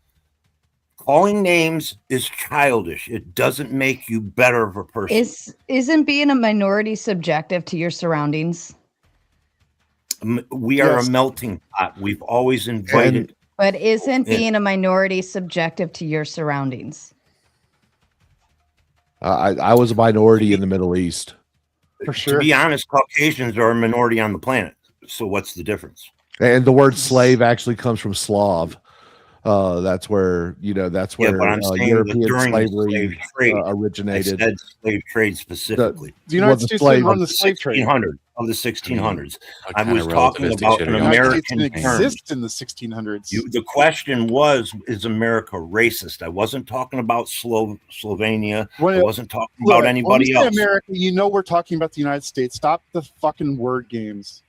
Calling names is childish. It doesn't make you better of a person. Isn't being a minority subjective to your surroundings? We are a melting pot. We've always invited. But isn't being a minority subjective to your surroundings? I was a minority in the Middle East. For sure. To be honest, Caucasians are a minority on the planet. So what's the difference? And the word slave actually comes from Slav. That's where that's where but I'm saying European during slavery slave trade, originated. I said slave trade specifically. The United States didn't run the slave trade. Of the 1600s. I was talking about an The United American States didn't term. exist in the 1600s. The question was, is America racist? I wasn't talking about Slovenia. I wasn't talking about anybody when we say else. America, we're talking about the United States. Stop the fucking word games.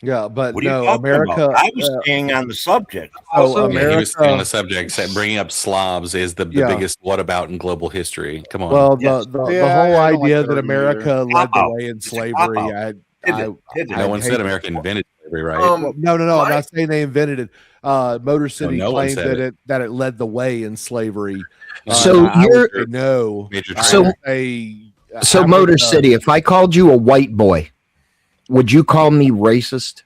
Yeah, but What are you no, talking America. about? I was staying on the subject. So Yeah, he was staying on America. the subject. Said bringing up Slavs is the biggest what about in global history. Come on. Well, Yes. the Yeah, whole I don't like idea that that argument America led the Cop-out. way in It's a slavery, cop-out. No one said hate- America invented slavery, right? Well, no. I'm not saying they invented it. Motor City no one claimed said that it led the way in slavery. So I would you're- say no. Major I So- would say So, Motor Africa- City, if I called you a white boy, would you call me racist?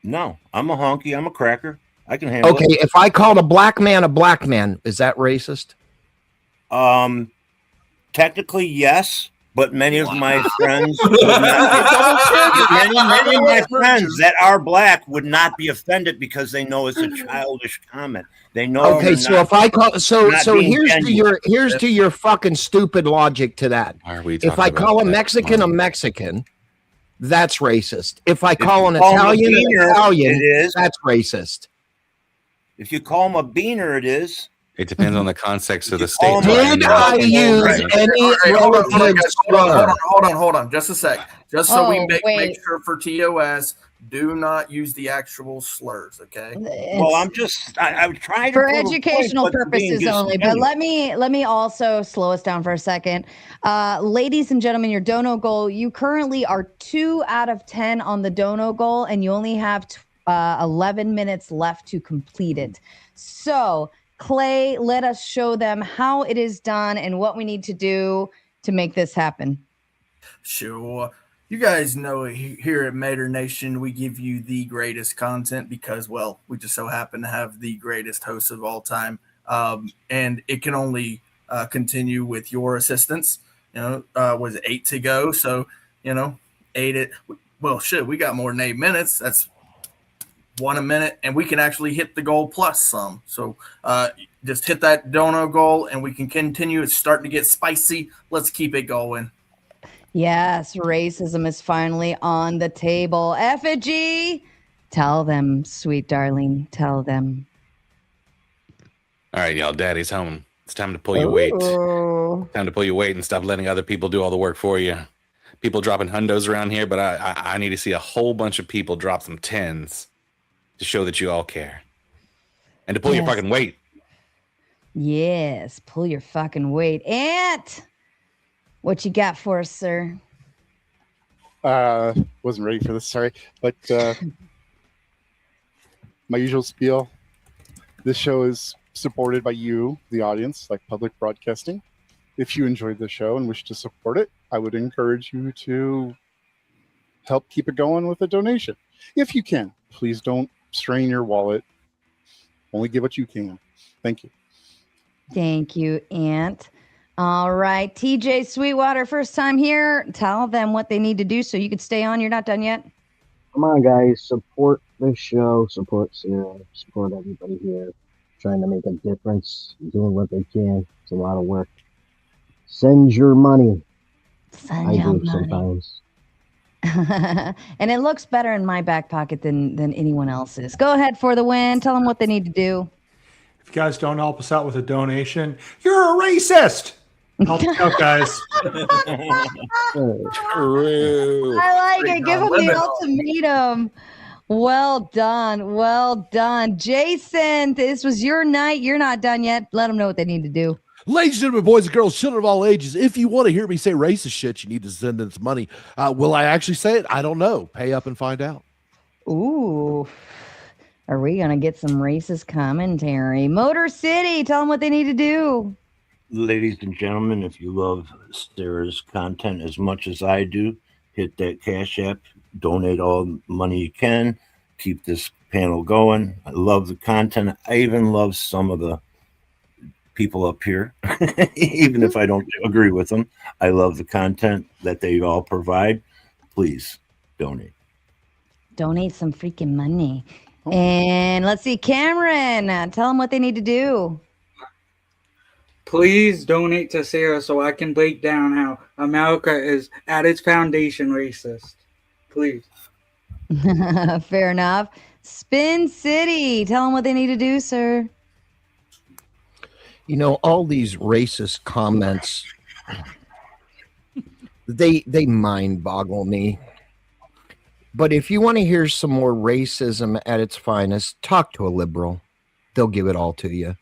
No, I'm a honky. I'm a cracker. I can handle Okay, if I called a black man, is that racist? it. Technically, yes. But many of my friends would not many of my friends that are black would not be offended because they know it's a childish comment. They know. Okay, so if I call, so not so being here's to your fucking stupid logic to that. Why are we If talking I about call a that? Mexican Come a on. Mexican, that's racist. If I call an you call 'em a Italian beaner, an Italian, it is. that's racist. If you call them a beaner, it is. It depends on the context of the call statement. them Did I use any relative slur? Hold on, just a sec. Just so we make wait. sure for TOS, do not use the actual slurs, okay? Well, I'm just. I would try to for prove a point, educational but you're being purposes only. But disingenuous. let me also slow us down for a second. Ladies and gentlemen, your dono goal, you currently are 2 out of 10 on the dono goal, and you only have 11 minutes left to complete it. So Clay, let us show them how it is done and what we need to do to make this happen. Sure. You guys know here at Mater Nation, we give you the greatest content because, well, we just so happen to have the greatest hosts of all time. And it can only continue with your assistance. Was it 8 to go? So, 8 well, shit, we got more than 8 minutes. That's 1 a minute, and we can actually hit the goal plus some. So just hit that dono goal, and we can continue. It's starting to get spicy. Let's keep it going. Yes, racism is finally on the table. Effigy, tell them, sweet darling, tell them. All right, y'all, daddy's home. It's time to pull your weight. Time to pull your weight and stop letting other people do all the work for you. People dropping hundos around here, but I need to see a whole bunch of people drop some tens to show that you all care. And to pull your fucking weight. Yes, pull your fucking weight. Ant, what you got for us, sir? Wasn't ready for this, sorry. But my usual spiel. This show is supported by you, the audience, like public broadcasting. If you enjoyed the show and wish to support it, I would encourage you to help keep it going with a donation. If you can, please don't strain your wallet. Only give what you can. Thank you. Thank you, Ant. All right, TJ Sweetwater, first time here. Tell them what they need to do so you could stay on. You're not done yet. Come on, guys. Support the show. Support Sarah. Support everybody here. Trying to make a difference. Doing what they can. It's a lot of work. Send your money I Send your do money. sometimes. And it looks better in my back pocket than anyone else's. Go ahead for the win. Tell them what they need to do. If you guys don't help us out with a donation, you're a racist. Help us out, guys. True. I like it. Give them the Limit. ultimatum. Well done. Well done. Jason, this was your night. You're not done yet. Let them know what they need to do. Ladies and gentlemen, boys and girls, children of all ages, if you want to hear me say racist shit, you need to send in some money. Will I actually say it? I don't know. Pay up and find out. Ooh. Are we going to get some racist commentary? Motor City, tell them what they need to do. Ladies and gentlemen, if you love Sarah's content as much as I do, hit that Cash App, donate all the money you can, keep this panel going. I love the content. I even love some of the people up here, even if I don't agree with them. I love the content that they all provide. Please donate. Donate some freaking money. And let's see, Cameron, tell them what they need to do. Please donate to Sarah so I can break down how America is at its foundation racist. Please. Fair enough. Spin City, tell them what they need to do, sir. You know, all these racist comments, they mind boggle me. But if you want to hear some more racism at its finest, talk to a liberal. They'll give it all to you.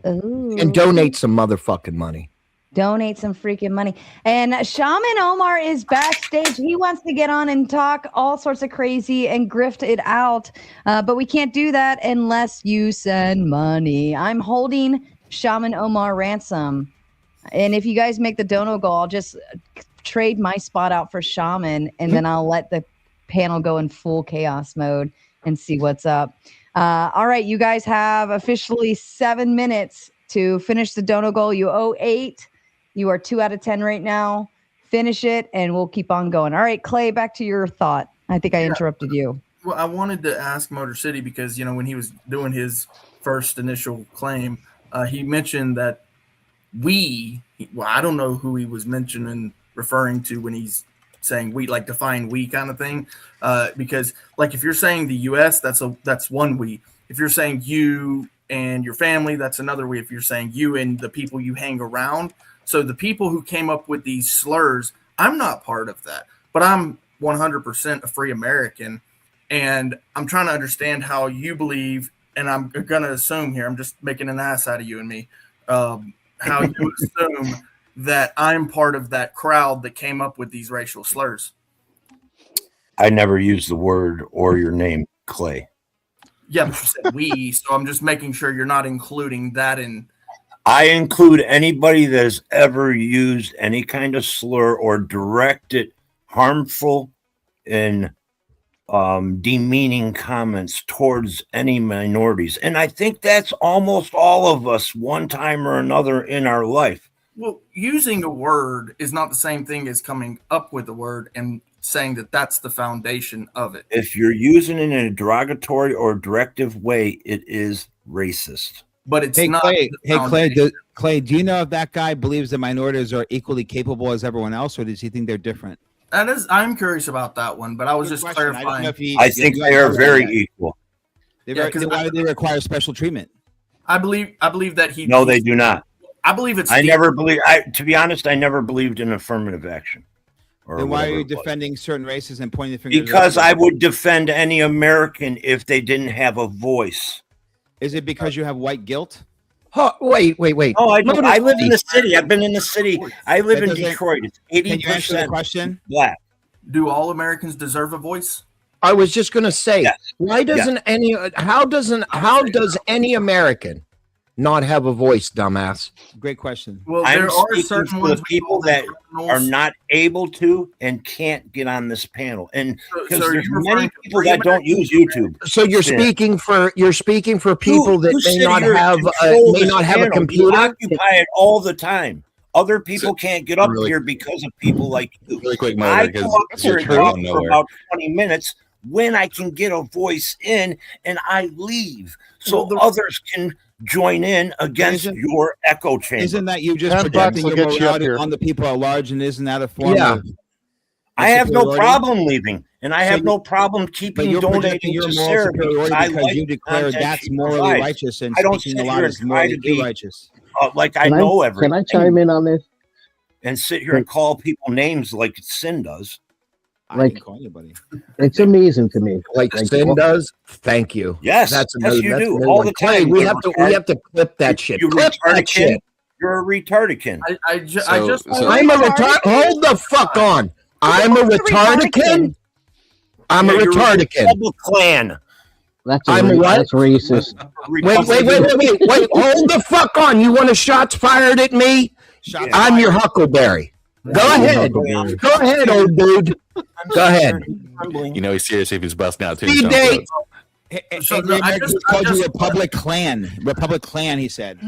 Ooh. And donate some motherfucking money. Donate some freaking money. And Shaman Omar is backstage. He wants to get on and talk all sorts of crazy and grift it out. But we can't do that unless you send money. I'm holding Shaman Omar ransom. And if you guys make the dono goal, I'll just trade my spot out for Shaman, and then I'll let the panel go in full chaos mode and see what's up. All right, you guys have officially 7 minutes to finish the dono goal. You owe 8. You are 2 out of 10 right now. Finish it, and we'll keep on going. All right, Clay, back to your thought. I think I interrupted you. Well, I wanted to ask Motor City because, you know, when he was doing his first initial claim, he mentioned that I don't know who he was referring to when he's saying we, like define we kind of thing. Because like if you're saying the US, that's one we. If you're saying you and your family, that's another we. If you're saying you and the people you hang around. So the people who came up with these slurs, I'm not part of that, but I'm 100% a free American. And I'm trying to understand how you believe, and I'm going to assume here, I'm just making an ass out of you and me, how you assume that I'm part of that crowd that came up with these racial slurs. I never used the word or your name, Clay. Yeah, but you said we, so I'm just making sure you're not including that in. I include anybody that has ever used any kind of slur or directed harmful and demeaning comments towards any minorities. And I think that's almost all of us one time or another in our life. Well, using a word is not the same thing as coming up with a word and saying that that's the foundation of it. If you're using it in a derogatory or directive way, it is racist. But it's Hey, not. Clay, the Clay, do you know if that guy believes that minorities are equally capable as everyone else, or does he think they're different? I'm curious about that one, but I was Good just question. I don't know clarifying. if he- I think you they guys are know very that. equal. Yeah, 'cause why do they require special treatment? I believe that he. No, they do not. I believe it's. I never believe. To be honest, I never believed in affirmative action. Or Then why are whatever you it was. defending certain races and pointing the finger? Because I would defend any American if they didn't have a voice. Is it because you have white guilt? Huh, wait. Oh, I do. I live in the city. I've been in the city. I live in That doesn't- Detroit. It's Can you answer the 80% question? black. Do all Americans deserve a voice? I was just going to say, Yes. why doesn't how does any American not have a voice, dumbass? Great question. Well, I'm there are speaking certain for ones the people that criminals. are not able to and can't get on this panel, and So because are there's you many referring to people free that don't use YouTube. So you're Spin. speaking for people that Who may said not you're in have control of may this not have a panel? You computer. occupy it all the time. Other people can't get up here because of people like you. Really quick, I Motor, come because up here and we're talk going for nowhere. about 20 minutes when I can get a voice in, and I leave so Well, others can join in against your echo chamber. Isn't that you just $10 projecting will your get you up morality here. on the people at large, and isn't that a form Yeah. of I have no superiority? problem leaving, and I So have you- no problem But keeping you're projecting donating your to moral Sarah superiority I because like you the declare content that's she morally provides. righteous, and I don't speaking sit aloud here is and try morally to be righteous. like I Can know I everything chime in on this? and sit here and call people names like Sin does. I Like- didn't call anybody. It's amazing to me. Like Sin does. Thank you. Yes, That's yes, you that's do a new all one. the Clay, time. we you have to clip that shit. You Clip that retardican. shit. You're a retardican. I just I'm a retard. Hold the fuck on. I'm a retardican. I'm a Yeah, you're retardican. Rebel Clan. I'm what? That's racist. Wait. Hold the fuck on. You want a shots fired at me? Shots I'm fired. your Huckleberry. Go ahead. Go ahead, old dude. Go ahead. You know he's serious if he's busting out too. Speed so- date. So Angry no, I American just- called I you just- Republic Clan. Republic Clan, he said.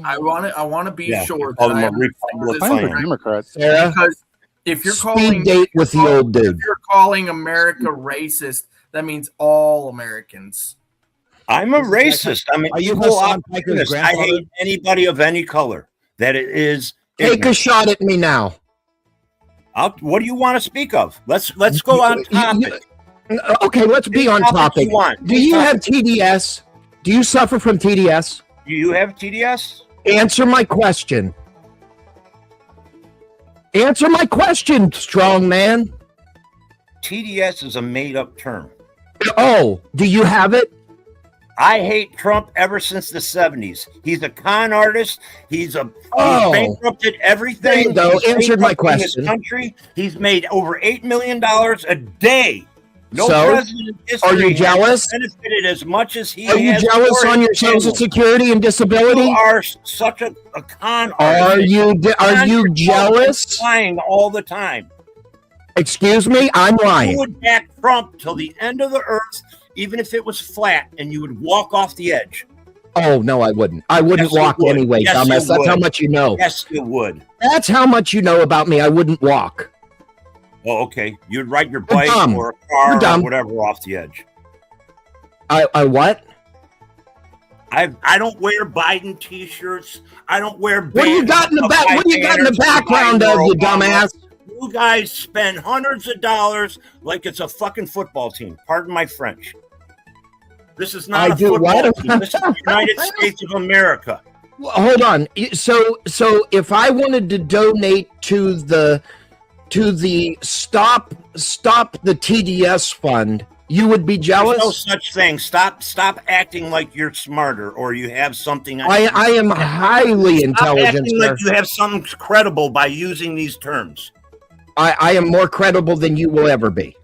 I want to be Yeah, sure call that them I a understand Republic this I am a Clan. Democrat. Sarah, because if you're speed calling date with the old dude. if you're calling America racist, that means all Americans. I'm a racist. I'm an Are you equal Hassan Piker's opportunist. I grandfather? hate anybody of any color. That it is. Take a ignorant. shot at me now. What do you want to speak of? Let's go on topic. Okay, let's be on Topic topic. you want. Do you have TDS? Do you suffer from TDS? Do you have TDS? Answer my question. Answer my question, strong man. TDS is a made-up term. Oh, do you have it? I hate Trump ever since the 70s. He's a con artist. He's Oh. bankrupted everything. There you go. He's Answered my bankrupting his question. country. He's made over $8 million a day. No So, president in history are you has jealous? benefited as much as he Are you has jealous for on your his Social family. Security and disability? You are such a con Are artist. you jealous? Lying all the time. Excuse me, I'm You lying. would back Trump till the end of the earth, even if it was flat, and you would walk off the edge. Oh no, I wouldn't. I wouldn't Yes, you walk would. anyway, Yes, you dumbass. That's how would. much you know. Yes, you would. That's how much you know about me. I wouldn't walk. Oh, okay. You'd ride your You're bike dumb. or a car You're or dumb. whatever off the edge. I what? I don't wear Biden t-shirts. I don't wear. What do you got in the back? What do you got in the background of you, dumbass? You guys spend hundreds of dollars like it's a fucking football team. Pardon my French. This is not I a do football what? team. This is the United States of America. Well, hold on. So if I wanted to donate to the stop the TDS fund, you would be jealous? There's no such thing. Stop acting like you're smarter or you have something. I am highly Stop intelligent, acting sir. like you have something credible by using these terms. I am more credible than you will ever be.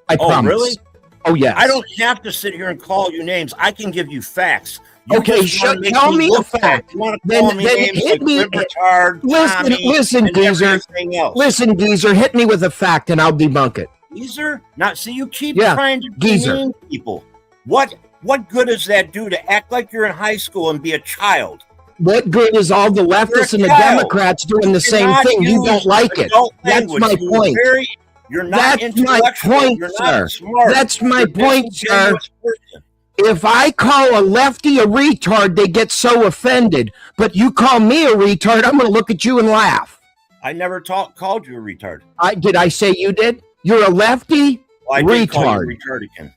I Oh, promise. really? Oh, yes. I don't have to sit here and call you names. I can give you facts. You Okay, just wanna make tell me a look bad. fact. You want to Then- call me then names hit like me- Libertard, Listen, Tommy, listen, and geezer. everything else. Listen, geezer, hit me with a fact and I'll debunk it. Geezer? Not see you keep Yeah, trying to geezer. demean people. What good does that do to act like you're in high school and be a child? What good is all the leftists and the child. Democrats doing the You same cannot thing? You use don't like it. adult That's language. my point. You're not That's my intellectual. point, You're sir. not smart. That's my You're a point, sir. disingenuous person. If I call a lefty a retard, they get so offended. But you call me a retard, I'm going to look at you and laugh. I never called you a retard. Did I say you did? You're a lefty Well, I did call retard. you retard again.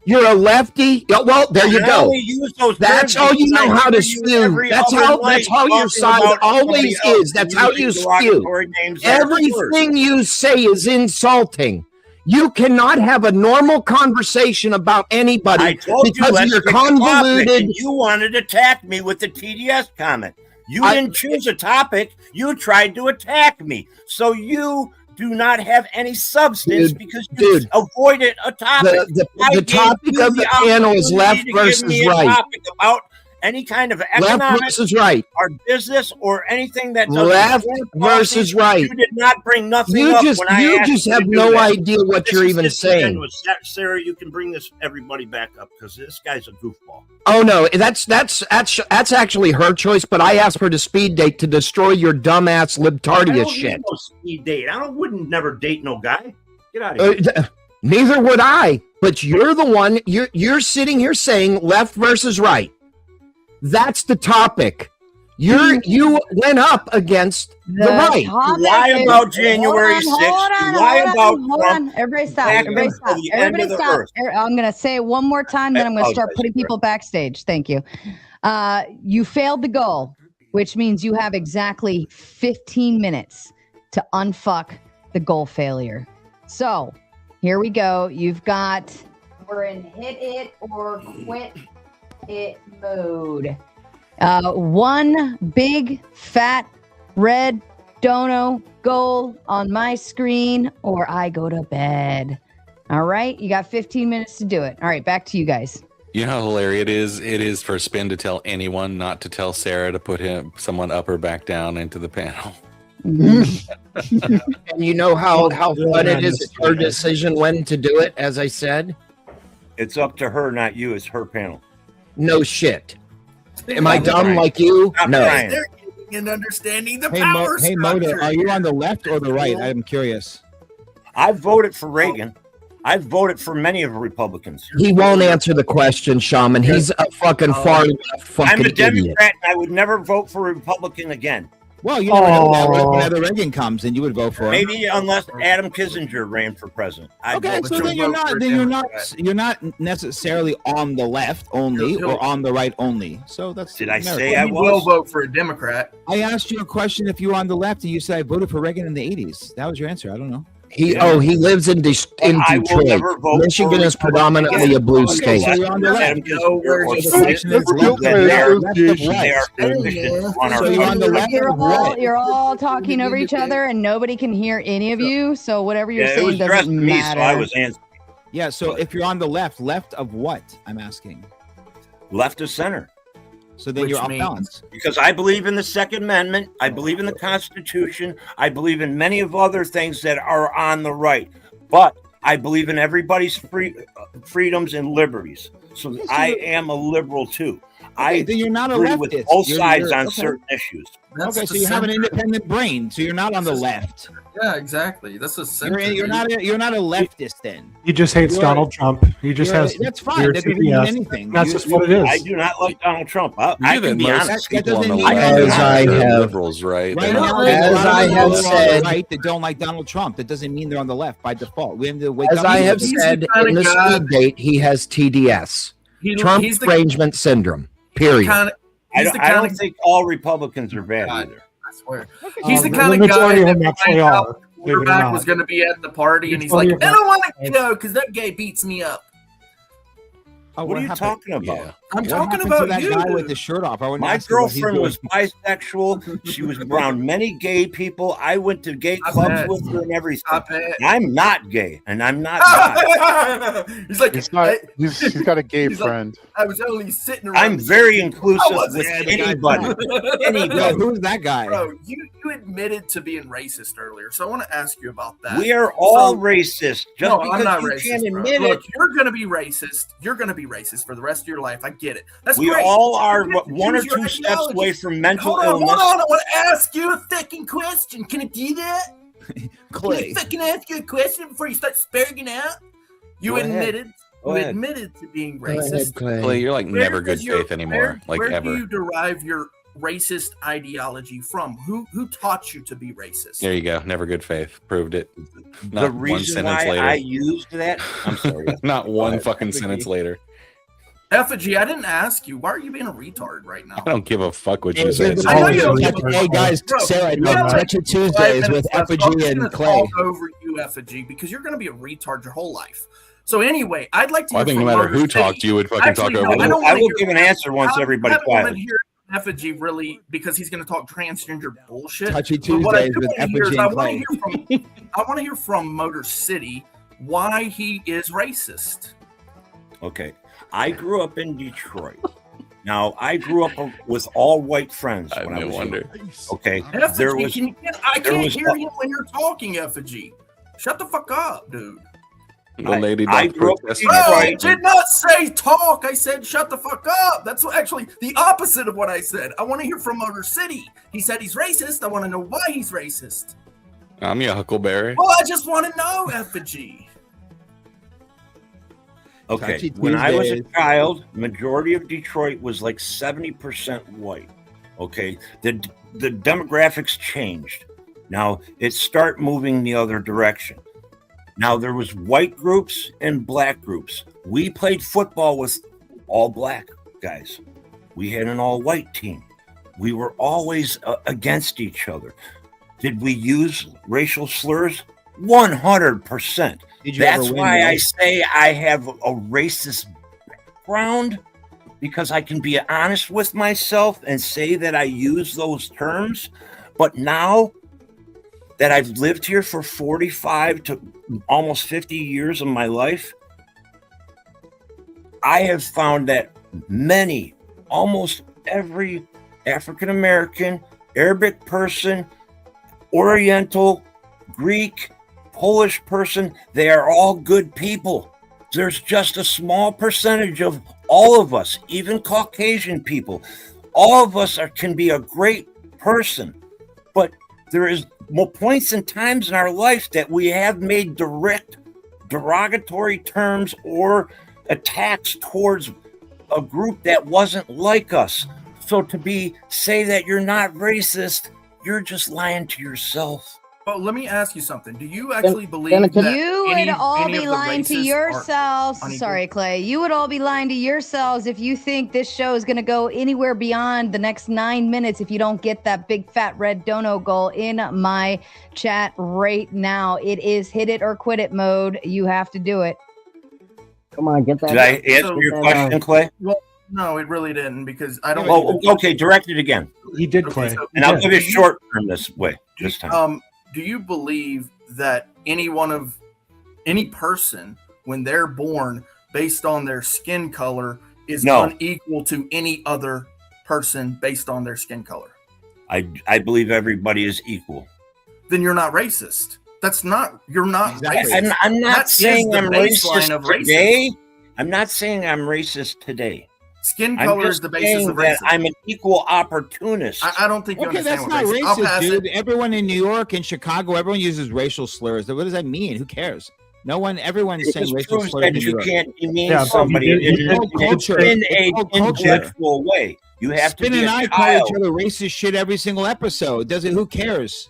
You're a lefty. Yeah, well, there you I go. only use those That's terms all you because know I how to hear you spew. every That's other how night your talking side about always somebody else is. That's and how using you spew. derogatory names that are worse. Everything you say is insulting. You cannot have a normal conversation about anybody I told you because let's you're pick a topic, convoluted. and you wanted to attack me with the TDS comment. You I- didn't choose a topic. You tried to attack me. So you do not have any substance Dude, because you dude, avoided a topic. I the gave topic you of the panel is opportunity left to give versus me a right. topic about any kind of Left economics versus right. or business or anything that doesn't Left affect versus policy. right. You did not bring nothing You up just when I you asked just you have to do no that. idea what This you're is even saying. disingenuous. Sarah, you can bring this everybody back up because this guy's a goofball. Oh no, that's actually her choice. But I asked her to speed date to destroy your dumbass I libtardius don't shit. need no speed date. wouldn't never date no guy. Get out of here. Neither would I. But you're the one. You're sitting here saying left versus right. That's the topic. You went up against the right. You lie about January 6th. You lie about Trump. Everybody stop. back Everybody until stop. the end Everybody of the stop. earth. I'm going to say it one more time, then I'm going to start putting people backstage. Thank you. You failed the goal, which means you have exactly 15 minutes to unfuck the goal failure. So here we go. We're in hit it or quit it mode. One big fat red dono goal on my screen, or I go to bed. All right, you got 15 minutes to do it. All right, back to you guys. You know how hilarious it is for Spin to tell anyone not to tell Sarah to put someone up or back down into the panel. And you know how fun it is. It's her decision when to do it, as I said. It's up to her, not you. It's her panel. No shit. Am I dumb like you? No. They're getting and understanding the power Hey, structure. Moda, are you on the left or the right? I'm curious. I voted for Reagan. I've voted for many of the Republicans. He won't answer the question, Shaman. He's a fucking far left fucking I'm a idiot. Democrat, and I would never vote for a Republican again. Well, you never know that. What if another Reagan comes and you would vote for him? Maybe unless Adam Kissinger ran for president. Okay, so then you're not necessarily on the left only or on the right only. So that's. Did I America. say I You was? will vote for a Democrat. I asked you a question if you were on the left and you said I voted for Reagan in the 80s. That was your answer. I don't know. He lives in I will Detroit. never vote Michigan for is predominantly a blue Okay, state. so you're on the left. Adam Kissinger or So the question is left They of are efficient to run our So you're on the left You're of what? you're all talking over each other, and nobody can hear any of you. So whatever you're Yeah, it saying was addressed to doesn't me, matter. so I was answering. Yeah, so if you're on the left of what? I'm asking. Left of center. So then Which you're off means- balance. Because I believe in the Second Amendment. I believe in the Constitution. I believe in many of other things that are on the right. But I believe in everybody's freedoms and liberties. So I am a liberal too. I then you're not a agree leftist. with both sides on okay. certain issues. That's Okay, the so you have an center. independent brain. So you're not on the left. Yeah, exactly. That's a center. You're not a leftist then. He just hates You're- Donald Trump. He just You're- has that's fine. weird That doesn't mean CBS. anything. That's You- just what it is. I do not like Donald Trump. I Knew that can be most honest. people on the doesn't left mean- As I are have- liberals, right? Right They're now, not there's a As lot of I people have on the said- right that don't like Donald Trump. That doesn't mean they're on the left by default. We have to wake As up. I to have this. said kinda in the guy- speed date, he has TDS. Trump he's the derangement syndrome. Period. kind of. I He's don't, the I kind don't of. think all Republicans are bad God. either. I swear. He's the The kind of guy majority of that them actually finds out are. the believe it or quarterback not. was going to be at the party, and he's Majority like, of I them- don't want to go because that guy beats me up. What are you talking about? Yeah. I'm What talking happened to about that you. guy with the shirt off? I wouldn't My ask you what he's girlfriend doing. was bisexual. She was around many gay people. I went to gay I clubs bet. with her and everything. I bet. I'm not gay, and I'm not bi. He's like, He's not. I, He's got a gay He's like- friend. I was only sitting around. I'm the very I inclusive wasn't. with anybody. Yo, Anybody. who's that guy? Bro, you admitted to being racist earlier, so I want to ask you about that. We are all So- racist. Just No, because I'm not you racist. can't bro. admit Look, it. you're gonna be racist. You're gonna be racist for the rest of your life. I get it. That's We great. all are You get to one or choose your two steps ideology. away from mental Hold illness. on. I want to ask you a fucking question. Can I do that? Clay. Can I fucking ask you a question before you start sparking out? You Go ahead. admitted. Go You ahead. admitted to being Go ahead, racist. Clay, you're like Where never good does your- faith anymore. Like where ever. do you derive your racist ideology from? Who taught you to be racist? There you go. Never good faith. Proved it. The Not one reason sentence why later. I used that, I'm sorry. Not one ahead. fucking sentence later. Effigy, I didn't ask you. Why are you being a retard right now? I don't give a fuck what Hey, you say. here's the I know you don't problem. give a Hey fuck. guys, Bro, Sarah, you no got Touch It 5 Tuesdays with minutes left, so I'm Effigy just and gonna Clay. talk over you, Effigy, because you're going to be a retard your whole life. So anyway, I'd like to. Well, I hear think no from matter Motor who City. talked, you would fucking Actually, talk no, over I them. don't I wanna will hear- give an answer once everybody I don't want to quiet. hear Effigy really because he's going to talk transgender bullshit. Touchy But what I Tuesdays do with wanna hear is Effigy I and want Clay. to hear from I want to hear from Motor City why he is racist. Okay. I grew up in Detroit. Now, I grew up with all white friends I when I no was wonder. young. Okay. Effigy, There was I there can't was- hear you when you're talking, Effigy. Shut the fuck up, dude. The lady I doth grew up protest. in Bro, I Detroit. did not say talk. I said shut the fuck up. That's actually the opposite of what I said. I want to hear from Motor City. He said he's racist. I want to know why he's racist. I'm your huckleberry. Well, I just want to know, Effigy. Okay, Touchy when I was a Tuesdays. child, majority of Detroit was like 70% white. Okay, the demographics changed. Now it start moving the other direction. Now there was white groups and black groups. We played football with all black guys. We had an all white team. We were always against each other. Did we use racial slurs? 100%. Did you That's ever win, why though? I say I have a racist background, because I can be honest with myself and say that I use those terms. But now that I've lived here for 45 to almost 50 years of my life, I have found that almost every African American, Arabic person, Oriental, Greek, Polish person, they are all good people. There's just a small percentage of all of us, even Caucasian people. All of us can be a great person, but there is more points and times in our life that we have made direct derogatory terms or attacks towards a group that wasn't like us. So to say that you're not racist, you're just lying to yourself. Well, let me ask you something. Do you actually believe Seneca- that You would all any be of the lying to racists yourselves. are unequal? Sorry, Clay. You would all be lying to yourselves if you think this show is going to go anywhere beyond the next 9 minutes if you don't get that big fat red dono goal in my chat right now. It is hit it or quit it mode. You have to do it. Come on, get that. Did I answer So- your question, Clay? Well, no, it really didn't, because I don't. Oh, okay, direct it again. He did, Okay, Clay. so- And I'll Yeah. give it short term this way, this time. Do you believe that any person, when they're born, based on their skin color, is No. unequal to any other person based on their skin color? I believe everybody is equal. Then you're not racist. You're not Exactly. racist. I'm not That is saying the I'm baseline racist of racism. today. I'm not saying I'm racist today. Skin I'm color just is the basis saying of that racism. I'm an equal opportunist. I don't think you Okay, understand that's what not racism. I'll racist, pass dude. it. Everyone in New York and Chicago, everyone uses racial slurs. What does that mean? Who cares? Everyone's It saying just racial proves slurs in that New you York. can't demean Yeah, but somebody you did- in, you It's called culture. in It's a called culture. intellectual way. You have Spin to be and a I call child. each other racist shit every single episode. Does it? Who cares?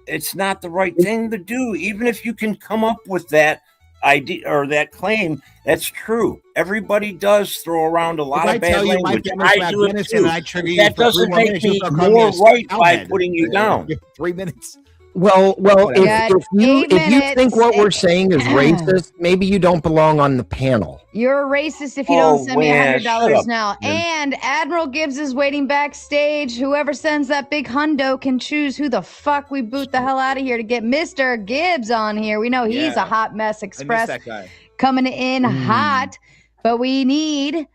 It's not the right thing to do. Even if you can come up with that idea or that claim, that's true. Everybody does throw around a lot If I of bad tell you my language. family's from I do it Afghanistan too. and I trigger you That for 3 doesn't more make minutes, you'll me start calling more a right by cowhead. putting you down. 3 minutes. Well, You if got you 8 if you think minutes. what we're saying is racist, maybe you don't belong on the panel. You're a racist if you Oh, don't send me man, $100 shut up, now. man. And Admiral Gibbs is waiting backstage. Whoever sends that big hundo can choose who the fuck we boot the hell out of here to get Mr. Gibbs on here. We know he's Yeah. a hot mess I miss express that guy. coming in hot, but we need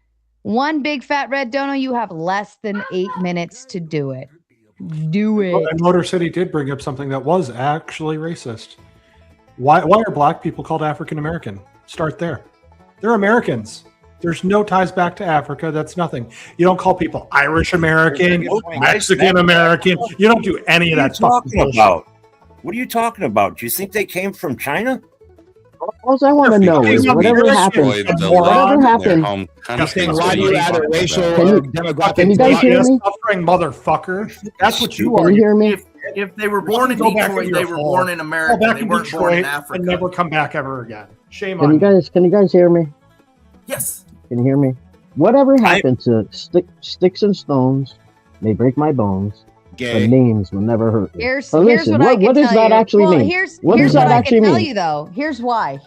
one big fat red dono. You have less than 8 minutes to do it. Do it. And Motor City did bring up something that was actually racist. Why are black people called African American? Start there. They're Americans. There's no ties back to Africa. That's nothing. You don't call people Irish American, Mexican American. You don't do any of that What are you fucking talking bullshit. about? What are you talking about? Do you think they came from China? All I want to know is whatever happens. Destroyed the Whatever land of their happens. home He's country. saying, is why what do you he's add a talking racial about. Can you- demographic? can you guys hear me? Suffering motherfucker. That's what you Can are. you hear me? If they were born in Go back Detroit, in they your were hole. born in Go America. back They to weren't born in Detroit Africa. and never come back ever again. Shame Can on you guys hear me? Yes. Can you hear me? Whatever happened to sticks and stones may break my bones, but Gay. names will never hurt me. Here's But here's listen, what I can what does tell that you. actually Well, mean? here's What here's does what that I actually can tell mean? you though. Here's why.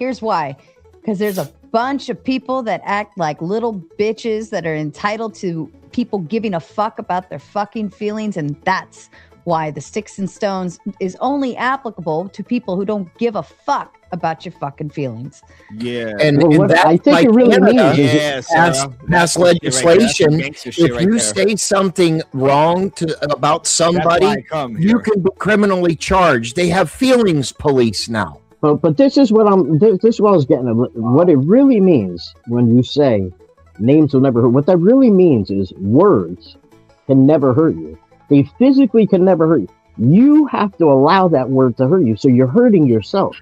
Because there's a bunch of people that act like little bitches that are entitled to people giving a fuck about their fucking feelings, and that's why the sticks and stones is only applicable to people who don't give a fuck about your fucking feelings. Yeah. And, Well, and what that's I think why it really Canada means is Yeah, pass, Sarah. pass That's some shit right there. That's some legislation. gangster shit If right you there. say something wrong about That's why I somebody, come you here. can be criminally charged. They have feelings police now. But this is what this is what I was getting at. What it really means when you say names will never hurt. What that really means is words can never hurt you. They physically can never hurt you. You have to allow that word to hurt you, so you're hurting yourself.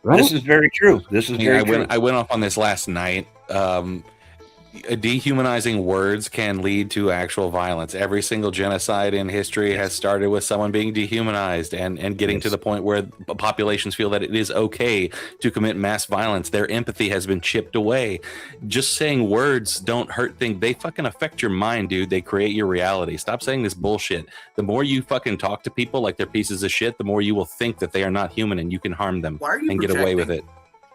right? This is very true. This is very true. I went off on this last night. Dehumanizing words can lead to actual violence. Every single genocide in history has started with someone being dehumanized and getting to the point where populations feel that it is okay to commit mass violence. Their empathy has been chipped away. Just saying words don't hurt things. They fucking affect your mind, dude. They create your reality. Stop saying this bullshit. The more you fucking talk to people like they're pieces of shit, the more you will think that they are not human and you can harm them and get away with it.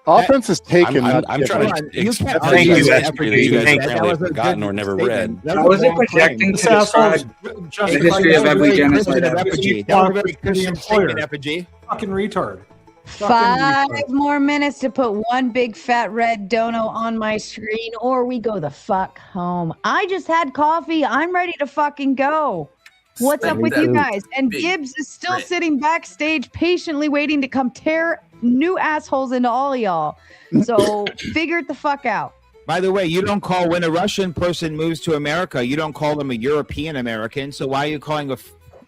Offense is taken. I'm trying to You can't explain argue you that guys that you guys That apparently was have a forgotten good or never statement. read. I wasn't projecting to describe the history of every genocide ever. Refugee. That was a very Christian statement, effigy. Fucking retard. 5 more minutes to put one big fat red dono on my screen, or we go the fuck home. I just had coffee. I'm ready to fucking go. What's up with you guys? And Gibbs is still sitting backstage patiently waiting to come tear new assholes into all of y'all. So figure it the fuck out. By the way, you don't call when a Russian person moves to America, you don't call them a European American. So why are you calling a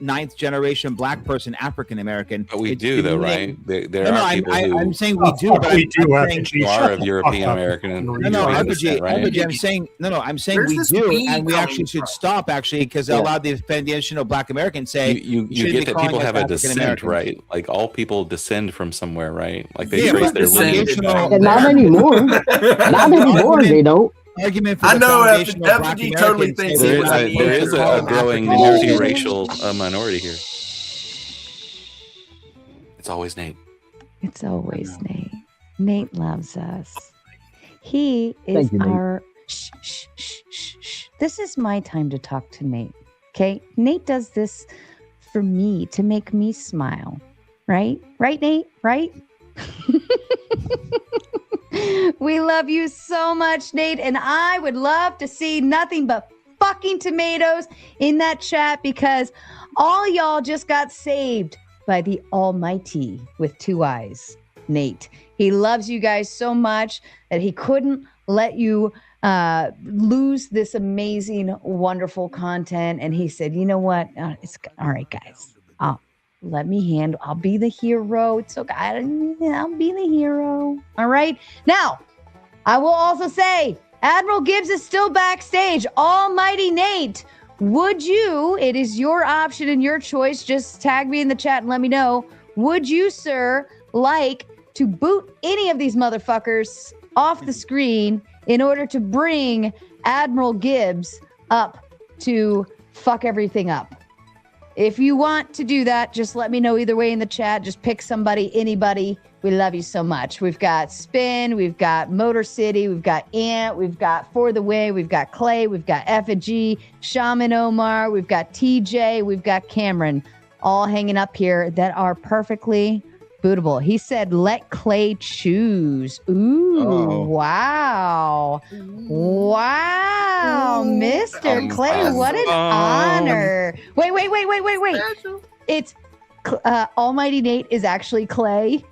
ninth generation black person African American? But we do, though, right? There No, are people who I'm saying we do, but I'm saying are of European American. No, I'm saying I'm saying we do, and we actually should stop because a lot of the foundational Black Americans say you get that people have a descent, right? Like all people descend from somewhere, right? Like they trace their lineage. Not anymore. Not anymore. They don't. Argument for I the know foundational Black FG totally Americans thinks say there is a growing multiracial minority here. It's always Nate. It's always Nate. Nate loves us. He is Thank you, Nate. our shh, shh, shh, shh, shh. This is my time to talk to Nate. Okay? Nate does this for me to make me smile. Right? Right, Nate? Right? We love you so much, Nate, and I would love to see nothing but fucking tomatoes in that chat because all y'all just got saved by the Almighty with 2 eyes, Nate. He loves you guys so much that he couldn't let you lose this amazing, wonderful content, and he said, "You know what? It's all right, guys. Let me handle. I'll be the hero. It's okay. I'll be the hero. All right. Now, I will also say, Admiral Gibbs is still backstage. Almighty Nate, would you? It is your option and your choice. Just tag me in the chat and let me know. Would you, sir, like to boot any of these motherfuckers off the screen in order to bring Admiral Gibbs up to fuck everything up? If you want to do that, just let me know either way in the chat. Just pick somebody, anybody. We love you so much. We've got Spin, we've got Motor City, we've got Ant, we've got For the Way, we've got Clay, we've got Effigy, Shaman Omar, we've got TJ, we've got Cameron, all hanging up here that are perfectly bootable. He said, let Clay choose. Ooh, wow. Wow, Mr. Clay, what an honor. Wait. It's Almighty Nate is actually Clay.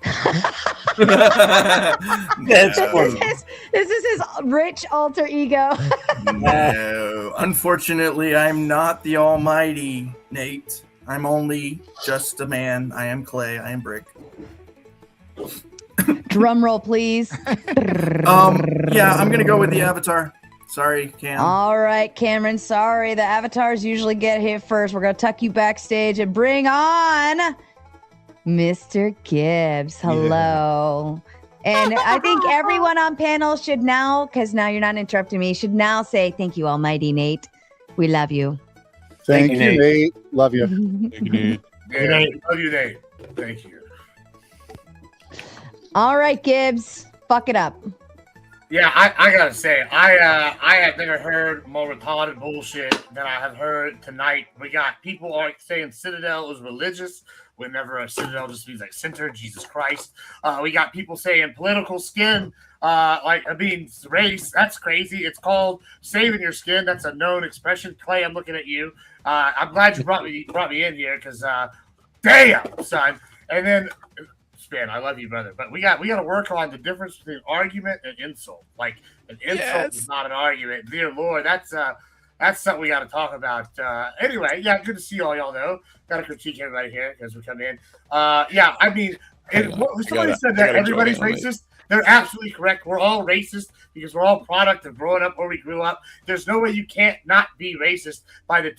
That's funny. This is his rich alter ego. No, unfortunately, I'm not the Almighty Nate. I'm only just a man. I am Clay. I am Brick. Drum roll, please. Yeah, I'm gonna go with the Avatar. Sorry, Cam. All right, Cameron. Sorry, the avatars usually get hit first. We're gonna tuck you backstage and bring on Mr. Gibbs. Hello. And I think everyone on panel should now, because now you're not interrupting me, should now say thank you, Almighty Nate. We love you. Thank you, Nate. Love you. Thank you, Nate. Nate. Love you, Nate. Thank you. All right, Gibbs. Fuck it up. Yeah, I gotta say, I had never heard more retarded bullshit than I have heard tonight. We got people like saying Citadel is religious, whenever a Citadel just means like center, Jesus Christ. We got people saying political skin, race. That's crazy. It's called saving your skin. That's a known expression. Clay, I'm looking at you. I'm glad you brought me in here because damn, son. And then. I love you, brother. But we got to work on the difference between argument and insult. Like an insult is not an argument. Dear Lord, that's something we got to talk about. Anyway, yeah, good to see all y'all though. Got to critique everybody here because we come in. Yeah, I mean, Somebody said that everybody's racist. They're absolutely correct. We're all racist because we're all product of growing up where we grew up. There's no way you can't not be racist by the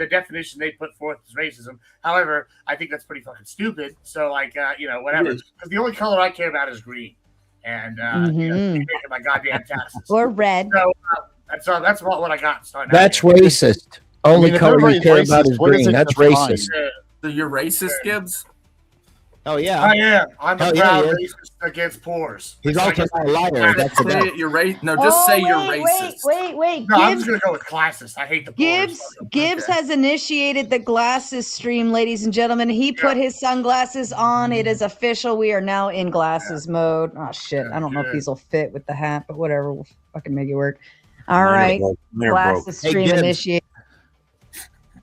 definition they put forth as racism. However, I think that's pretty fucking stupid. So, like, whatever. Because the only color I care about is green, and making my goddamn taxes or red. So that's what I got. That's racist. Only color you care about is green. That's racist. So you're racist, Gibbs? Oh yeah, I am. I'm a proud racist against pores. He's also a liar. That's the best. You're No, just say you're racist. Wait. No, I'm just gonna go with classist. I hate the Gibbs has initiated the glasses stream, ladies and gentlemen. He put his sunglasses on. It is official. We are now in glasses mode. Oh shit! I don't know if these will fit with the hat, but whatever. We'll fucking make it work. All right, glasses stream initiated.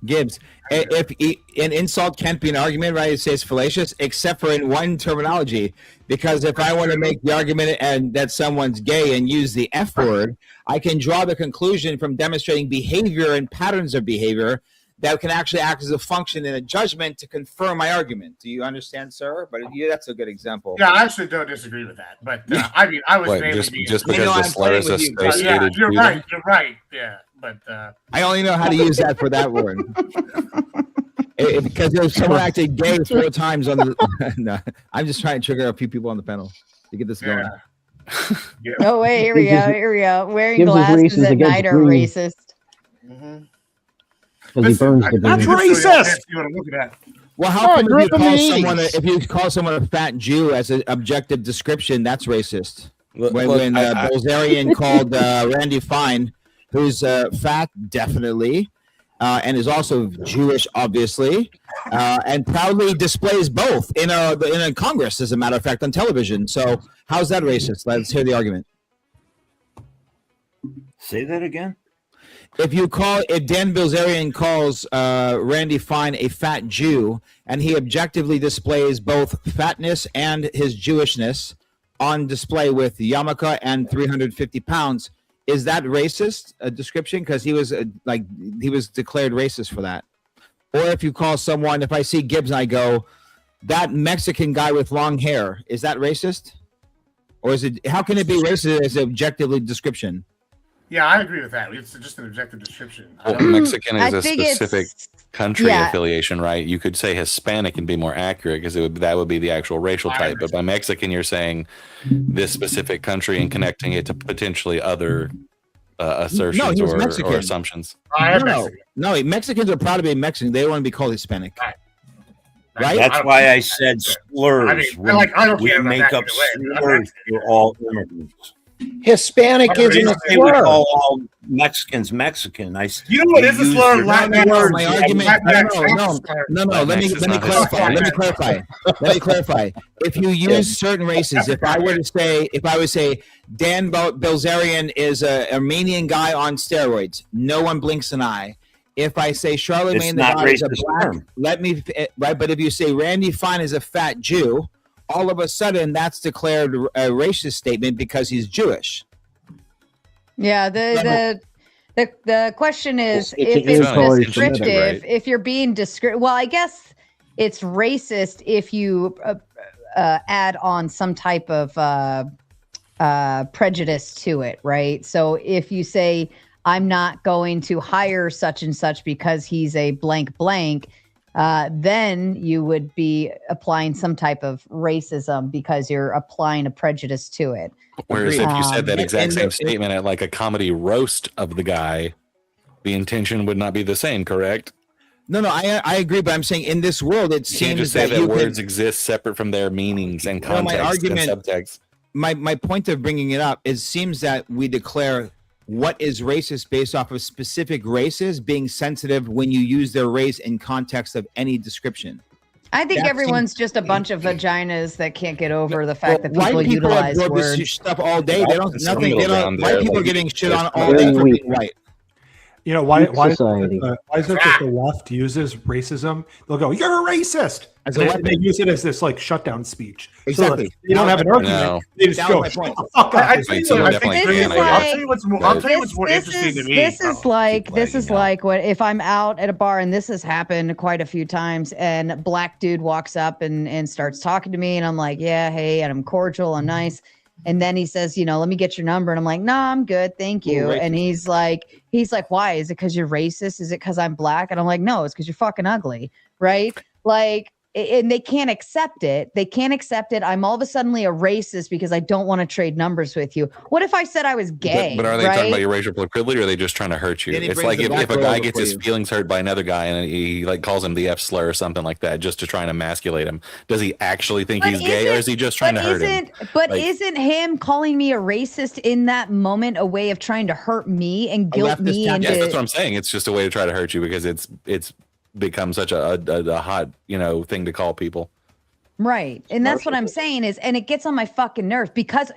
Gibbs, if an insult can't be an argument, right? It says fallacious, except for in one terminology. Because if I want to make the argument and that someone's gay and use the F word, I can draw the conclusion from demonstrating behavior and patterns of behavior that can actually act as a function in a judgment to confirm my argument. Do you understand, sir? But that's a good example. Yeah, I actually don't disagree with that. But I mean, I was just because the slur is associated. You're right. You're right. Yeah, but I only know how to use that for that word. Because there's someone acted gay 4 times on the. No, I'm just trying to trigger a few people on the panel to get this going. Yeah. Oh wait, here we go. Wearing glasses at night are racist. Because he burns the That's green. racist. You want to look at that? Well, how come if you call someone a fat Jew as an objective description, that's racist? When Bolzarian called Randy Fine, who's fat, definitely, and is also Jewish, obviously, and proudly displays both in a Congress, as a matter of fact, on television. So how's that racist? Let's hear the argument. Say that again. If Dan Bilzerian calls Randy Fine a fat Jew, and he objectively displays both fatness and his Jewishness on display with yarmulke and 350 pounds, is that racist? A description? Because he was declared racist for that. Or if you call someone, if I see Gibbs and I go, that Mexican guy with long hair, is that racist? Or is it? How can it be racist as an objectively description? Yeah, I agree with that. It's just an objective description. Well, Mexican is a specific country affiliation, right? You could say Hispanic and be more accurate because that would be the actual racial type. But by Mexican, you're saying this specific country and connecting it to potentially other assertions or assumptions. No, Mexicans are proud to be Mexican. They don't want to be called Hispanic. Right? That's why I said slurs. I don't we care about make that up either way. slurs for all immigrants. Hispanic isn't a Say we slur. call all Mexicans Mexican. You know what is a slur? Latin My argument. No. Let me clarify. If you use certain races, if I would say Dan Bilzerian is an Armenian guy on steroids, no one blinks an eye. If I say Charlemagne the God is a black, but if you say Randy Fine is a fat Jew, all of a sudden that's declared a racist statement because he's Jewish. Yeah, the question is if it's descriptive, if you're being descriptive. Well, I guess it's racist if you add on some type of prejudice to it, right? So if you say, I'm not going to hire such and such because he's a blank blank, then you would be applying some type of racism because you're applying a prejudice to it. Whereas if you said that exact same statement at like a comedy roast of the guy, the intention would not be the same, correct? No, I agree, but I'm saying in this world, it you seems can't just say that could, words exist separate from their meanings and context and subtext. My point of bringing it up is, seems that we declare what is racist based off of specific races being sensitive when you use their race in context of any description. I think everyone's just a bunch of vaginas that can't get over the fact that people utilize words. This stuff all day. White people are getting shit on all day for being white. Why is it that the left uses racism? They'll go, "You're a racist," As a They weapon. use it as this like shutdown speech. Exactly. So you don't have an argument. No. They just That go, was my point. "Shut the fuck up." I tell you what, I think This is I'll like- tell you what's more interesting to me. This is like what if I'm out at a bar, and this has happened quite a few times, and a black dude walks up and starts talking to me, and I'm like, yeah, hey, and I'm cordial, I'm nice. And then he says, let me get your number. And I'm like, no, I'm good. Thank you. And he's like, why? Is it because you're racist? Is it because I'm black? And I'm like, no, it's because you're fucking ugly. Right. Like, and they can't accept it. They can't accept it. I'm all of a sudden a racist because I don't want to trade numbers with you. What if I said I was gay? But are they right? talking about your racial privilege, or are they just trying to hurt you? Then he It's brings like the if back a row guy over gets for his you. feelings hurt by another guy and he like calls him the F slur or something like that, just to try and emasculate him. Does he actually think he's gay, or is he just trying to hurt him? But Like- isn't him calling me a racist in that moment a way of trying to hurt me and guilt me into? Yes, that's what I'm saying. It's just a way to try to hurt you because it's become such a hot thing to call people. Right. And that's what I'm saying is, and it gets on my fucking nerve because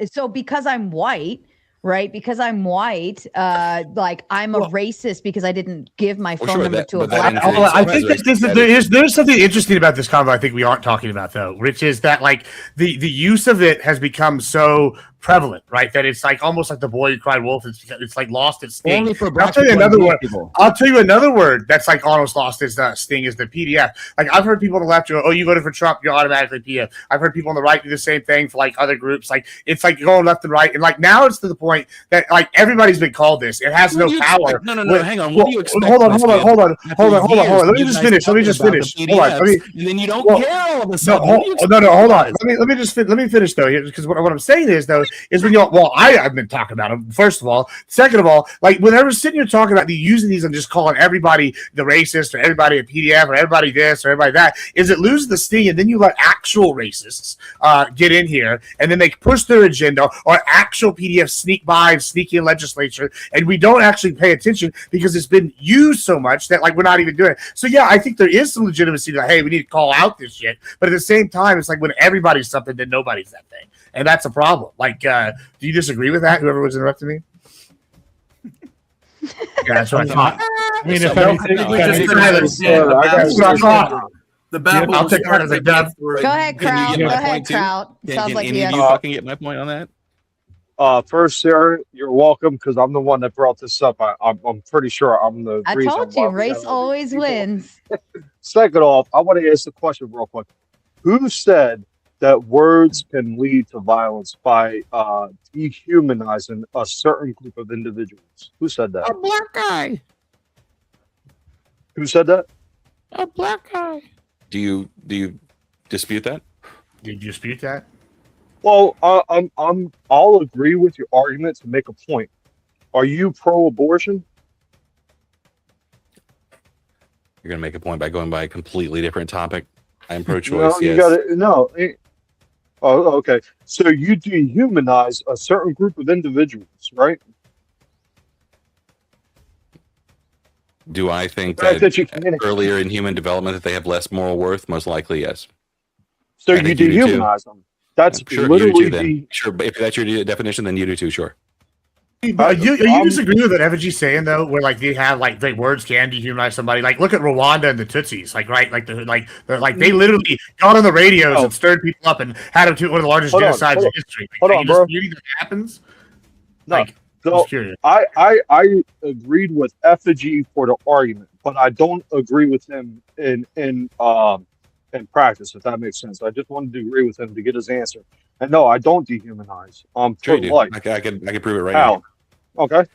I'm white, right? Because I'm white, like I'm a racist because I didn't give my phone number to a black person. I think there's something interesting about this convo I think we aren't talking about though, which is that like the use of it has become so prevalent, right? That it's like almost like the boy who cried wolf. It's like lost its sting. Only for I'll black tell you people and another black word. people. I'll tell you another word that's like almost lost its sting is the PDF. Like I've heard people on the left go, "Oh, you voted for Trump, you're automatically PDF." I've heard people on the right do the same thing for like other groups. Like it's like going left and right, and like now it's to the point that like everybody's been called this. It has What do no you power. expect? No, hang on. What do you expect? Hold on. After Let me you just guys finish. talking about the PDFs, and then you don't care all of a sudden. What do you expect? Hold on. Let me finish though, because what I'm saying is when I've been talking about them. First of all, second of all, like whenever sitting here talking about using these and just calling everybody the racist or everybody a PDF or everybody this or everybody that, is it loses the sting, and then you let actual racists get in here, and then they push their agenda, or actual PDFs sneak by and sneak in legislature, and we don't actually pay attention because it's been used so much that like we're not even doing it. So yeah, I think there is some legitimacy to hey, we need to call out this shit, but at the same time, it's like when everybody's something, then nobody's that thing, and that's a problem. Like, do you disagree with that? Whoever was interrupting me. Yeah, that's what I thought. I mean, if anything, the battle. I'll take part of the dub. Go ahead, Kraut. Go ahead, Kraut. Sounds like any you of have you fucking get my point on that? First, Sarah, you're welcome because I'm the one that brought this up. I'm pretty sure I'm the. I reason told why you, we race have all always these people. wins. Second off, I want to ask the question real quick. Who said that words can lead to violence by dehumanizing a certain group of individuals? Who said that? A black guy. Who said that? A black guy. Do you dispute that? Did you dispute that? Well, I'll agree with your argument to make a point. Are you pro-abortion? You're gonna make a point by going by a completely different topic. I'm pro-choice. No, you yes. got it. No. Oh, okay. So you dehumanize a certain group of individuals, right? Do I think The fact that that you communicate. earlier in human development that they have less moral worth? Most likely, yes. So I you think you do too. dehumanize them. That's I'm sure you literally do too. Then sure, but if that's your definition, then you do too. Sure. You disagree with what Evagee's saying though, where like they have like the words can dehumanize somebody. Like look at Rwanda and the Tutsis, like right, like they literally got on the radios and stirred people up and had them to one of the largest genocides in history. Hold on, bro. You that happens? No. Like, So just curious. I agreed with Effigy for the argument, but I don't agree with him in practice, if that makes sense. I just wanted to agree with him to get his answer. And no, I don't dehumanize. Sure For you do. life. I can prove it right How? now. Okay.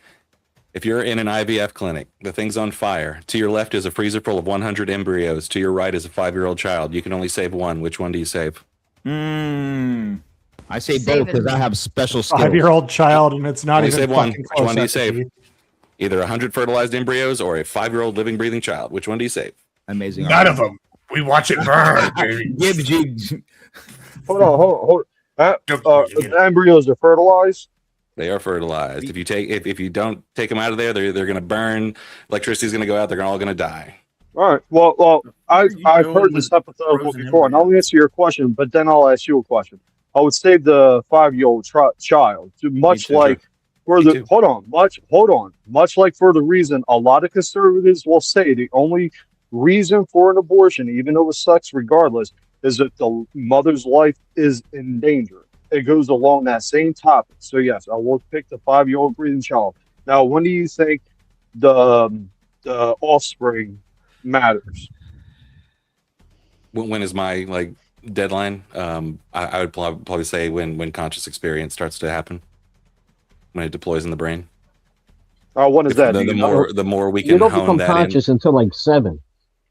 If you're in an IVF clinic, the thing's on fire. To your left is a freezer full of 100 embryos. To your right is a 5-year-old child. You can only save one. Which one do you save? I say Save both because it. I have special skills. 5-year-old child, and it's not Only even save one. fucking Which close. one do you FD. save? Either 100 fertilized embryos or a 5-year-old living, breathing child. Which one do you save? Amazing. None of them. We watch it burn. Gibbs, you. Hold on. The embryos are fertilized. They are fertilized. If you don't take them out of there, they're going to burn. Electricity's going to go out. They're all going to die. All right. Well, I've heard this hypothetical before, and I'll answer your question, but then I'll ask you a question. I would save the 5-year-old child, much like for the much like for the reason a lot of conservatives will say the only reason for an abortion, even though it's sex regardless, is that the mother's life is in danger. It goes along that same topic. So yes, I will pick the 5-year-old breathing child. Now, when do you think the the offspring matters? When is my like deadline? I would probably say when conscious experience starts to happen, when it deploys in the brain. When is that? The more we You can don't hone become that conscious until like 7.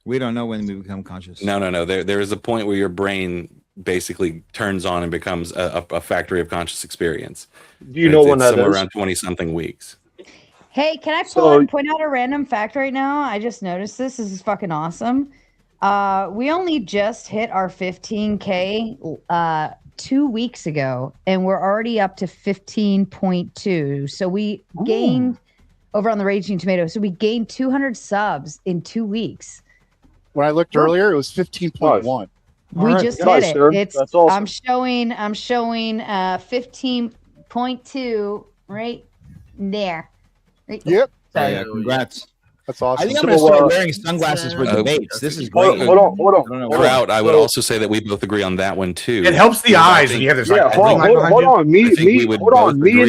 We don't know when we become conscious. No. There is a point where your brain basically turns on and becomes a factory of conscious experience. Do you know when it's that somewhere is? around 20-something weeks. Hey, can I point out a random fact right now? I just noticed this. This is fucking awesome. We only just hit our 15K 2 weeks ago, and we're already up to 15.2. So we gained over on the Raging Tomato. So we gained 200 subs in 2 weeks. When I looked earlier, it was 15.1. We just hit it. It's That's awesome. I'm showing 15.2 right there. Right Yep. Oh, yeah, congrats. That's awesome. I think I'm going to start wearing sunglasses for debates. This is great. Hold on. Trout, I would also say that we both agree on that one too. It helps the eyes when you have this. Hold on. Me and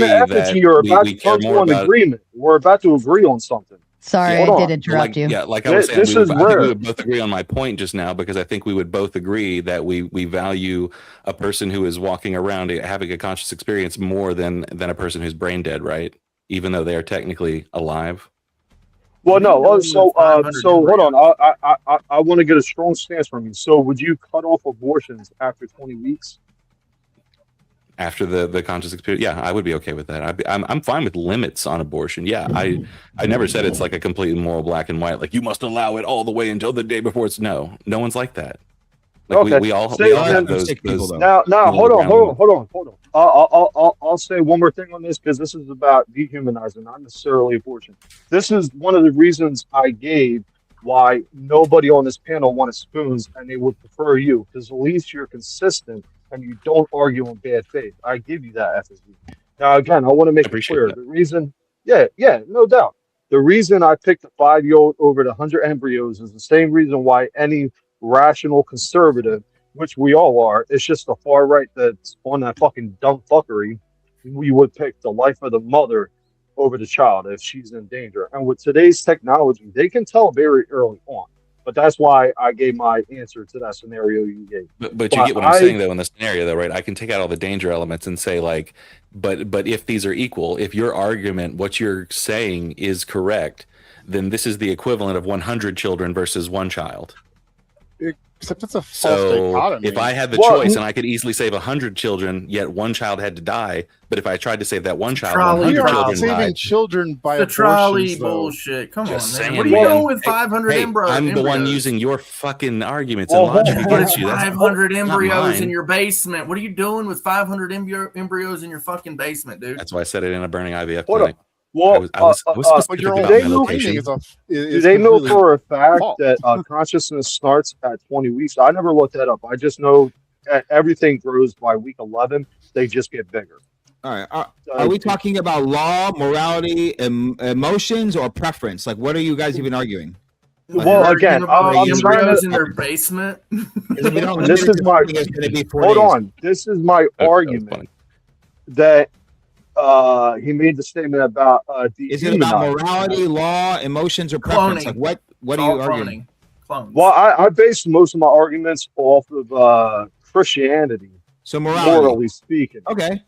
the effigy are about to come to an agreement. We're about to agree on something. Sorry, I did interrupt you. Yeah, like I was saying, I think we would both agree on my point just now, because I think we would both agree that we value a person who is walking around having a conscious experience more than a person who's brain dead, right? Even though they are technically alive. Well, no. So hold on. I want to get a strong stance from you. So, would you cut off abortions after 20 weeks? After the conscious experience, yeah, I would be okay with that. I'm fine with limits on abortion. Yeah, I never said it's like a completely moral black and white. Like you must allow it all the way until the day before it's no one's like that. Like okay. we all have those now hold on. I'll say one more thing on this, because this is about dehumanizing, not necessarily abortion. This is one of the reasons I gave why nobody on this panel wanted spoons, and they would prefer you, because at least you're consistent and you don't argue in bad faith. I give you that, FSB. Now, again, I want to make it clear. The reason, no doubt. The reason I picked the 5-year-old over the 100 embryos is the same reason why any rational conservative, which we all are, it's just the far right that's on that fucking dumb fuckery. We would pick the life of the mother over the child if she's in danger. And with today's technology, they can tell very early on. But that's why I gave my answer to that scenario you gave. But you get what I'm saying, though, in the scenario, though, right? I can take out all the danger elements and say, like, but if these are equal, if your argument, what you're saying is correct, then this is the equivalent of 100 children versus one child. Except it's a false dichotomy. If I had the choice and I could easily save 100 children, yet one child had to die, but if I tried to save that one child, 100 children saving died. children by the trolley abortions, though. bullshit. Come Just on, man. saying, What are you man. doing with 500 Hey, embryos? I'm the one using your fucking arguments and logic against you. That's 500 not embryos in mine. your basement. What are you doing with 500 embryos in your fucking basement, dude? That's why I said it in a burning IVF Hold clinic. Well, I was but specific your about own my location. Do they know for a fact that consciousness starts at 20 weeks? I never looked that up. I just know everything grows by week 11. They just get bigger. All right. Are we talking about law, morality, emotions, or preference? Like, what are you guys even arguing? Well, again, I'm trying to. In their basement. This is my. Hold on. This is my argument that he made the statement about. Is it about morality, law, emotions, or preference? Cloning. Like, what are you arguing? Clones. Well, I base most of my arguments off of Christianity. So morality, morally speaking. Okay.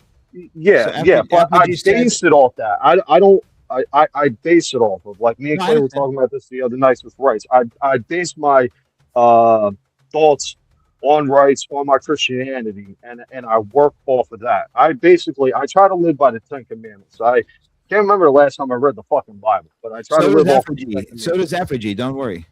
Yeah, So but I base it off that. I don't. I base it off of, like me and Clay were talking about this the other night with rights. I base my thoughts on rights, on my Christianity, and I work off of that. I try to live by the 10 Commandments. I can't remember the last time I read the fucking Bible, but I try to live off of the 10 Commandments. So does effigy. Don't worry.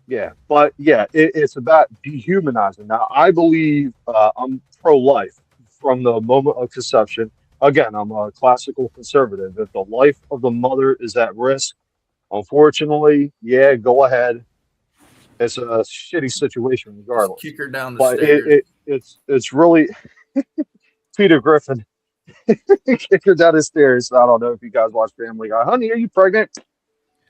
Yeah, but yeah, it's about dehumanizing. Now, I believe I'm pro-life from the moment of conception. Again, I'm a classical conservative. If the life of the mother is at risk, unfortunately, yeah, go ahead. It's a shitty situation regardless. Kick her down the But stairs. it's really Peter Griffin. Kick her down the stairs. I don't know if you guys watch Family Guy. Honey, are you pregnant?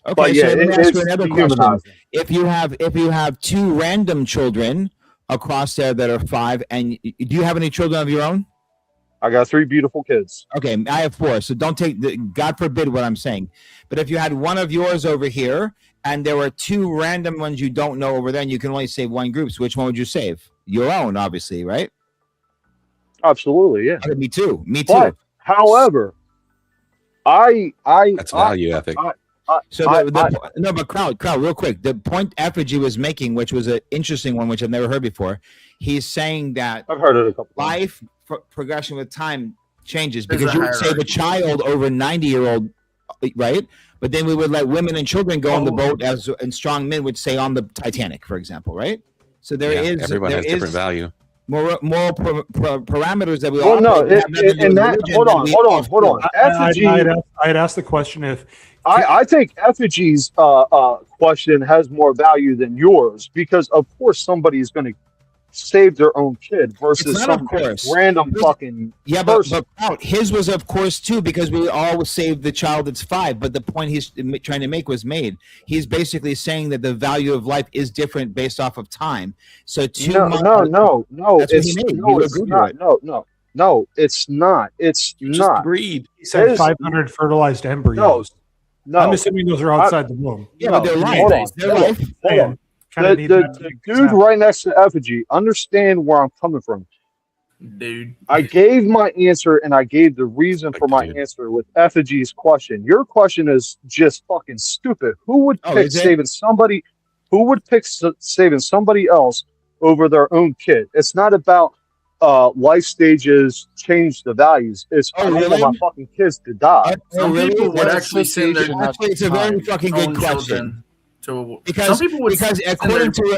Okay, But yeah, so let me ask you it's another question. dehumanizing. If you have 2 random children, across there that are 5. And do you have any children of your own? I got 3 beautiful kids. Okay, I have 4. So don't take God forbid what I'm saying. But if you had one of yours over here and there were 2 random ones you don't know over there, and you can only save 1 group, so which one would you save? Your own, obviously, right? Absolutely, yeah. Okay, me too. But, however, That's value ethic. No, but crowd, real quick. The point Effigy was making, which was an interesting one, which I've never heard before. He's saying that I've heard it a couple life progression with time changes There's because a you would save a hierarchy. child over a 90-year-old, right? But then we would let women and children go on the boat, and strong men would stay on the Titanic, for example, right? So everyone has different value. Moral parameters that we Well, all no, hold on. Effigy, I'd ask the question if I think Effigy's question has more value than yours because, of course, somebody is going to save their own kid versus some random fucking person. But his was, of course, too, because we all save the child that's 5. But the point he's trying to make was made. He's basically saying that the value of life is different based off of time. So No, it's not. It's not. Agreed. He said 500 fertilized embryos. No. I'm assuming those are outside the womb. Yeah, but they're live. Hold on. The dude right next to Effigy, understand where I'm coming from. Dude. I gave my answer and I gave the reason for my answer with Effigy's question. Your question is just fucking stupid. Who would pick saving somebody? Who would pick saving somebody else over their own kid? It's not about life stages change the values. It's I don't want my fucking kids to die. Some people would actually send their it's a very fucking good question. Because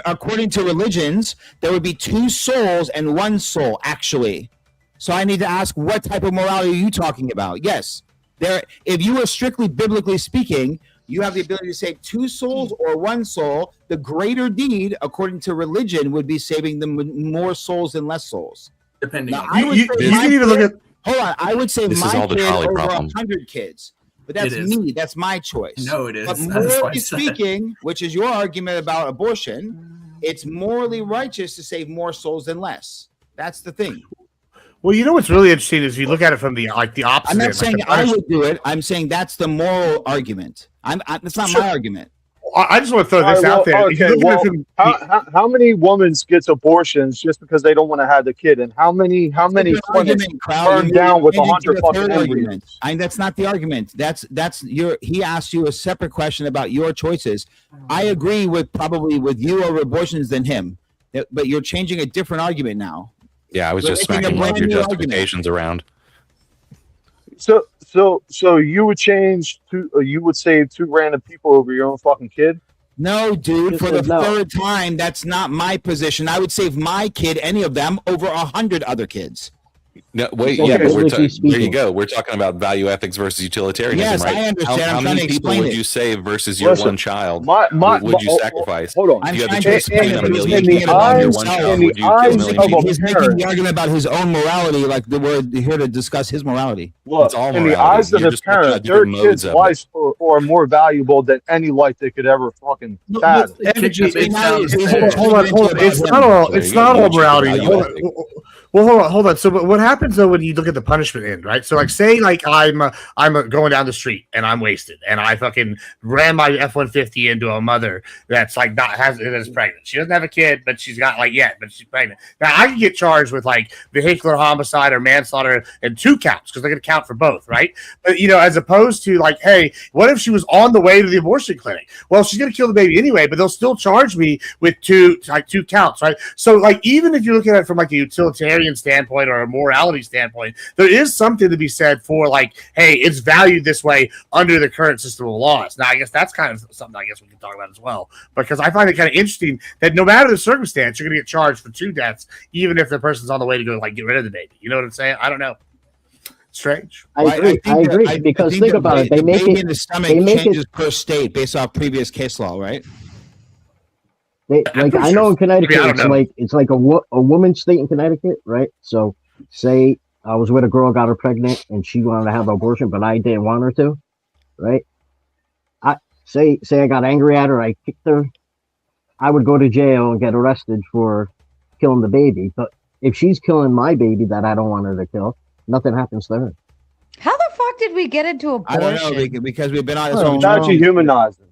according to religions, there would be 2 souls and 1 soul, actually. So I need to ask, what type of morality are you talking about? Yes, if you were strictly biblically speaking, you have the ability to save 2 souls or 1 soul. The greater deed, according to religion, would be saving them more souls and less souls. Depending on you can even look at. Hold on, I would say This is my all the kid trolley over problem. 100 kids. But that's me. That's my choice. No, it is. But That's why I morally said. speaking, which is your argument about abortion, it's morally righteous to save more souls than less. That's the thing. Well, you know what's really interesting is you look at it from the opposite. I'm not end, saying like I would do it. I'm saying that's the moral argument. That's not my argument. I just want to throw this out there. If you Okay, look at it from- how many women gets abortions just because they don't want to have the kid, and how many clinics burned down with 100 fucking embryos? That's not the argument. That's your. He asked you a separate question about your choices. I agree with you over abortions than him, but you're changing a different argument now. Yeah, I was We're just making a smacking one of brand your new justifications around. So you would you would save 2 random people over your own fucking kid? No, dude, for the No. 3rd time, that's not my position. I would save my kid, any of them, over 100 other kids. No, wait, Okay, yeah, but biblically there you speaking. go. We're talking about value ethics versus utilitarianism, Yes, right? I understand. How I'm trying many to people explain would it. you save versus your Listen, one child? Would you sacrifice? Hold on. If you had the I'm trying to choice between a explain it, million he's making people it about and your himself. one child, would you kill a million people? He's making the argument about his own morality, like we're here to discuss his morality. Look, It's all in the morality. eyes of You're the just looking at parent, their different modes kids' of it. lives are more valuable than any life they could ever fucking fathom. Hold on. It's not all morality. Hold on. So, but what happens though when you look at the punishment end, right? So, like, say, like, I'm going down the street and I'm wasted, and I fucking ran my F-150 into a mother that's like that's pregnant. She doesn't have a kid, but she's got but she's pregnant. Now, I can get charged with like vehicular homicide or manslaughter and 2 counts because they're going to count for both, right? But as opposed to like, hey, what if she was on the way to the abortion clinic? Well, she's going to kill the baby anyway, but they'll still charge me with 2 counts, right? So, like, even if you're looking at it from like a utilitarian standpoint or a morality standpoint, there is something to be said for like, hey, it's valued this way under the current system of laws. Now, I guess that's kind of something I guess we can talk about as well, because I find it kind of interesting that no matter the circumstance, you're going to get charged for 2 deaths, even if the person's on the way to go like get rid of the baby. You know what I'm saying? I don't know. Strange. I agree. Because think about it. They make baby it in the stomach they make changes it per state based off previous case law, right? like I know in Connecticut it's like a woman's state in Connecticut, right? So say I was with a girl, got her pregnant, and she wanted to have an abortion, but I didn't want her to, right? I say I got angry at her, I kicked her. I would go to jail and get arrested for killing the baby. But if she's killing my baby that I don't want her to kill, nothing happens to her. How the fuck did we get into I don't know abortion? because we've been on this. It's not dehumanizing.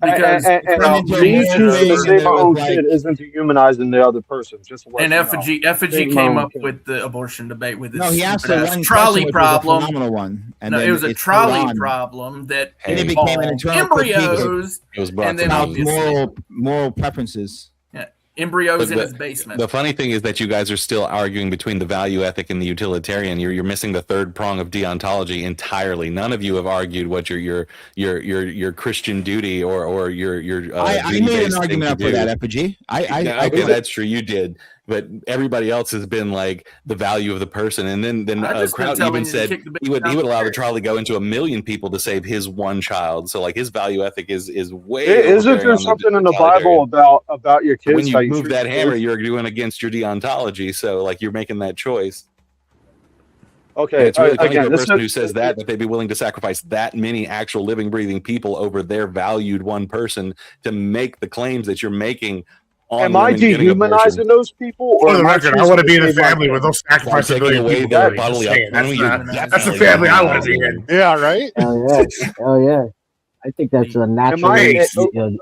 Because me choosing to say my own shit isn't dehumanizing the other person. Just to let and you Effigy know. came up with the abortion debate with his No, he asked the stupid-ass one trolley question, which was a problem. phenomenal one, and No, then it was a it trolley flew on. problem that And it became an involved internal critique. embryos. It was brought and to then me. obviously moral preferences. embryos in But his basement. The funny thing is that you guys are still arguing between the value ethic and the utilitarian. You're missing the third prong of deontology entirely. None of you have argued what your Christian duty or your. I made an argument up for that, Effigy. Okay, that's true. You did, but everybody else has been like the value of the person, and then Kraut even said he would allow the trial to go into 1 million people to save his one child. So like his value ethic is way. Isn't there something in the Bible about your kids? When how you move treat that your hammer, kids? you're doing against your deontology. So like you're making that choice. Okay, And it's really funny again, to a this person is- who says that they'd be willing to sacrifice that many actual living, breathing people over their valued one person to make the claims that you're making. On Am I women getting dehumanizing abortion. those people? For the am I record, I choosing want to be in a save my family where those sacrifice a taking million away people. their Just bodily saying, autonomy, you're that's the family I want to be in. Yeah, right. Oh yeah. I think that's a natural.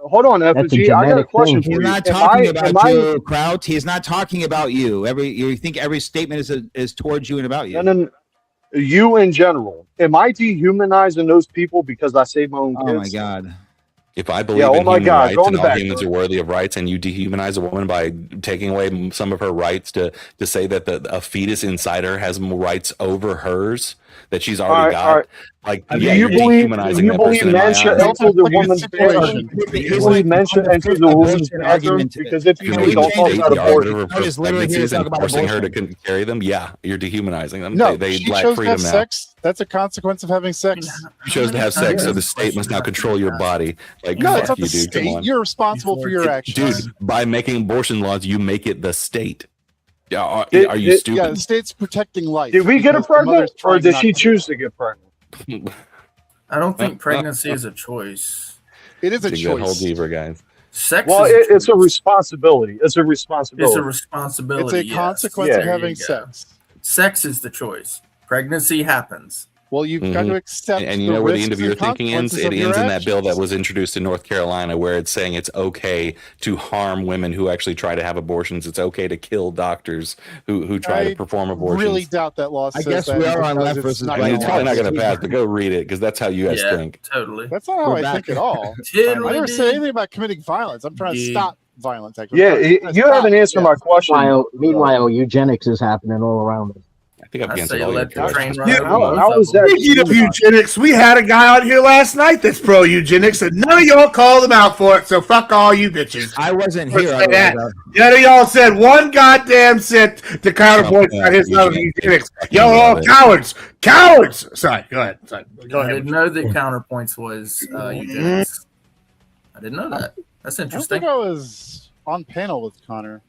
Hold on, that's a Effigy. I got a genetic question thing. for He's you. not Am talking I- about am I- you, Kraut. He's not talking about you. You think every statement is towards you and about you. No, you in general. Am I dehumanizing those people because I save my own kids? Oh my God. If I believe Yeah, oh in my human God, rights go on and the all back, humans bro. are worthy of rights, and you dehumanize a woman by taking away some of her rights to say that a fetus inside her has more rights over hers that she's already got, all right. like Do yeah, you you're dehumanizing that person in my men should eyes. enter the woman's bedroom? Do you believe men should enter the woman's bedroom? Because if you do, don't talk about the arbiter abortion. of pregnancies and forcing her to carry them, yeah, you're dehumanizing them. No, they she lack chose to freedom have now. sex. That's a consequence of having sex. You chose to have sex, so the state must now control your body. Like, No, it's fuck not you, the dude. Come state. on. You're responsible for your actions. Dude, by making abortion laws, you make it the state. Are you stupid? Yeah, the state's protecting life. Did we get her because the mother's pregnant, or trying did not she to. choose to get pregnant? I don't think pregnancy is a choice. It is a It's good whole choice. Deaver, guys. Sex Well, is it's a responsibility. It's a responsibility. It's a responsibility. It's a consequence of There you having go. sex. Sex is the choice. Pregnancy happens. Well, you've got to accept. And you know where the end risks of your and thinking ends? consequences It of your ends in that bill that actions. was introduced in North Carolina, where it's saying it's okay to harm women who actually try to have abortions. It's okay to kill doctors who try I to perform abortions. really doubt that law says guess that we are on because left it's versus not right. gonna It's probably not last. going to pass, but go read it because that's how you guys Yeah, think. totally. That's not how We're I back. think at all. I Tiddly never dee. say anything about committing violence. I'm trying to Yeah. stop violence. Actually. Yeah, I'm trying to you stop haven't answered death. my question. Meanwhile, eugenics is happening all around us. I think I've I answered say all your let the train questions. run Yeah, over how both is of them. that? Speaking of eugenics, we had a guy out here last night that's pro eugenics, and none of y'all called him out for it. So fuck all you bitches. I wasn't Let's here. say that. otherwise None of y'all said one goddamn cent to counterpoint about his love of eugenics. Y'all are all cowards. Cowards. Sorry, go ahead. Sorry, go I ahead. didn't know that counterpoints was eugenics. I didn't know that. That's I don't interesting. think I was on panel with Connor.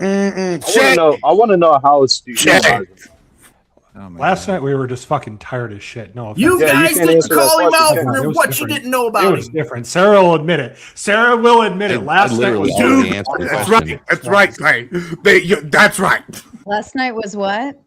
I want to know how it's dehumanizing. Last night we were just fucking tired as shit. No, You offense. guys didn't call him out It for was what you different. didn't know It about was him. different. Sarah will admit it. Sarah will admit it. Last night literally was already dude. answered the That's question. right. That's right, Clay. That's right. Last night was what?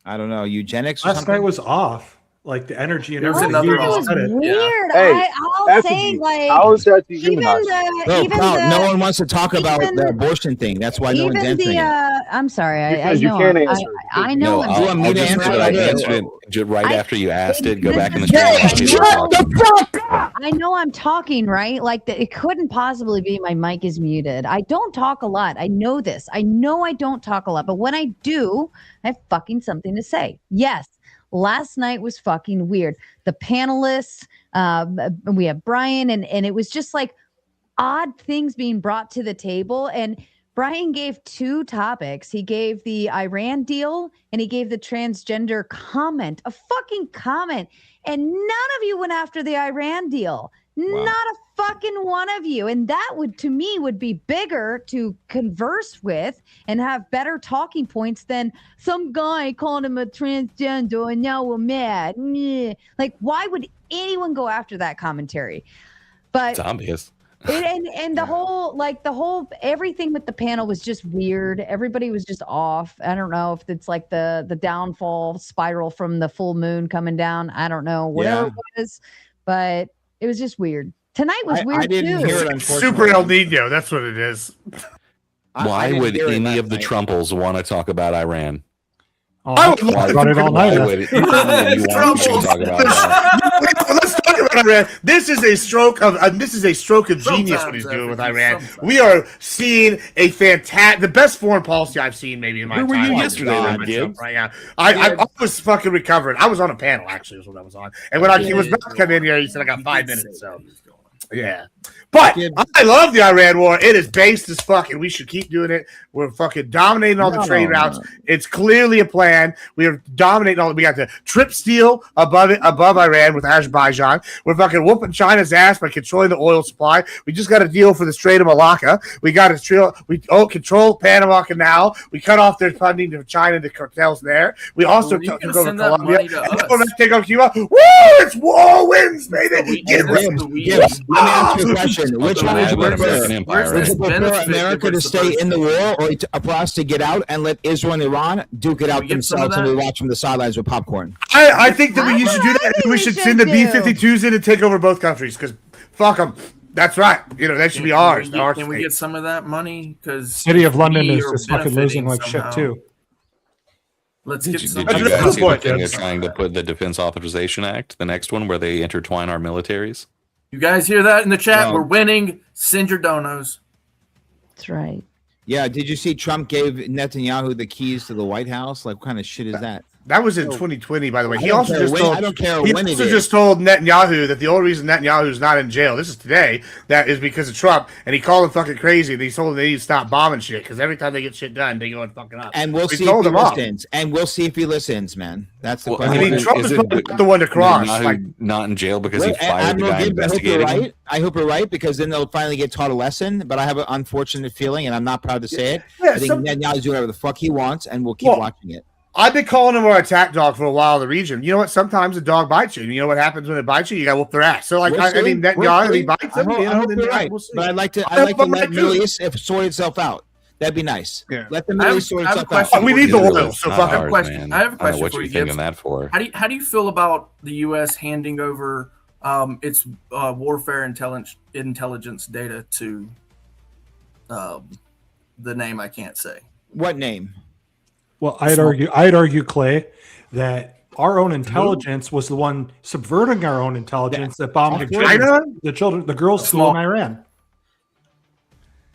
I don't know. Eugenics or Last something? night was off. Like the energy and There was everything. another You off. said it. Weird. Hey, I'll Effigy, say like how is that even dehumanizing? Bro, Kraut, no one wants to talk about even- the abortion thing. That's why no one's even answering the it. I'm sorry, I Because you know can't I'm- answer. I know No, I'm I'll want me to just answer say that I it? answered it right after you asked it. Go this back in the is stream. good. and watch it. I know I'm talking, right? Like it couldn't possibly be my mic is muted. I don't talk a lot. I know this. I know I don't talk a lot, but when I do, I have fucking something to say. Yes. Last night was fucking weird. The panelists, we have Brian, and it was just like odd things being brought to the table. And Brian gave two topics. He gave the Iran deal and he gave the transgender comment, a fucking comment. And none of you went after the Iran deal. Not a fucking one of you. And that would, to me, would be bigger to converse with and have better talking points than some guy calling him a transgender and now we're mad. Like, why would anyone go after that commentary? But It's obvious. And the whole everything with the panel was just weird. Everybody was just off. I don't know if it's like the downfall spiral from the full moon coming down. I don't know, whatever it was, but it was just weird. Tonight was weird. I didn't too. hear it, unfortunately. Super El Nino. That's what it is. Why would any of the Trumples want to talk about Iran? I would love about it all night. Why would any of you want to talk about that? Let's talk about Iran. This is a stroke of genius. What he's doing with Iran. We are seeing the best foreign policy I've seen maybe in my time. Where were you yesterday, Trump, right now? I was fucking recovering. I was on a panel actually. Was what I was on. And when he was about to come in here, he said I got 5 minutes. So yeah. But I love the Iran war. It is based as fuck, and we should keep doing it. We're fucking dominating all the trade routes. It's clearly a plan. We are dominating all. We got the trip steal above Iran with Azerbaijan. We're fucking whooping China's ass by controlling the oil supply. We just got a deal for the Strait of Malacca. We got to control Panama Canal. We cut off their funding to China, the cartels there. We also took over Colombia. Take over Cuba. Woo! It's war wins, baby. Let me ask you a question. Which one would you prefer? Would you prefer America to stay in the war, or for us to get out and let Israel and Iran duke it out themselves, and we watch from the sidelines with popcorn? I think that we should do that. We should send the B-52s in and take over both countries because fuck them. That's right. You know, that should be ours. Can we get some of that money? Because City of London is just fucking losing like shit too. Let's get some. Did you guys see the thing they're trying to put the Defense Authorization Act, the next one, where they intertwine our militaries? You guys hear that in the chat? We're winning. Send your donos. That's right. Yeah. Did you see Trump gave Netanyahu the keys to the White House? Like, what kind of shit is that? That was in 2020, by the way. I don't care when it is. Just told Netanyahu that the only reason Netanyahu is not in jail, this is today, that is because of Trump, and he called him fucking crazy, and he told him they need to stop bombing shit, because every time they get shit done, they go and fucking up. And we'll see if he listens. And we'll see if he listens, man. That's the question. I mean, Trump is the one to cross. Not in jail because he fired the guy investigating him? I hope you're right, because then they'll finally get taught a lesson, but I have an unfortunate feeling, and I'm not proud to say it. I think Netanyahu's doing whatever the fuck he wants, and we'll keep watching it. I've been calling them our attack dog for a while in the region. You know what? Sometimes a dog bites you. You know what happens when it bites you? You got to whoop their ass. So, like, I mean, that guy, he bites them. I hope you're right. But I'd like to let Middle East sort itself out. That'd be nice. Yeah. Let the Middle East sort itself out. We need the oil. So, I have a question. I have a question for you. Thinking that for? How do you feel about the U.S. handing over its warfare intelligence data to the name I can't say? What name? Well, I'd argue, Clay, that our own intelligence was the one subverting our own intelligence that bombed the girls' school in Iran.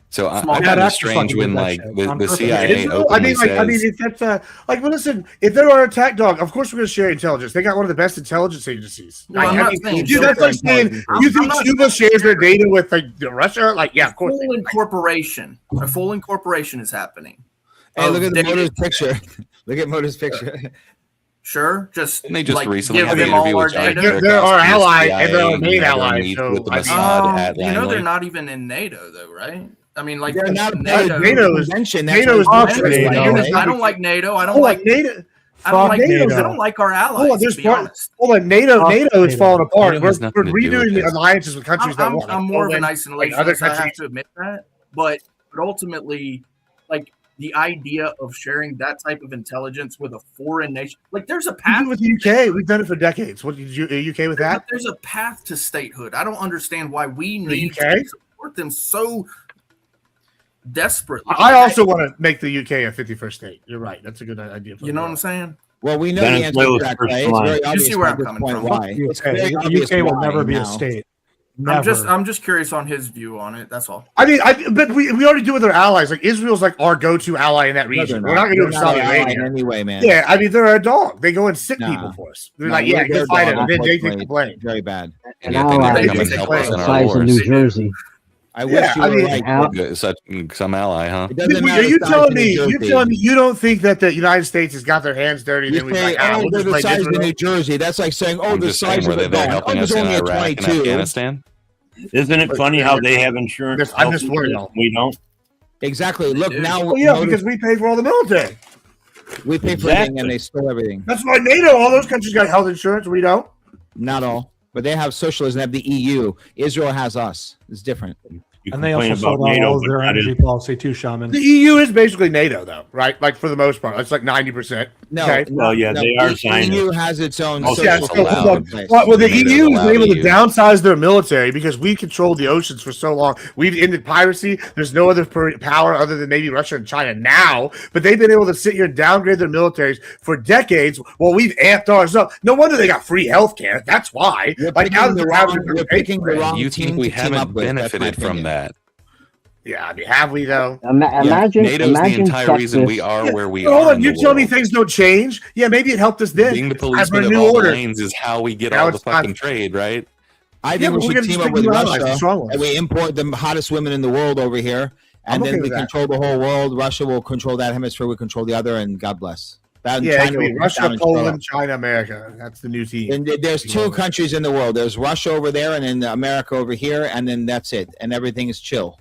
So I find it strange when like the CIA openly says. Well, listen, if they're our attack dog, of course we're going to share intelligence. They got one of the best intelligence agencies. Well, that's like saying you think Cuba shares their data with Russia? Like, yeah, of course. A full incorporation is happening. Hey, look at Motor's picture. Look at Motor's picture. Sure, just and they just like, recently give had them an interview all with our data. They're our ally, and they're our main ally. So, you know, they're not even in NATO, though, right? I mean, like they're not NATO is I don't like NATO. I don't like NATO. I don't like our allies. NATO is falling apart. We're redoing the alliances with countries that want. I'm more of an isolationist. I have to admit that, but ultimately, like the idea of sharing that type of intelligence with a foreign nation, like there's a path with the UK. We've done it for decades. What did you? Are you okay with that? There's a path to statehood. I don't understand why we need to support them so desperately. I also want to make the UK a 51st state. You're right. That's a good idea. You know what I'm saying? Well, we know the answer to that. It's very obvious. You see where I'm coming from. Why? The UK will never be a state. I'm just curious on his view on it. That's all. I mean, but we already do with our allies. Like Israel's like our go-to ally in that region. We're not going to do it Saudi Arabia anyway, man. Yeah, I mean they're a dog. They go and sick people for us. They're like, yeah, go fight it, and then they take the blame. Very bad. And yet they never come and help us in our size of wars. New Jersey. I wish you were right. Such some ally, huh? Are you telling me? You don't think that the United States has got their hands dirty? You say, they're the size of New Jersey. That's like saying, the size of the dog. Helping us in Iraq and Afghanistan. Isn't it funny how they have insurance? I'm just worried. We don't. Exactly. Look now. Because we pay for all the military. We pay for everything, and they stole everything. That's why NATO. All those countries got health insurance. We don't. Not all. but they have socialism. They have the EU. Israel has us. It's different. And they also sold out all of their energy policy too, Shaman. The EU is basically NATO, though, right? Like for the most part, it's like 90%. No, okay? no, no, the EU has its own social Well, the EU was able to downsize their military because we controlled the oceans for so long. We've ended piracy. There's no other power other than maybe Russia and China now, but they've been able to sit here and downgrade their militaries for decades while we've amped ours up. No wonder they got free health care. That's why. Like now you're picking the wrong You team think we to team up haven't with. That's my benefited from opinion. that? Yeah, I mean, have we though? Imagine, NATO's imagine the entire Texas. reason we are where we Hold are. on, in you the tell me world. things don't change. Yeah, maybe it helped us then. Being the As we're policeman a of new all the order. lanes is how we get Now all the it's not- fucking trade, right? I Yeah, think but we we're should gonna team just up pick with new allies, the Russia, strong ones. and we import the hottest women in the world over here, and I'm okay then we with that. control the whole world. Russia will control that hemisphere. We control the other, and God bless. That Yeah, China will come Russia, down and show up. Poland, China, America. That's the new team. And there's two countries in the world. There's Russia over there, and then America over here, and then that's it. And everything is chill.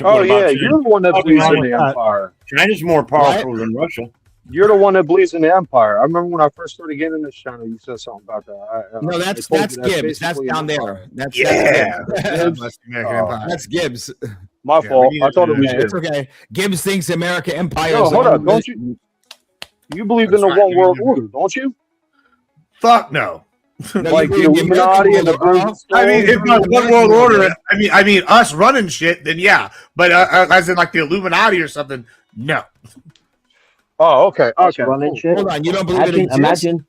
Oh yeah, you're the one that believes in the empire. China's more powerful than Russia. You're the one that believes in the empire. I remember when I first started getting in this channel, you said something about that. No, I that's told that's you Gibbs. That's basically down an empire. there. That's Yeah. Gibbs. American Empire. That's Gibbs. My Yeah, fault. we need I thought to it was Yeah, you. it's okay. Gibbs thinks America Empire. No, is the hold one up. that- Don't you? You believe in That's the right, one you world do. order, don't you? Fuck no. No, Like you the believe in Illuminati and the American Earth. I mean, if not one world order, I mean, us running shit, then yeah. But as in like the Illuminati or something, no. Oh, okay. Okay. Running cool. shit. Hold on, you don't believe it Imagine, exists? imagine.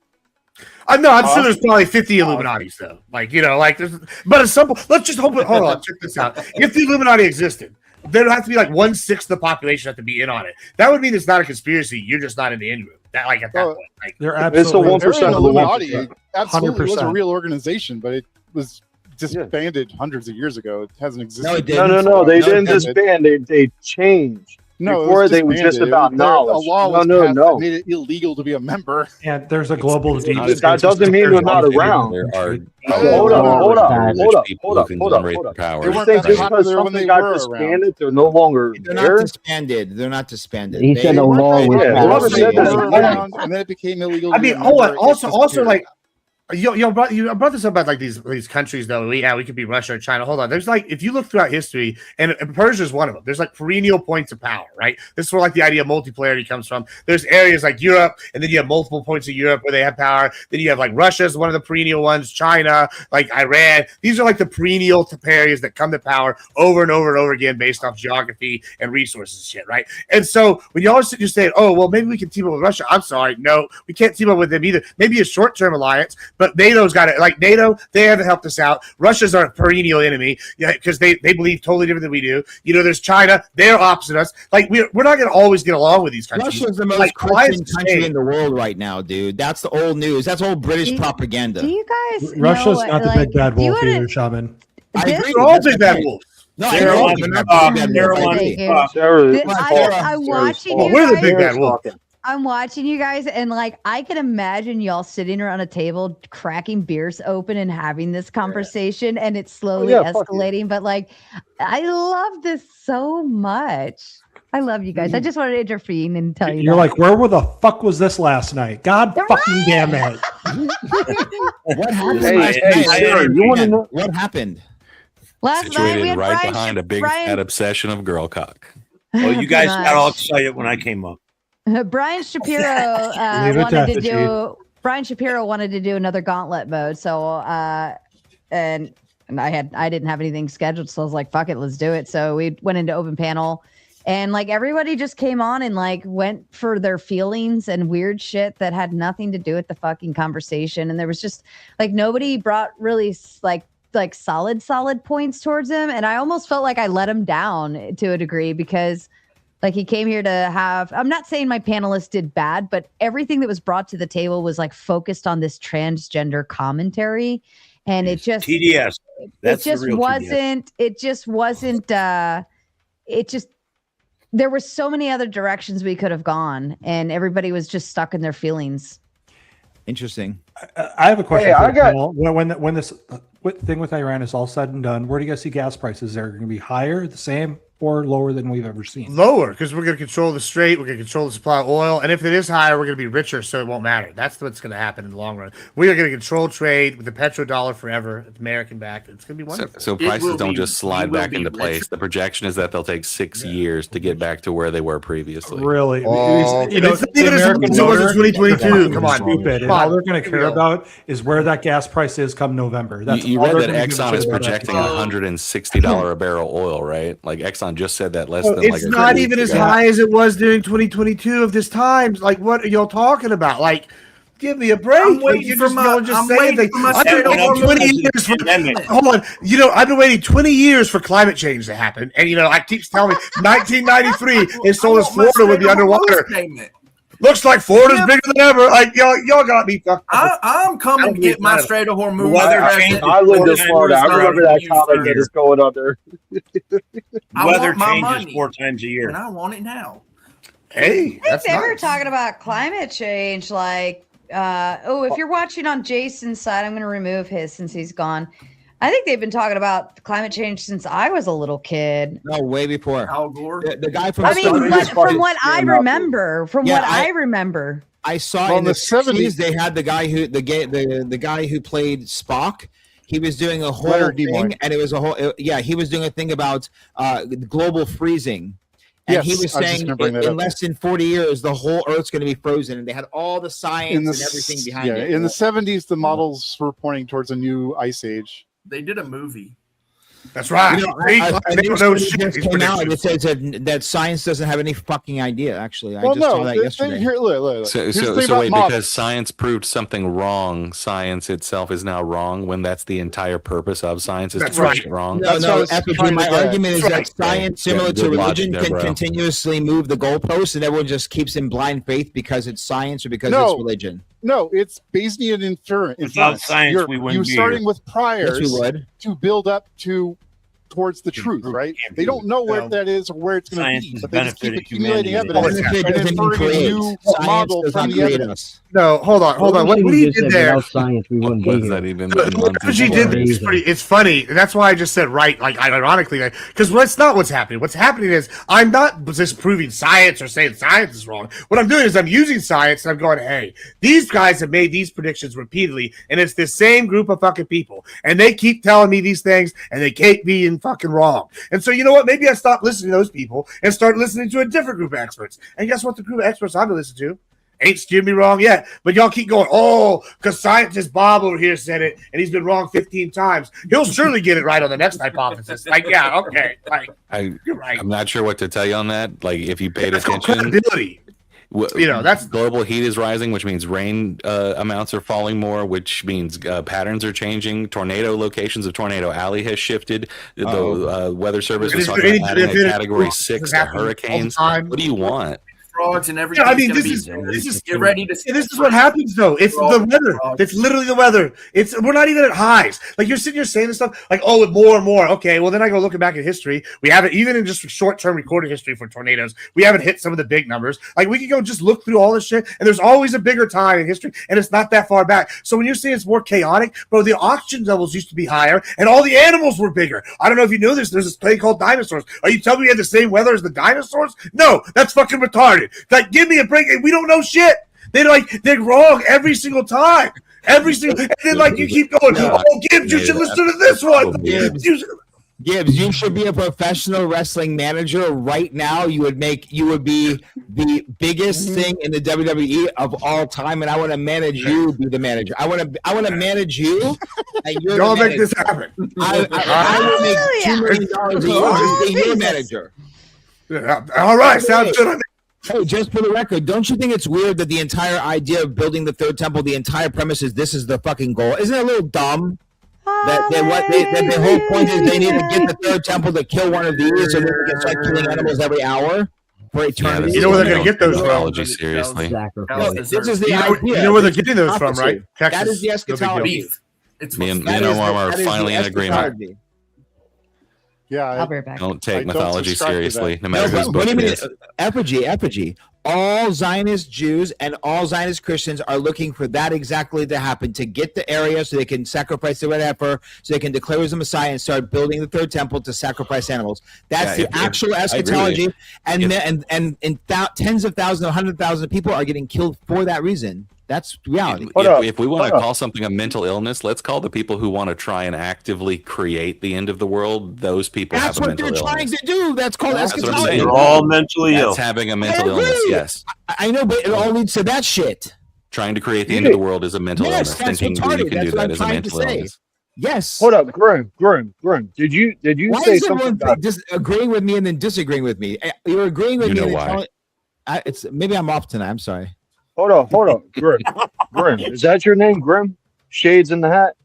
No, I'm sure there's probably 50 Illuminatis though. Like like there's, but it's simple. Let's just hope. Hold on, check this out. If the Illuminati existed, there would have to be like 1/6 of the population have to be in on it. That would mean it's not a conspiracy. You're just not in the in group. That like at that point, like They're It's the absolutely 1% There ain't of the Illuminati. 1%. Absolutely was a 100%. real organization, but it was disbanded hundreds of years ago. It hasn't existed. No, it No, didn't. no, no. They No, didn't it doesn't. disband. They changed. No, Before it was they were just disbanded. about A knowledge. law No, was no, passed no. that made it illegal to be a member. Yeah, there's a global deep not- state That doesn't mean they're not around. There are Hold up, hold up, hold up, people hold who up, can hold up, generate hold the up. power. They You weren't think that just because popular when something they got were disbanded, they're no longer They're not there? disbanded. They're not disbanded. He said a weren't law that was popular whoever when passed. said they that were is lying. around, and then it became illegal. I to be mean, a hold member. on. It Also, disappeared. like you brought this up about like these countries though. We could be Russia or China. Hold on. There's like if you look throughout history, and Persia is one of them. There's like perennial points of power, right? This is where like the idea of multipolarity comes from. There's areas like Europe, and then you have multiple points of Europe where they have power. Then you have like Russia is one of the perennial ones. China, like Iran. These are like the perennial areas that come to power over and over and over again based off geography and resources and shit, right? And so when you always just say, oh well, maybe we can team up with Russia. I'm sorry, no, we can't team up with them either. Maybe a short-term alliance. But NATO's got it. Like NATO, they haven't helped us out. Russia's our perennial enemy, because they believe totally different than we do. You know, there's China, they're opposite us. Like we're not going to always get along with these countries. Russia's the most like, Christian country in the world right now, dude. That's the old news. That's old British propaganda. Do you guys Russia's know, not the like, big bad do you wolf wanna- either, Shaman. I This- agree. They're all That's big bad okay. wolves. No, I Sarah know. wants They're to not talk. the big bad Sarah wolf. wants Thank to you. talk. I'm watching Well, you we're the guys. big bad wolf. I'm watching you guys, and like I can imagine y'all sitting around a table, cracking beers open, and having this conversation, and it's slowly yeah, fuck you. escalating. But like, I love this so much. I love you guys. I just wanted to intervene and tell you. You're that. like, where the fuck was this last night? God fucking damn it. What happened Hey, last hey, night? Sarah, you wanna know- What happened? last night we Situated had right Brian behind a big fat obsession of girl cock. Well, you guys got all excited when I came up. Brian Shapiro Leave it wanted to to FG. do. Brian Shapiro wanted to do another gauntlet mode. So, and I didn't have anything scheduled, so I was like, "Fuck it, let's do it." So we went into open panel, and like everybody just came on and like went for their feelings and weird shit that had nothing to do with the fucking conversation. And there was just like nobody brought really like solid points towards him, and I almost felt like I let him down to a degree because. Like he came here to have, I'm not saying my panelists did bad, but everything that was brought to the table was like focused on this transgender commentary. And it just, TDS. That's it just the real wasn't, there were so many other directions we could have gone and everybody was just stuck in their feelings. Interesting. I have a question Hey, for I the got- panel. When this thing with Iran is all said and done, where do you guys see gas prices? Are they going to be higher, the same? or lower than we've ever seen? Lower, because we're going to control the strait, we're going to control the supply of oil, and if it is higher, we're going to be richer, so it won't matter. That's what's going to happen in the long run. We are going to control trade with the petrodollar forever. It's American backed. It's going to be wonderful. So prices don't just slide back into place. The projection is that they'll take 6 years to get back to where they were previously. Really? You know, it's not even as much as it was in 2022. Come on, stupid. And all they're going to care about is where that gas price is come November. That's You all read they're that gonna give a Exxon shit is about projecting that. $160 a barrel oil, right? Like Exxon just said that less than like it's not even as high as it was during 2022 of this time. Like, what are y'all talking about? Like, give me a break. I'm waiting for my- I'm waiting for my I've been state of waiting 20 years for, hold on. You know, I've been waiting 20 years for climate change to happen. And, you know, I keep telling me 1993, they told us Florida would be underwater. Looks like Florida's bigger than ever. Like, y'all got me fucked up. I'm coming to get my Strait of Hormuz. I lived in Florida. I remember that comment that is going on there. I Weather want my changes money, 4 times a year. and I want it now. Hey, I think they were talking about climate change, like, if you're watching on Jason's side, I'm going to remove his since he's gone. I think they've been talking about climate change since I was a little kid. No, way before. Al Gore. The guy from I mean, but from what I remember, I saw Well, in the in the 70s they had the guy who the guy who played Spock. He was doing a whole Leonard thing, Nimoy. and it was a whole. He was doing a thing about global freezing. And Yes, he was I was just saying gonna bring that in up. less than 40 years, the whole Earth's going to be frozen. And they had all the science In the and everything behind yeah, it. in the 70s, the models were pointing towards a new ice age. They did a movie. That's right. You know, a new study just came out and it says that science doesn't have any fucking idea. Actually, I Well, just saw no, that they, yesterday. here, look. So Here's the thing about wait, models. because science proved something wrong, science itself is now wrong when that's the entire purpose of science is That's to push right. it wrong. No, That's what I was Effigy, trying to my get. argument is That's that right. science, similar Yeah, to good logic religion, there, can bro. continuously move the goalposts, and everyone just keeps in blind faith because it's science or because No. it's religion. No, it's Bayesian inference. Without science, You're, we wouldn't be starting here. with priors Yes, we would. to build up towards the truth, right? They don't know where that is or where it's going to Science be, has but they just keep benefited accumulating humanity. evidence Benefit and doesn't mean inferring a create. new Science model does from not the create evidence. us. No, hold on. What he did there. Without science, we wouldn't What be does here. that even What mean? she did is it's funny. And that's why I just said right, like ironically, because that's not what's happening. What's happening is I'm not disproving science or saying science is wrong. What I'm doing is I'm using science and I'm going, hey, these guys have made these predictions repeatedly, and it's the same group of fucking people, and they keep telling me these things, and they keep being fucking wrong. And so you know what? Maybe I stop listening to those people and start listening to a different group of experts. And guess what? The group of experts I'm gonna listen to ain't steered me wrong yet, but y'all keep going, because scientist Bob over here said it, and he's been wrong 15 times. He'll surely get it right on the next hypothesis. Like, yeah, okay. Like, you're right. I'm not sure what to tell you on that. Like, if you paid That's called attention, credibility. You know, that's global heat is rising, which means rain amounts are falling more, which means patterns are changing. Tornado locations of Tornado Alley has shifted. The Weather Service was talking about adding a category 6 to hurricanes. What do you want? Frogs and everything. Yeah, I mean, this is get ready to. This is what happens though. It's the weather. It's literally the weather. We're not even at highs. Like you're sitting here saying this stuff, like with more and more. Okay, well then I go looking back at history. We haven't even in just short-term recorded history for tornadoes. We haven't hit some of the big numbers. Like we can go just look through all this shit, and there's always a bigger time in history, and it's not that far back. So when you're saying it's more chaotic, bro, the oxygen levels used to be higher, and all the animals were bigger. I don't know if you know this. There's this thing called dinosaurs. Are you telling me we had the same weather as the dinosaurs? No, that's fucking retarded. Like, give me a break. We don't know shit. They're wrong every single time. And then like you keep going, Gibbs, you should listen to this one. Gibbs, you should be a professional wrestling manager right now. You would be the biggest thing in the WWE of all time, and I want to manage you. Be the manager. I want to manage you. And you're Don't the make this happen. I will make $2 million a year and be your manager. All right, sounds good. Hey, just for the record, don't you think it's weird that the entire idea of building the third temple, the entire premise is this is the fucking goal? Isn't it a little dumb? That the whole point is they need to get the third temple to kill one of these, so they can start killing animals every hour for eternity. You know where they're going to get those from? Mythology, seriously. No, this is the idea. You know where they're getting those from, right? Texas. That is the eschatology. Me and Omar are finally in agreement. Yeah, I'll be right back. Don't take I don't mythology subscribe to seriously, that. no matter whose What book do you it mean? is. Effigy. all Zionist Jews and all Zionist Christians are looking for that exactly to happen, to get the area so they can sacrifice the red heifer, so they can declare as the Messiah and start building the third temple to sacrifice animals. That's the actual eschatology. And tens of thousands, 100,000 people are getting killed for that reason. That's reality. If we want to call something a mental illness, let's call the people who want to try and actively create the end of the world. Those people That's have a what mental they're illness. trying to do. That's called eschatology. They're all mentally ill. That's having a mental illness. Yes, I know, but it all leads to that shit. Trying to create the end of the world is a mental illness. That's Thinking that you retarded. can That's do what I'm that is a trying to mental say. illness. Yes. Hold up, Grim. Did you Why say is something everyone about agreeing with me and then disagreeing with me? You're agreeing with You me. know and why. It's maybe I'm off tonight. I'm sorry. Hold on, Grim. Is that your name, Grim? Shades in the hat?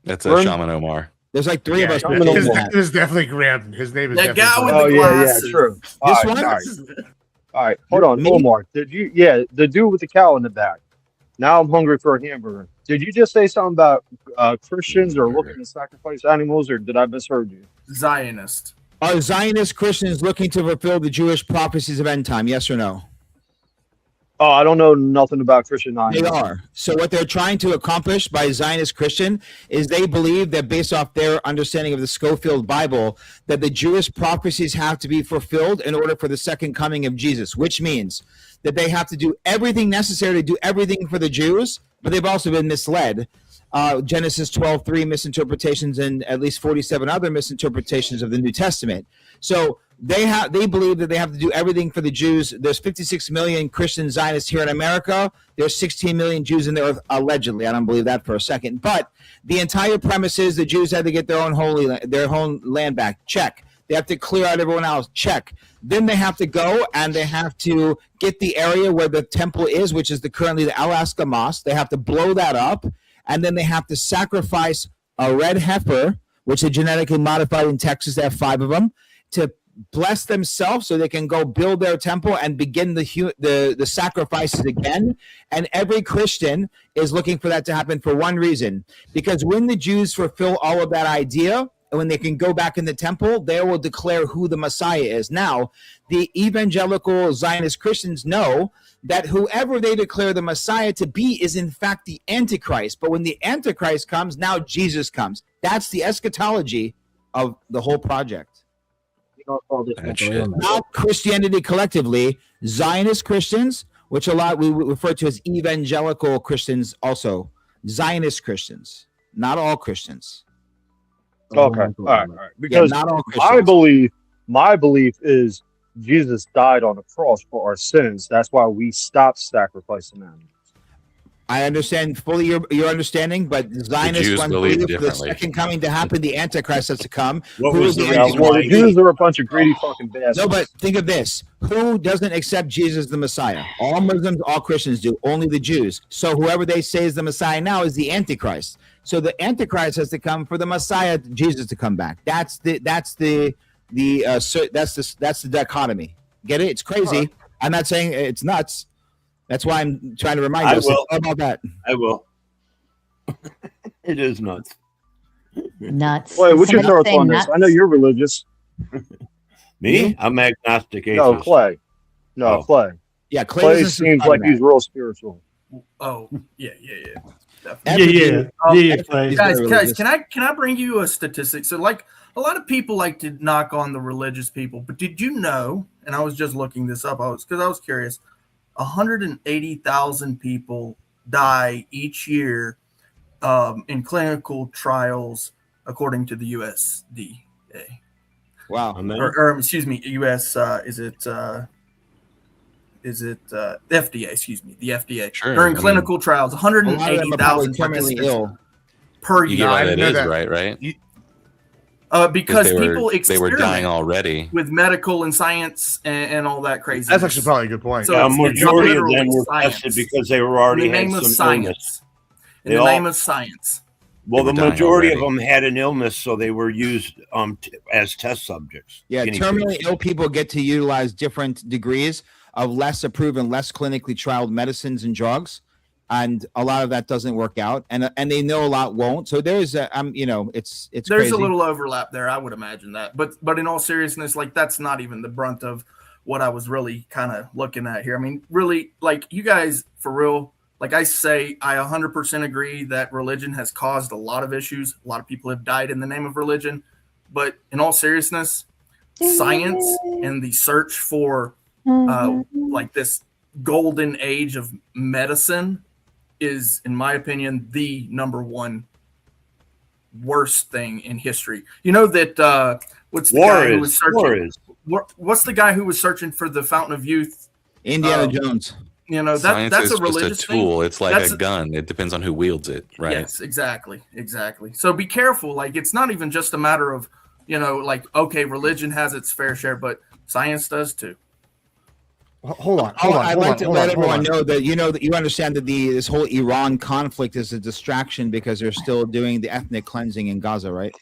That's Grim? Shaman Omar. There's like three of us. Shaman His Omar. name is definitely Graham. His name is That definitely guy with Graham. the glasses. True. This All one? right. Hold on, Omar. Did you? Yeah, the dude with the cow in the back. Now I'm hungry for a hamburger. Did you just say something about Christians are looking to sacrifice animals, or did I misheard you? Zionist. Are Zionist Christians looking to fulfill the Jewish prophecies of end time? Yes or no? Oh, I don't know nothing about Christian They Zionism. are. So what they're trying to accomplish by Zionist Christian is they believe that based off their understanding of the Schofield Bible, that the Jewish prophecies have to be fulfilled in order for the second coming of Jesus, which means that they have to do everything necessary to do everything for the Jews, but they've also been misled. Genesis 12:3 misinterpretations and at least 47 other misinterpretations of the New Testament. So they believe that they have to do everything for the Jews. There's 56 million Christian Zionists here in America. There's 16 million Jews in the earth, allegedly. I don't believe that for a second. But the entire premise is the Jews had to get their own land back. Check. They have to clear out everyone else. Check. Then they have to go and they have to get the area where the temple is, which is currently the Alaska Mosque. They have to blow that up, and then they have to sacrifice a red heifer, which is genetically modified in Texas. They have 5 of them, to bless themselves so they can go build their temple and begin the sacrifices again. And every Christian is looking for that to happen for one reason, because when the Jews fulfill all of that idea, and when they can go back in the temple, they will declare who the Messiah is. Now, the evangelical Zionist Christians know that whoever they declare the Messiah to be is in fact the Antichrist. But when the Antichrist comes, now Jesus comes. That's the eschatology of the whole project. Not Christianity collectively, Zionist Christians, which a lot we refer to as evangelical Christians, also Zionist Christians, not all Christians. Okay, all right. Because not all my belief is Jesus died on the cross for our sins. That's why we stopped sacrificing animals. I understand fully your understanding, but Zionists Jews want believe for the differently. second coming to happen, the Antichrist has to come. What Who was is the the reason Antichrist? why the Jews are a bunch of greedy fucking bastards? No, but think of this. Who doesn't accept Jesus the Messiah? All Muslims, all Christians do. Only the Jews. So whoever they say is the Messiah now is the Antichrist. So the Antichrist has to come for the Messiah, Jesus, to come back. That's the dichotomy. Get it? It's crazy. I'm not saying it's nuts. That's why I'm trying to remind you. It's all about that. I will. It is nuts. Nuts. Wait, what's your Somebody thoughts say on this? nuts? I know you're religious. Me? I'm agnostic atheist. No, Clay. No, Oh. Clay. Yeah, Clay Clay doesn't seems subscribe like to he's that. real spiritual. Oh, yeah. Definitely. Clay. Guys, can I bring you a statistic? So, like, a lot of people like to knock on the religious people, but did you know? And I was just looking this up. I was curious. 180,000 people die each year in clinical trials, according to the USDA. Wow. Or excuse me, US. Is it the FDA? Excuse me, the FDA. Sure, During I clinical trials, A lot of them are 180,000 probably terminally participants ill. per You year. get why that is, right? Because they people were dying experiment already. with medical and science and all that crazy. That's actually probably a good point. So A it's majority of literally them were science. tested because they were already in the had name of some science. illness. In the name of science. Well, They the were dying majority of already. them had an illness, so they were used as test subjects. Yeah, guinea terminally pigs. ill people get to utilize different degrees of less approved and less clinically trialed medicines and drugs, and a lot of that doesn't work out, and they know a lot won't. So there's it's There's crazy. a little overlap there, I would imagine that. But in all seriousness, like that's not even the brunt of what I was really kind of looking at here. I mean, really, like you guys, for real, like I say, I 100% agree that religion has caused a lot of issues. A lot of people have died in the name of religion. But in all seriousness, science and the search for like this golden age of medicine is, in my opinion, the number one worst thing in history. You know that what's the guy who was searching? What's the guy who was searching for the fountain of youth? Indiana Jones. Science that's is a religious just a tool. thing. It's like a gun. It depends on who wields it, right? Yes, exactly. So be careful. Like it's not even just a matter of, like, okay, religion has its fair share, but science does too. Hold on. I'd like to let everyone know that you understand that this whole Iran conflict is a distraction because they're still doing the ethnic cleansing in Gaza, right?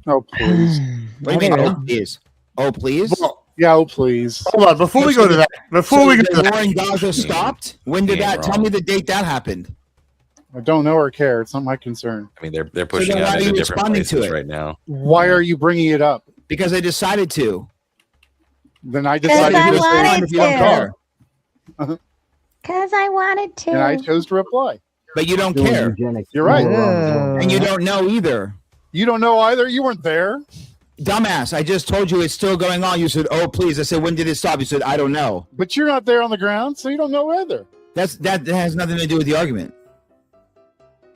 Oh please! What do you mean? Oh please! Oh please! Well, yeah, oh please! Hold on, before we go to that, the war in Gaza stopped. When did that? wrong. Tell me the date that happened. I don't know or care. It's not my concern. I mean, they're pushing then why out are you into different responding to places it? right now. Why are you bringing it up? Because I decided to. Then I Because decided I to wanted if you don't care. Because I wanted to. and I chose to reply. But you don't care. You're right. And you don't know either. You don't know either. You weren't there. Dumbass, I just told you it's still going on. You said, "Oh, please." I said, "When did it stop?" You said, "I don't know." But you're not there on the ground, so you don't know either. That has nothing to do with the argument.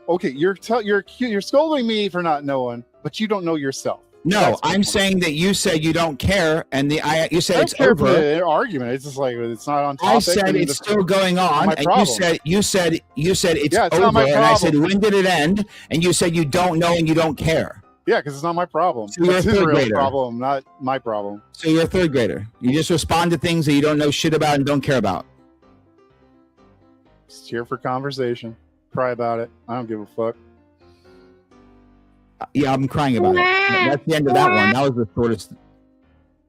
Okay, you're scolding me for not knowing, but you don't know yourself. No, I'm saying that you said you don't care, and you said I it's don't care for over. the argument. It's just like it's not on topic. I said it's still going on, and you said it's Yeah, it's not over, my and I said problem. when did it end? And you said you don't know and you don't care. Yeah, because it's not my problem. So you're That's a third Israel's grader. problem, not my problem. So you're a third grader. You just respond to things that you don't know shit about and don't care about. Just here for conversation. Cry about it. I don't give a fuck. Yeah, I'm crying about it. That's the end of that one. That was the shortest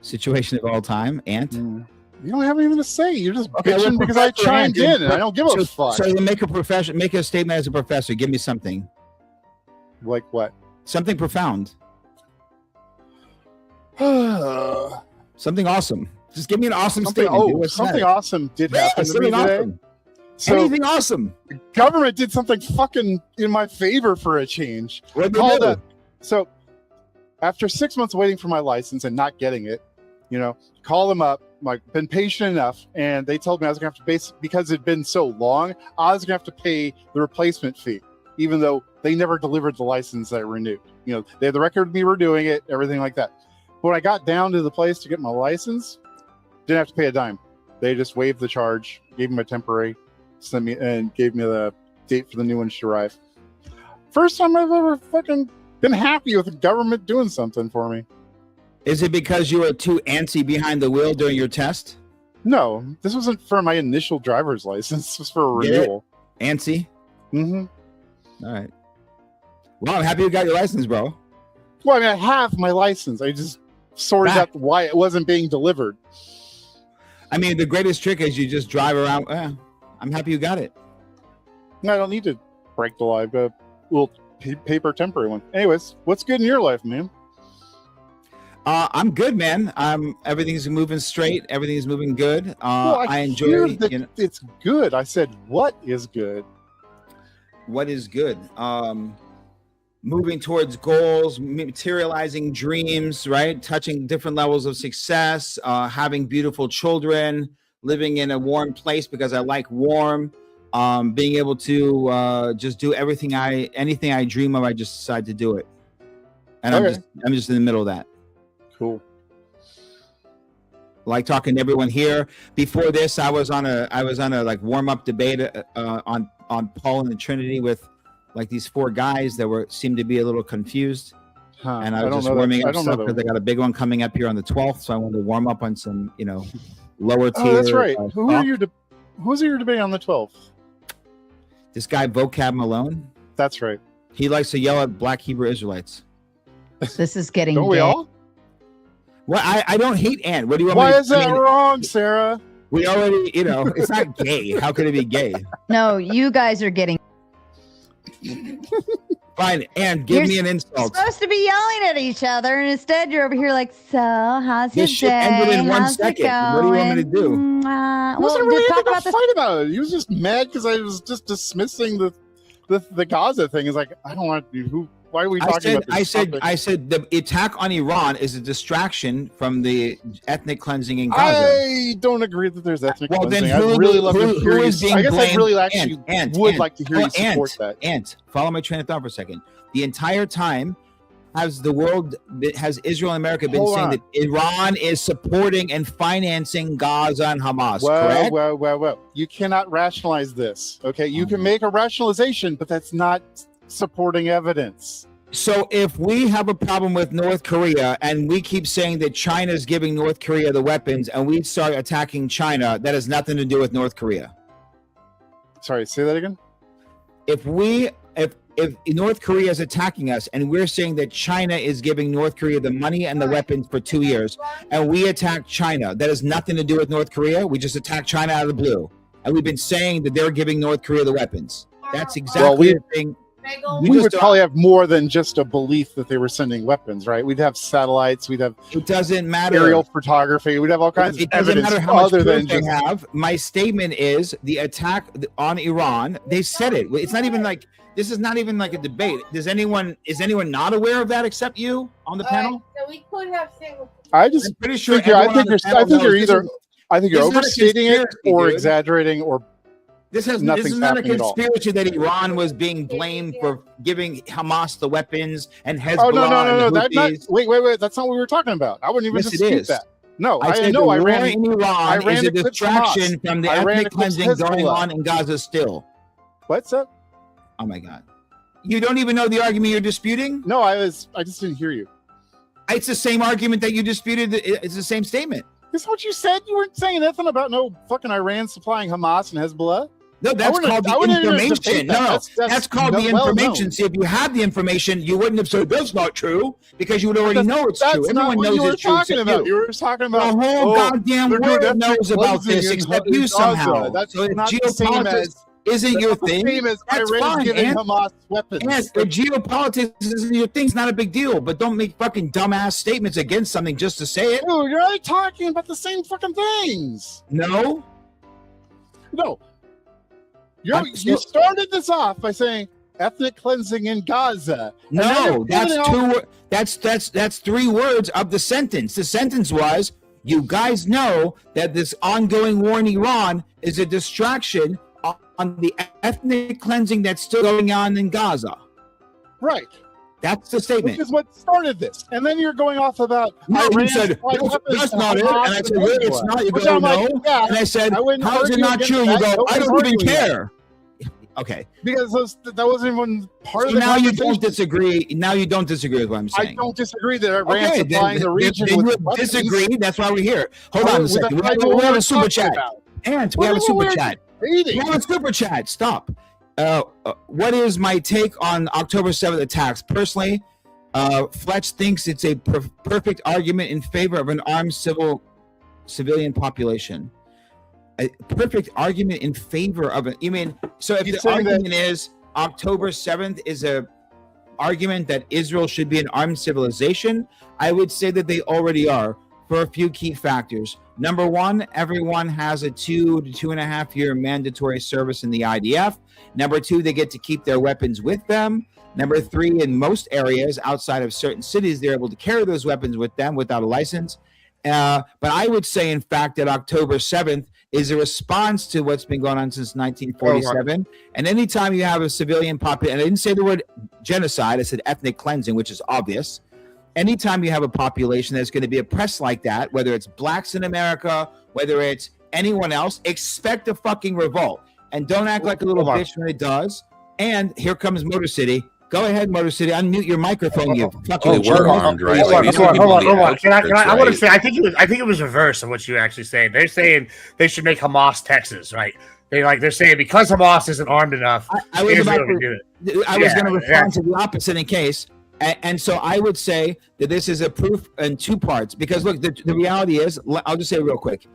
situation of all time. Ant. You don't have anything to say. You're just Okay, bitching because I chimed in, and I don't give a fuck. So you make a statement as a professor. Give me something. Like what? Something profound. Something awesome. Just give me an awesome statement. dude. What's something that? awesome did happen to me something today. awesome. So Anything awesome. the government did something fucking in my favor for a change. What'd they Called do? up. So after 6 months waiting for my license and not getting it, call them up. Like, been patient enough, and they told me I was gonna have to because it'd been so long, I was gonna have to pay the replacement fee, even though they never delivered the license that I renewed. They had the record of me renewing it, everything like that. But when I got down to the place to get my license, didn't have to pay a dime. They just waived the charge, gave me a temporary, sent me and gave me the date for the new ones to arrive. First time I've ever fucking been happy with the government doing something for me. Is it because you were too antsy behind the wheel during your test? No, this wasn't for my initial driver's license. This was for a Get it? renewal. Antsy? Mm-hmm. All right. Well, I'm happy you got your license, bro. Well, I mean, I have my license. I just sorted out why it wasn't being delivered. I mean, the greatest trick is you just drive around. I'm happy you got it. No, I don't need to break the law. I've got a little paper temporary one. Anyways, what's good in your life, man? I'm good, man. Everything's moving straight. Everything's moving good. Well, I hear enjoy. that it's good. I said, what is good? What is good? Moving towards goals, materializing dreams, right? Touching different levels of success, having beautiful children, living in a warm place because I like warm, being able to just do anything I dream of, I just decide to do it. And Okay. I'm just in the middle of that. Cool. Like talking to everyone here. Before this, I was on a like warm up debate on Paul and the Trinity with like these four guys that seemed to be a little confused. And I was just warming up stuff because I got a big one coming up here on the 12th, so I wanted to warm up on some lower tier. Oh, that's right. Who stuff. Who's your debate on the 12th? This guy Vocab Malone. That's right. He likes to yell at Black Hebrew Israelites. This is getting Don't we gay. all? Well, I don't hate Ant. What do you want? Why me to, is that wrong, Sarah? We already, it's not gay. How could it be gay? No, you guys are getting. Fine, and give me an insult. Supposed to be yelling at each other, and instead you're over here like, so how's your This shit day? ended in 1 How's it second. What do you want me to do? going? It wasn't Well, really talk anything about to this. fight about it. He was just mad because I was just dismissing the Gaza thing. It's like, I don't want to. Why are we talking about this? I said the attack on Iran is a distraction from the ethnic cleansing in Gaza. I don't agree that there's ethnic cleansing. Then I'd really love to hear you. I guess I really like to hear you support that. Follow my train of thought for a second. The entire time has Israel and America been saying that Iran is supporting and financing Gaza and Hamas, correct? Well. You cannot rationalize this, okay? You can make a rationalization, but that's not supporting evidence. So if we have a problem with North Korea and we keep saying that China is giving North Korea the weapons and we start attacking China, that has nothing to do with North Korea. Sorry, say that again? If North Korea is attacking us and we're saying that China is giving North Korea the money and the weapons for 2 years and we attack China, that has nothing to do with North Korea. We just attack China out of the blue. And we've been saying that they're giving North Korea the weapons. That's exactly the thing. We would probably have more than just a belief that they were sending weapons, right? We'd have satellites. We'd have it doesn't matter aerial photography. We'd have all kinds of evidence matter how other much than proof just they have. My statement is the attack on Iran. They said it. It's not even like this is not even like a debate. Is anyone not aware of that except you on the panel? So we could have single. I just I'm pretty sure. I think you're either overstating it or dude. exaggerating or. This is not a conspiracy that Iran was being blamed for giving Hamas the weapons and Hezbollah. Oh no! And Wait! That's not what we were talking about. I wouldn't even dispute that. No, I said know. the I war ran in Iran is a Hamas. distraction from the I ran ethnic cleansing going on in Gaza still. What's up? Oh my God! You don't even know the argument you're disputing? No, I just didn't hear you. It's the same argument that you disputed. It's the same statement. Is what you said? You weren't saying nothing about no fucking Iran supplying Hamas and Hezbollah. No, that's called the information. That's called the information. See, if you had the information, you wouldn't have said that's not true because you would already know it's true. Everyone knows it's true. You were talking about the whole goddamn world knows about this except you somehow. That's so if not the same geopolitics isn't your thing, that's fine. Giving Hamas weapons. If geopolitics isn't your thing, it's not a big deal. But don't make fucking dumbass statements against something just to say it. Dude, you're already talking about the same fucking things. No. You started this off by saying ethnic cleansing in Gaza. No, that's 3 words of the sentence. The sentence was, you guys know that this ongoing war in Iran is a distraction on the ethnic cleansing that's still going on in Gaza. Right. That's the statement. Which is what started this. And then you're going off about you said, that's not it. And I said, really, it's not. You go, no. And I said, how is it not true? You go, I don't even care. Okay. Because that wasn't even part of the now you don't disagree. Now you don't disagree with what I'm saying. I don't disagree that Iran supplying the region with weapons. Disagree. That's why we're here. Hold on a second. We have a super chat. And we have a super chat. We have a super chat. Stop. What is my take on October 7th attacks? Personally, Fletch thinks it's a perfect argument in favor of an armed civilian population. A perfect argument in favor of it. You mean, so if the argument is October 7th is a argument that Israel should be an armed civilization, I would say that they already are for a few key factors. Number one, everyone has a 2 to 2.5 year mandatory service in the IDF. Number two, they get to keep their weapons with them. Number three, in most areas outside of certain cities, they're able to carry those weapons with them without a license. But I would say, in fact, that October 7th is a response to what's been going on since 1947. And anytime you have a civilian population, and I didn't say the word genocide, I said ethnic cleansing, which is obvious. Anytime you have a population that's going to be oppressed like that, whether it's blacks in America, whether it's anyone else, expect a fucking revolt. And don't act like a little bitch when it does. And here comes Motor City. Go ahead, Motor City. Unmute your microphone, you fucking Hold on. Can I want to say, I think it was reverse of what you actually said. They're saying they should make Hamas Texas, right? They're saying because Hamas isn't armed enough, I was going to respond to the opposite in case. And so I would say that this is a proof in 2 parts. Because look, the reality is, I'll just say real quick.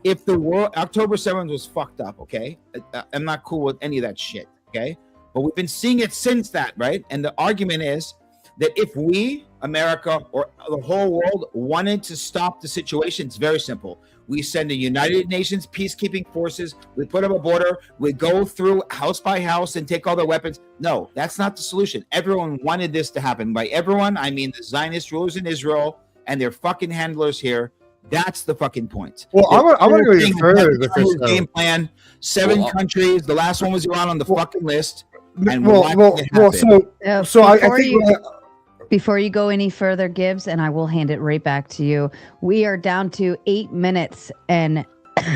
If the world, October 7th was fucked up, okay? I'm not cool with any of that shit, okay? but we've been seeing it since that, right? And the argument is that if we, America, or the whole world wanted to stop the situation, it's very simple. We send the United Nations peacekeeping forces, we put up a border, we go through house by house and take all their weapons. No, that's not the solution. Everyone wanted this to happen. By everyone, I mean the Zionist rulers in Israel and their fucking handlers here. That's the fucking point. Well, I want to go even further with this game plan. 7 countries. The last one was Iran on the fucking list. And so I think before you go any further, Gibbs, and I will hand it right back to you. We are down to 8 minutes, and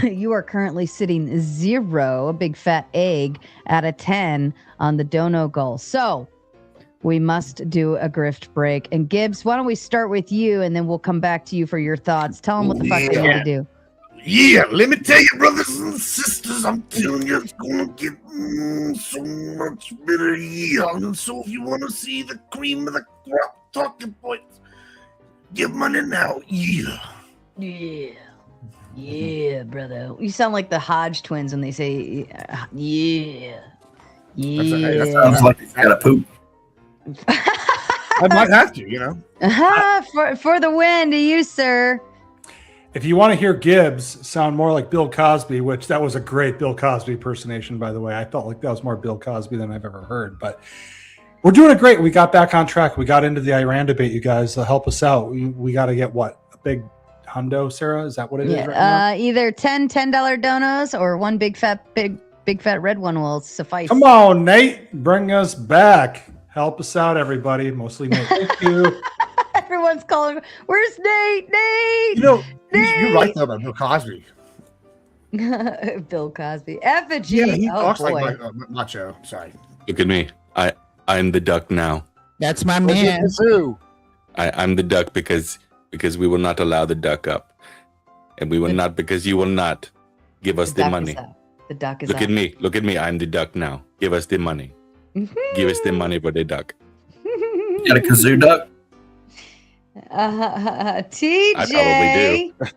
you are currently sitting 0, a big fat egg, out of 10 on the dono goal. So we must do a grift break. And Gibbs, why don't we start with you, and then we'll come back to you for your thoughts. Tell them what the fuck they need to do. Yeah, let me tell you, brothers and sisters, I'm telling you, it's gonna get so much better. Yeah, and so if you want to see the cream of the crop talking points, give money now. Yeah. Yeah, brother. You sound like the Hodge twins when they say, yeah. That sounds like you gotta poop. I might have to, you know. For the win to you, sir. If you want to hear Gibbs sound more like Bill Cosby, which that was a great Bill Cosby impersonation, by the way. I felt like that was more Bill Cosby than I've ever heard. But we're doing it great. We got back on track. We got into the Iran debate, you guys. Help us out. We got to get what? A big hundo, Sarah? Is that what it is right now? Either $10 donos or one big fat red one will suffice. Come on, Nate. Bring us back. Help us out, everybody. Mostly Nate. Thank you. Everyone's calling. Where's Nate? Nate. You know, you're right though about Bill Cosby. Bill Cosby. Effigy. Yeah, he talks boy. like macho. Sorry. Look at me. I'm the duck now. That's my man. I'm the duck because we will not allow the duck up, and we will not because you will not give us the money. The duck is Look at me. Look at me. I'm the duck now. Give us the money. Give us the money for the duck. You got a kazoo duck? TJ. I probably do.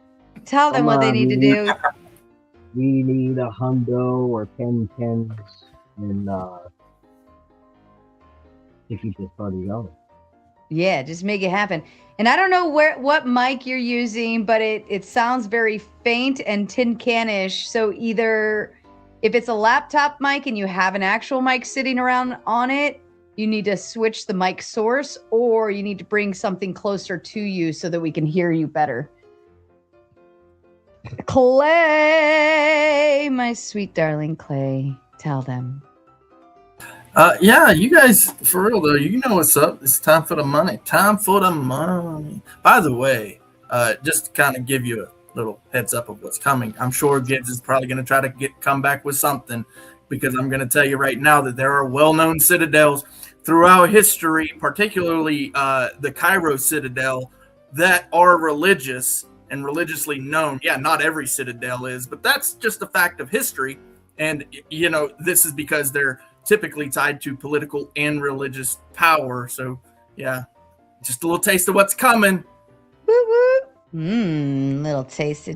Tell them what they need to do. We need a hundo or 10 tens and to keep this party going. Yeah, just make it happen. And I don't know what mic you're using, but it sounds very faint and tin canish. So either if it's a laptop mic and you have an actual mic sitting around on it, you need to switch the mic source, or you need to bring something closer to you so that we can hear you better. Clay, my sweet darling Clay, tell them. Yeah, you guys, for real though, you know what's up. It's time for the money. Time for the money. By the way, just to kind of give you a little heads up of what's coming, I'm sure Gibbs is probably going to try to come back with something, because I'm going to tell you right now that there are well-known citadels throughout history, particularly the Cairo Citadel, that are religious and religiously known. Yeah, not every citadel is, but that's just a fact of history. And, you know, this is because they're typically tied to political and religious power. So, yeah, just a little taste of what's coming. Woo woo. Little taste,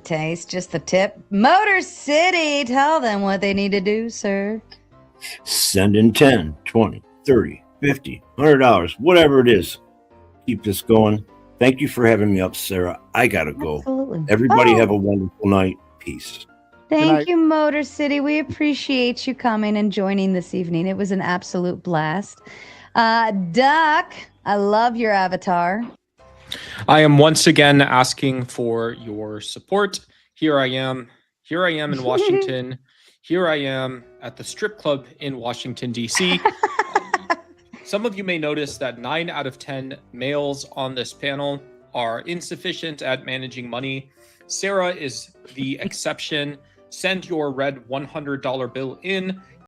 just the tip. Motor City, tell them what they need to do, sir. Send in 10, 20, 30, 50, $100, whatever it is. Keep this going. Thank you for having me up, Sarah. I gotta go. Absolutely. Everybody have a wonderful night. Peace. Thank you, Motor City. We appreciate you coming and joining this evening. It was an absolute blast. Duck, I love your avatar. I am once again asking for your support. Here I am in Washington. Here I am at the strip club in Washington, D.C. Some of you may notice that 9 out of 10 males on this panel are insufficient at managing money. Sarah is the exception. Send your red $100 bill in.